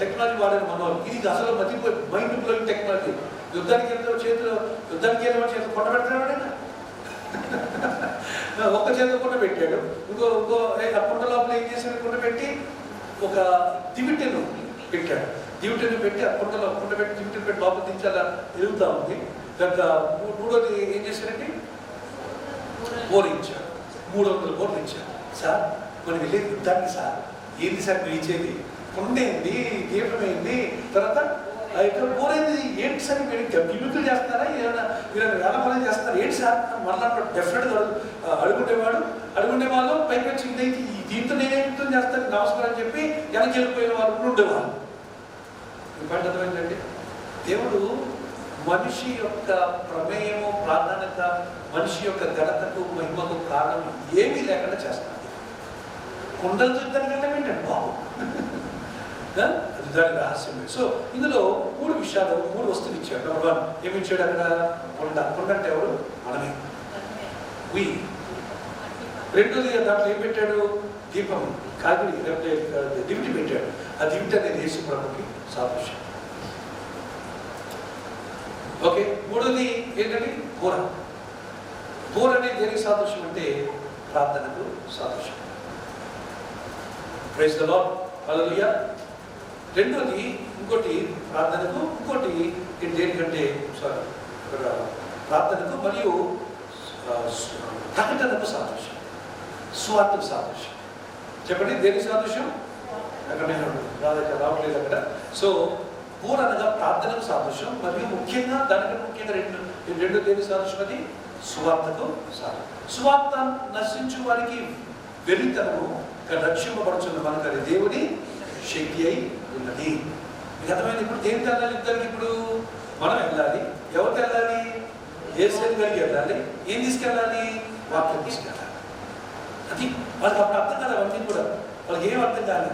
టెక్నాలజీ వాడారు మనవాళ్ళు. ఇది అసలు మతిపోయి మైండ్ బ్లోయింగ్ టెక్నాలజీ. యుద్ధానికి వెళ్ళిన చేతిలో కొండ పెడతాడు, ఒక్క చేతిలో కొండ పెట్టాడు, ఇంకో ఆ కొండ లోపల ఏం చేశాడు, కొండ పెట్టి ఒక దివిటెను పెట్టాడు. దివిటెను పెట్టి ఆ కొండ పెట్టి దివిటెను పెట్టి లోపల దించి అలా ఎదుగుతూ ఉంది. దాంట్లో మూడోది ఏం చేశాడండి, బోర్ ఇచ్చాడు, 300 బోర్లు ఇచ్చాడు. సార్ మనం వెళ్ళేది యుద్ధానికి సార్, ఏంటి సార్ మీరు ఇచ్చేది, కొండ ఏంది, దీపం ఏంది, తర్వాత ఇక్కడ బోర్ ఏంది, ఏంటి సార్ మీరు గిమికులు చేస్తున్నారా, ఏమైనా వ్యాపారం చేస్తున్నారా, ఏంటి సార్ మళ్ళీ డెఫినెట్గా అడుగుండే వాళ్ళు పైకి వచ్చి ఇదైతే దీంతో నేనే యుద్ధం చేస్తాను నమస్కారం అని చెప్పి వెనక్కి వెళ్ళిపోయిన వాళ్ళు ఉండేవాళ్ళు. ఇంపార్ట్ అర్థమైందండి, దేవుడు మనిషి యొక్క ప్రమేయము, ప్రాధాన్యత, మనిషి యొక్క ఘనతకు, మహిమకు కారణం ఏమీ లేకుండా చేస్తాడు. కొండలు చూద్దానికి ఏంటంటే బాబు, అది దాని రహస్యమే. సో ఇందులో 3 విషయాలు, 3 వస్తువులు ఇచ్చాడు. నెంబర్ 1 ఏమి ఇచ్చాడు అక్కడ, కొండ అంటే ఎవరు, మనమే. రెండోది దాంట్లో ఏం పెట్టాడు, దీపం కాగిడి లేకపోతే దివిటి పెట్టాడు. ఆ దివిటి అనేది యేసు ప్రభుకి సాదృశ్యం. ఓకే, మూడోది ఏంటంటే బోర అనేది దేనికి సాదృశ్యం అంటే ప్రార్థనకు సాదృశ్యం. ప్రైజ్ ది లార్డ్, హల్లెలూయా. రెండోది ఇంకోటి ప్రార్థనకు, ఇంకోటి దేనికంటే ప్రార్థనకు మరియు ప్రకటనకు సాదృశ్యం, సువార్తకు సాదృశ్యం. చెప్పండి దేనికి సాదృశ్యం, అక్కడ నేను రావట్లేదు అక్కడ. సో బోర్ అనగా ప్రార్థనకు సాదృశ్యం, మరియు ముఖ్యంగా దానికంటే ముఖ్యంగా రెండు దేనికి సాదృశ్యం, అది సువార్తకు సాదృశ్యం. సువార్త నశించు వారికి వెలితనము, రక్షింపబడుచున్న మనకు అది దేవుని శక్తి అయి ఉన్నది. మీకు అర్థమైంది. ఇప్పుడు దేనికి వెళ్ళాలి ఇద్దరికి, ఇప్పుడు మనం వెళ్ళాలి. ఎవరికి వెళ్ళాలి, యేసు గారికి వెళ్ళాలి. ఏం తీసుకెళ్ళాలి, వాక్యం తీసుకెళ్ళాలి. అది వాళ్ళకి అప్పుడు అర్థం కాదు, అవన్నీ కూడా వాళ్ళకి ఏం అర్థం కాదు.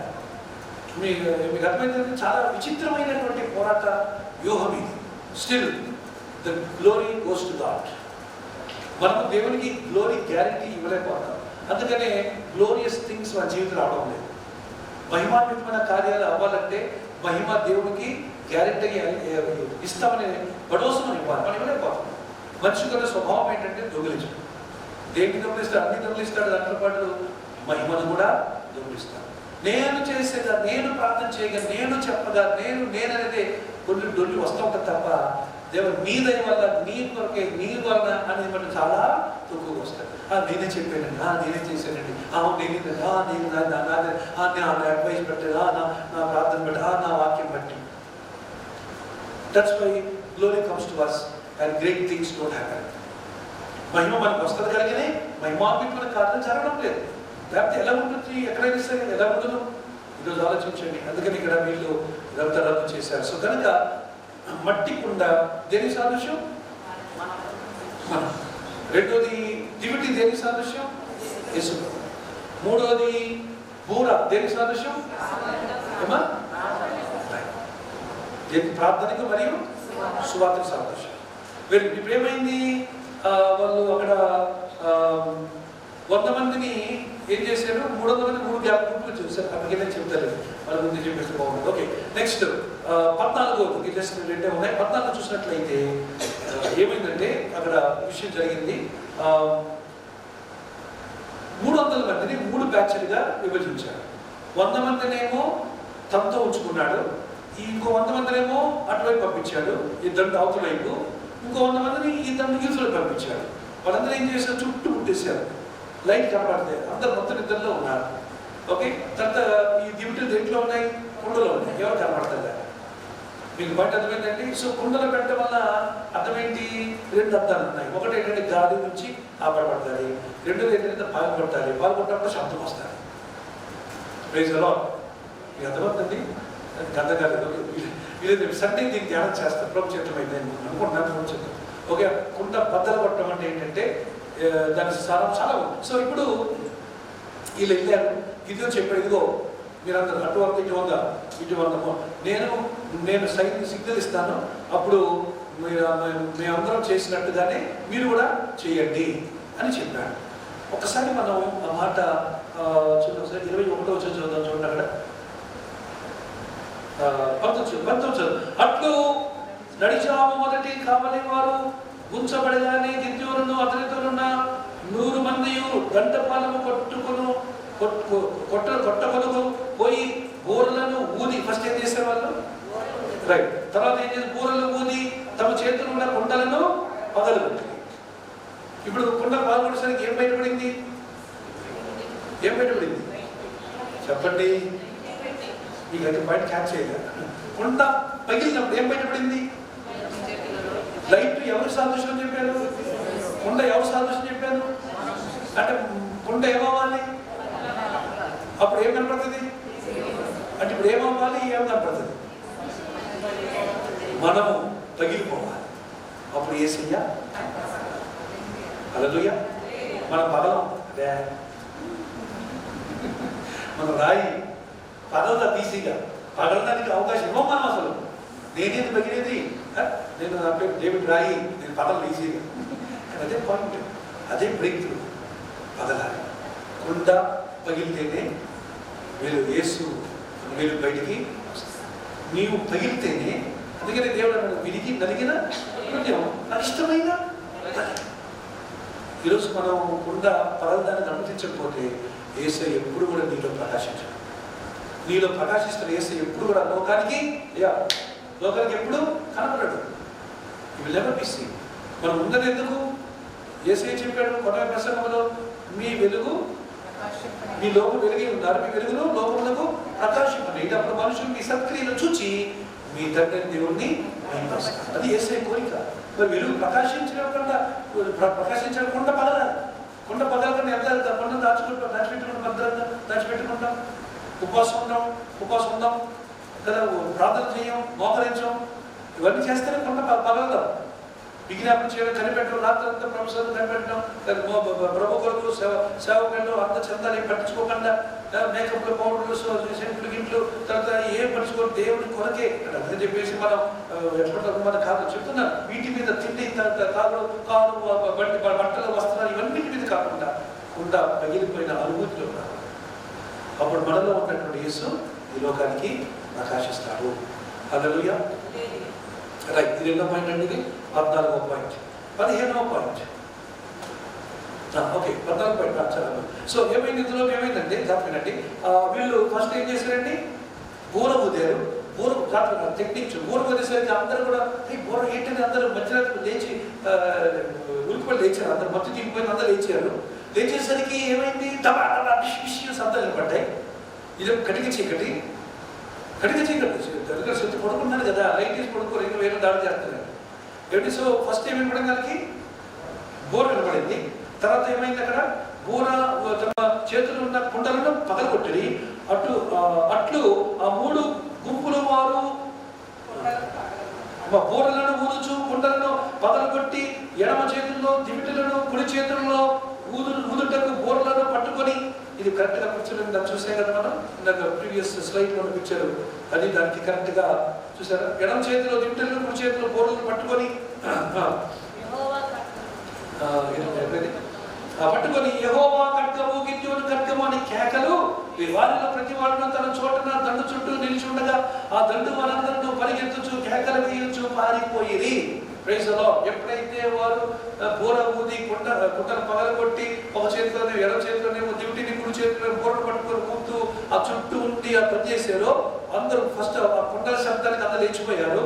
మీకు అర్థమైందంటే చాలా విచిత్రమైనటువంటి పోరాట వ్యూహం ఇది. Still the glory goes to God. మనము దేవునికి గ్లోరీ గ్యారంటీ ఇవ్వలేకపోతాం. అందుకనే గ్లోరియస్ థింగ్స్ మన జీవితం రావడం లేదు. మహిమాన్వితమైన కార్యాలు అవ్వాలంటే మహిమ దేవునికి గ్యారెంటీ ఇస్తామని భరోసా ఇవ్వాలి, మనం ఇవ్వలేకపోతాం. మనిషి యొక్క స్వభావం ఏంటంటే దొంగిలించడం. దేనికి దొంగిలిస్తాడు, అన్ని దొంగిలిస్తాడు, దాంట్లో పాటు మహిమను కూడా దొంగిలిస్తాడు. నేను చేసేదా, నేను ప్రార్థన చేయగా, నేను చెప్పగా, నేననేది కొన్ని డొల్లి వస్తూ ఉంటుంది తప్ప దేవుడు నీ దయ వల్ల, నీ కొరకే, నీ వలన అనేది మనం చాలా తక్కువగా వస్తాయి. నేనే చెప్పానండి, నేనే చేశానండి, నేను అడ్వైస్ పెట్టాను, నా ప్రార్థన బట్టి, నా వాక్యం బట్టి. That's why glory comes to us and great things don't happen. మహిమ మనకు వస్తుంది కలిగినే మహిమాన్వితమైన కార్యం జరగడం లేదు. లేకపోతే ఎలా ఉంటుంది, ఎక్కడైనా సరే ఎలా ఉండదు. ఈరోజు ఆలోచించండి. అందుకని ఇక్కడ వీళ్ళు ఇదంతా రద్దు చేశారు. సో కనుక మట్టి కుండ దేని సాదృశ్యం, మనం. రెండోది దివిటి దేని సాదృశ్యం, యేసు. మూడోది బూర దేని సాదృశ్యం, ఏమా, ప్రార్థనకు మరియు సువార్తకు సాదృశ్యం. ఇప్పుడు ఏమైంది, వాళ్ళు అక్కడ 100 మందిని ఏం చేశారు, 300 మంది 3 గ్రూపులు చూసారు. అక్కడికి చెప్తారు, వాళ్ళ ముందు చెప్పేస్తే బాగుంటుంది. ఓకే, నెక్స్ట్ 14 జస్ట్ 2 ఉన్నాయి. 14 చూసినట్లయితే ఏమైందంటే అక్కడ విషయం జరిగింది. 300 మందిని 3 బ్యాచ్లుగా విభజించారు. 100 మందినేమో తమతో ఉంచుకున్నాడు, ఇంకో 100 మందినేమో అటువైపు పంపించాడు, ఇద్దరు అవతల వైపు. ఇంకో 100 మందిని ఇద్దరు యూత్లో పంపించాడు. వాళ్ళందరూ ఏం చేశారు, చుట్టూ పుట్టేశారు. లైట్ కనపడతాయి, అందరు మొత్తం ఇద్దరిలో ఉన్నారు. ఓకే, తర్వాత ఈ దివిటీలు దేంట్లో ఉన్నాయి, కుండలో ఉన్నాయి, ఎవరు కనపడతారు. మీకు పాయింట్ అర్థమైందండి. సో కుండలో పెట్టడం వల్ల అర్థమేంటి, 2 అర్థాలు ఉన్నాయి. ఒకటి ఏంటంటే గాలి నుంచి ఆపడబడతాయి, రెండోది ఏంటంటే పాల్గొట్టాలి, పాల్గొట్టినప్పుడు శబ్దం వస్తుంది. Praise the Lord. మీకు అర్థమవుతుంది, అర్థం కాలేదు. వీళ్ళు సండే దీన్ని ధ్యానం చేస్తారు, ప్రభు చిత్రం అయితే అనుకుంటున్నాను, ప్రభు చిత్రం. ఓకే, కుండ బద్దలు కొట్టడం అంటే ఏంటంటే దాని సారం చాలా ఉంది. సో ఇప్పుడు వీళ్ళు వెళ్ళారు, ఇదిగో చెప్పాడు, ఇదిగో మీరందరూ అటు వంద ఇటు వంద నేను సిగ్నల్ ఇస్తాను, అప్పుడు మేమందరం చేసినట్టుగానే మీరు కూడా చేయండి అని చెప్పాడు. ఒకసారి మనం ఆ మాట చూద్దాం సార్, 21వ చదువుదాం చూడండి. అక్కడ 19 అట్లు నడిచాము మొదటి కావలి వారు ఉంచబడగానే గిద్యోనును అతనితోనున్న 100 మంది దండపాలము కొట్టకొనుకు పోయి బోర్లను ఊది, ఫస్ట్ ఏం చేసే వాళ్ళు రైట్, తర్వాత ఏం చేసి బోర్లను ఊది తమ చేతులు ఉన్న కుండలను పగలగొట్టారు. ఇప్పుడు కుండ పాల్గొనేసరికి ఏం బయటపడింది? ఏం బయటపడింది చెప్పండి, మీకు అయితే బయట క్యాచ్ చేయగా. కుండ పగిలినప్పుడు ఏం బయటపడింది? లైట్ ఎవరు సాదృశ్యం చెప్పారు? కుండ ఎవరు సాదృశ్యం చెప్పారు? అంటే కుండ ఏమవ్వాలి? అప్పుడు ఏం కనపడుతుంది? అంటే ఇప్పుడు ఏమవ్వాలి? ఏం కనపడుతుంది? మనము పగిలిపోవాలి. అప్పుడు యేసయ్య హల్లెలూయా. మన పగలం అదే మన రాయి పగలదా ఈజీగా, పగలడానికి అవకాశం ఇవ్వం మనం అసలు. నేనేది పగిలేది? నేను నా పేరు డేవిడ్ రాయి, నేను పగలను ఈజీగా. అదే పాయింట్, అదే బ్రేక్ త్రూ. పగలాలి. కుండ పగిలితేనే వీళ్ళు యేసు వీళ్ళు బయటికి నీవు పగిలితేనే. అందుకనే దేవుడు అన్నాడు, విరిగి నలిగిన హృదయం నాకు ఇష్టమైన. ఈరోజు మనం కుండ పగలదాన్ని అనుమతించకపోతే యేసయ్య ఎప్పుడు కూడా నీలో ప్రకాశించాడు. నీలో ప్రకాశిస్తున్న యేసయ్య ఎప్పుడు కూడా లోకానికి ఎప్పుడు కనపడడు. ఇవి నెవర్ బి సీన్. మనం ఉన్నది ఎందుకు? యేసయ్య చెప్పాడు కొత్త ప్రసంగంలో, మీ వెలుగు మీ లోకం వెలిగి ఉన్నారు, మీ వెలుగును లోకములకు ప్రకాశింపండి. అప్పుడు మనుషులు మీ సత్క్రియలు చూచి మీ తండ్రి దేవుణ్ణి మహిమపరుస్తారు. అది యేసయ్య కోరిక. మరి వెలుగు ప్రకాశించకుండా కొండ పగలకుండా ఎంత కొండ దాచిపెట్టుకుంటాం. ఉపవాసం ఉందాం కదా, ప్రార్థన చేయం, మోకరించం, ఇవన్నీ చేస్తేనే కొండ పగలదాం. విజ్ఞాపన చేయడం, కనిపెట్టడం, రాత్రి అంతా ప్రొఫెసర్లు కనిపెట్టడం, ప్రభు కొరకు సేవకులు అంత చందాలు ఏం పట్టించుకోకుండా, మేకప్లు, పౌడర్లు, సెంట్లు, గింట్లు, తర్వాత ఏం పట్టించుకోరు, దేవుడి కొరకే అని చెప్పేసి మనం ఎప్పటికప్పుడు మన కాదు చెప్తున్నాం. వీటి మీద తిండి, కారు, బట్టలు, వస్త్రాలు ఇవన్నిటి మీద కాకుండా కుండ పగిలిపోయిన అనుభూతిలో కాదు. అప్పుడు మనలో ఉన్నటువంటి యేసు ఈ లోకానికి ప్రకాశిస్తాడు. హల్లెలూయా. రైట్. ఇది ఎన్నో పాయింట్ అండి? ఇది 14వ పాయింట్. 15వ పాయింట్. ఓకే, 14వ పాయింట్. సో ఏమైంది? ఇందులో ఏమైందంటే జాతకండి, వీళ్ళు ఫస్ట్ ఏం చేశారండి? బూర ఊదారు. బూర జాతక టెక్నిక్స్. బూర ఊదేసరికి అందరూ కూడా బూర ఏంటంటే అందరూ మధ్యరాత్రి లేచి ఉలికిపడి లేచారు. అందరూ మత్తు దిగిపోయిన అందరూ లేచారు. లేచేసరికి ఏమైంది? శబ్దాలు పడ్డాయి. ఇది కటిక చీకటి పడుకుంటున్నాడు కదా, లైట్ వేసి పడుకోరు, ఇంకా వేరే దాడి చేస్తున్నారు. ఏమిటి? సో ఫస్ట్ ఏమి వినపడింది? దానికి బోర వినపడింది. తర్వాత ఏమైంది? అక్కడ బోర తమ చేతులు ఉన్న కుండలను పగలగొట్టి అట్లు ఆ 3 గుంపుల వారు బోరలను ఊదుచు కుండలను పగలగొట్టి ఎడమ చేతుల్లో దివిటలను, కుడి చేతుల్లో ఊదుటకు బోర్లను పట్టుకొని, ఇది కరెక్ట్గా పిక్చర్ దాన్ని చూసాం కదా మనం ఇందాక ప్రీవియస్ స్లైడ్లో ఉన్న పిక్చర్, అది దానికి కరెక్ట్గా చూసారా? ఎడమ చేతిలో దివిటలను, కుడి చేతిలో బోర్లను పట్టుకొని యెహోవా ఖడ్గము, గిద్యోను ఖడ్గము అని కేకలు. వారిలో ప్రతి వాడును తన చోటన దండు చుట్టూ నిలిచి ఉండగా ఆ దండు వారందరూ పరిగెత్తుచు కేకలు వేయొచ్చు పారిపోయిరి. Praise the lord. ఎప్పుడైతే వారు బోర ఊది కుండను పగలగొట్టి ఒక చేతిలోనే ఎడమ చేతిలోనేమో దివిటిని, కుడి చేతిలో బోరను పట్టుకొని ఊపుతూ ఆ చుట్టూ ఉండి ఆ పని చేశారో అందరూ ఫస్ట్ ఆ కుండల శబ్దానికి అందరూ లేచిపోయారు.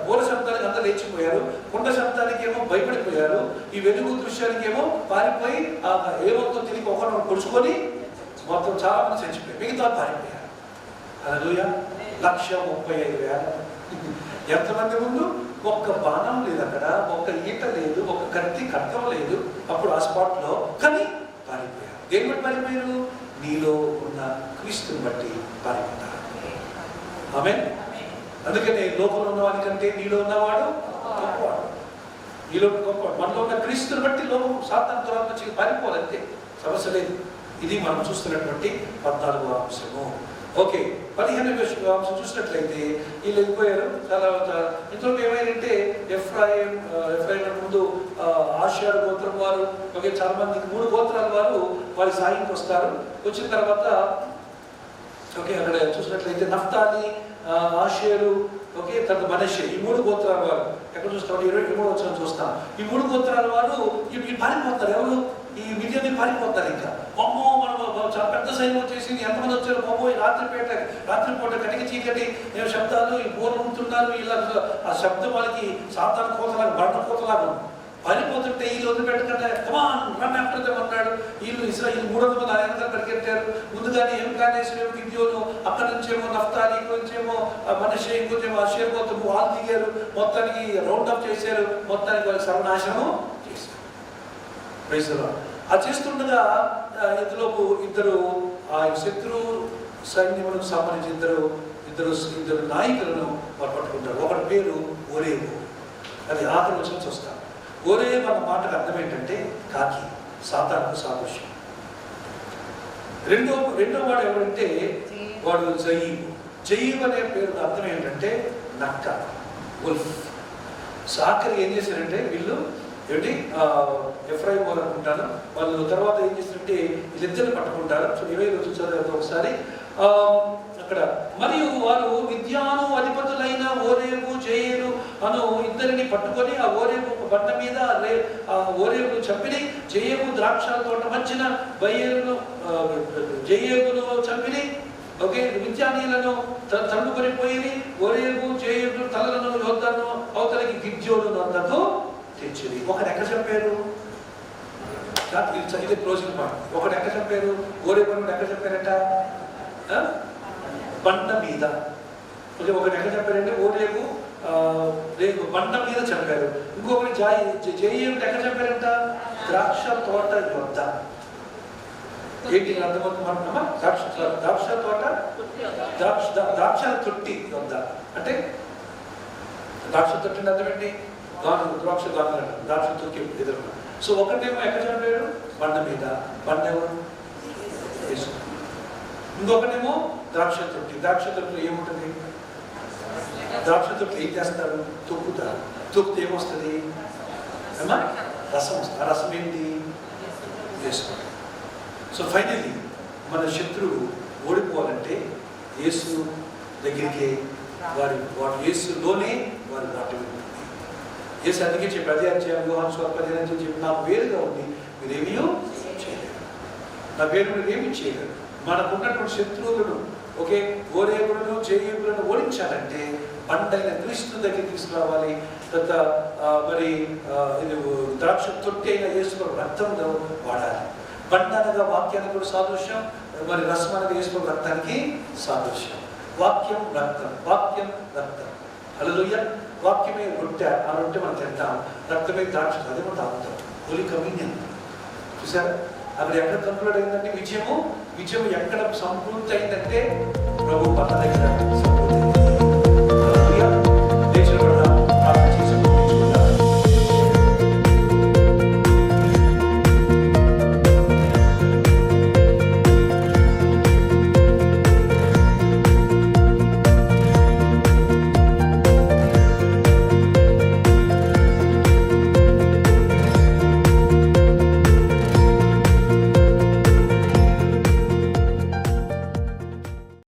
బోర శబ్దానికి అందరూ లేచిపోయారు. కుండ శబ్దానికి ఏమో భయపడిపోయారు. ఈ వెలుగు దృశ్యానికి ఏమో పారిపోయి ఆ ఏమవుతో తిరిగి ఒకరిని పొడుచుకొని మొత్తం చాలా మంది చచ్చిపోయారు. మిగతా పారిపోయారు. హల్లెలూయా. 135,000. ఎంతమంది ముందు? ఒక్క బాణం లేదు అక్కడ, ఒక్క ఈట లేదు, ఒక్క కత్తి కట్టం లేదు అప్పుడు ఆ స్పాట్లో. కానీ పారిపోయారు. దేని బట్టి పారిపోయారు? నీలో ఉన్న క్రీస్తుని బట్టి పారిపోతారు. ఆమేన్. అందుకనే లోకంలో ఉన్నవాడికంటే నీలో ఉన్నవాడు గొప్పవాడు. నీలో గొప్పవాడు. మనలో ఉన్న క్రీస్తుని బట్టి లోకం సాతాను దురాత్మ పారిపోవాలంతే, సమస్య లేదు. ఇది మనం చూస్తున్నటువంటి 14వ అంశము. ఓకే, 15వ అంశం చూసినట్లయితే వీళ్ళు వెళ్ళిపోయారు. చాలా ఇంతలో ఏమైందంటే ఎఫ్రాయిం ముందు ఆషేరు గోత్రం వారు, ఓకే, చాలా మంది 3 గోత్రాల వారు వారి సాయంకి వస్తారు. వచ్చిన తర్వాత ఓకే, అక్కడ చూసినట్లయితే నఫ్తాలి, ఆషేరు, ఓకే, తర్వాత మనష్షే, ఈ 3 గోత్రాల వారు ఎక్కడ చూస్తాం, 23 చూస్తాం. ఈ 3 గోత్రాల వారు ఈ పారిపోతారు. ఎవరు? ఈ మిడియాని పారిపోతారు. ఇంకా అమ్మో మనం చాలా పెద్ద సైన్యం వచ్చేసి ఎంతమంది వచ్చారు, అమ్మో ఈ రాత్రిపూట కటిక చీకటి శబ్దాలు, ఈ బోర్లు ఉంటున్నారు, ఇలా ఆ శబ్దం వాళ్ళకి సాధారణ కోతలాగా, బండ కోతలాగా పారిపోతుంటే వీళ్ళు వదిలిపెట్టకుండా కమాన్ రన్ ఆఫ్టర్ దెమ్ అన్నాడు. వీళ్ళు 300 మంది ఆయన పరిగెట్టారు. ముందుగానే ఏం కానేశ్వరేమో గిద్యోను, అక్కడి నుంచేమో నఫ్తాలి, ఇక్కడి నుంచేమో మనష్షే, ఇంకొంచేమో ఆషేరు గోత్రం వాళ్ళు దిగారు. మొత్తానికి రౌండ్ అప్ చేశారు. మొత్తానికి వాళ్ళు సర్వనాశనం చేశారు. Praise the Lord. అది చేస్తుండగా ఇందులోపు ఇద్దరు ఆ శత్రు సైన్యములకు సంబంధించి ఇద్దరు నాయకులను పట్టుకుంటారు. ఒకటి పేరు ఓరేబు. అది ఆఖరి వచనం చూస్తాం. ఓరేబు అన్న మాటకు అర్థం ఏంటంటే కాకి, సాతానుకు సాదృశ్యం. రెండో వాడు ఎవరంటే వాడు జయీబు. జయీబు అనే పేరు అర్థం ఏంటంటే నక్క, ఉల్ఫ్. ఆఖరి ఏం చేశారంటే వీళ్ళు ఏంటి ఎఫ్రాయిం వాళ్ళు అనుకుంటాను. వాళ్ళు తర్వాత ఏం చేస్తారంటే వీళ్ళిద్దరిని పట్టుకుంటారు. సో 20 రోజులు చదివారు ఒకసారి అక్కడ. మరియు వారు మిద్యాను అధిపతులైన ఓరేబు, జయేలు అను ఇద్దరిని పట్టుకొని ఆ ఓరేబు బండ మీద ఆ ఓరేబును చంపిని, జయేబు ద్రాక్షల తోట మధ్యన జయేబును చంపిని, ఓకే, మిద్యానీయులను తన్నుకొని పోయి ఓరేబు జయేబు తలలను యోద్ధాను అవతలకి గిద్యోను వద్దకు తెచ్చింది. ఒకడు ఎక్కడ చంపారు? ఇది క్లోజింగ్ పాయింట్. ఒకడు ఎక్కడ చంపారు? ఓరేబును ఎక్కడ చంపారట? బండ మీద. ఓకే, ఒకటి ఎక్కడ చంపారంటే ఓరేబు బండ మీద చంపారు. ఇంకొకటి జయేబు ఎక్కడ చంపారంట? ద్రాక్ష తోట యొద్ద. ఏంటి అర్థమవుతుందమ్మా? ద్రాక్ష తోట, ద్రాక్షల తొట్టి యొద్ద. అంటే ద్రాక్ష తొట్టిని అర్థం ఏంటి? ద్రాక్ష గానులు, ద్రాక్ష తొక్కి ఎదురు. సో ఒకటేమో ఎక్కడ చంపారు? బండ మీద. బండ ఎవరు? యేసు. ఇంకొకటేమో ద్రాక్ష తొట్టి. ద్రాక్ష తొట్టిలో ఏముంటుంది? ద్రాక్ష తొట్టి ఏం చేస్తారు? తొక్కుతారు. తొక్కితే ఏమొస్తుంది? అమ్మా రసం వస్తుంది. ఆ రసం ఏంటి? యేసు. సో ఫైనల్లీ మన శత్రువు ఓడిపోవాలంటే యేసు దగ్గరికి వారి యేసులోనే వారి వాటి ఉంటుంది. యేసు అందుకే చెప్పి అదే అధ్యాయం యోహాను సువార్త 10 చెప్పి నాకు వేరుగా ఉంది, మీరేమీ చేయలేరు. నా పేరు మీరు ఏమీ చేయలేరు. మనకున్నటువంటి శత్రువులను, ఓకే, ఓరేబులను జయేబులను ఓడించాలంటే బండైన క్రీస్తు దగ్గర తీసుకురావాలి. తర్వాత మరి ఇది ద్రాక్ష తొట్టి అయిన యేసు రక్తంలో వాడాలి. బండ అనగా వాక్యానికి కూడా సాదృశ్యం, మరి రసం అనగా యేసు రక్తానికి సాదృశ్యం. వాక్యం రక్తం, వాక్యం రక్తం. హల్లెలూయా. వాక్యమే రొట్టె, ఆ రొట్టె మనం తింటాం. రక్తమే ద్రాక్ష, అదే మనం తాగుతాం. హోలీ కమ్యూనియన్ చూసారా? అక్కడ ఎక్కడ కంక్లూడ్ అయిందంటే విజయం ఎక్కడ సంపూర్తి అయిందంటే ప్రభు పన్న దగ్గర సంపూర్తి.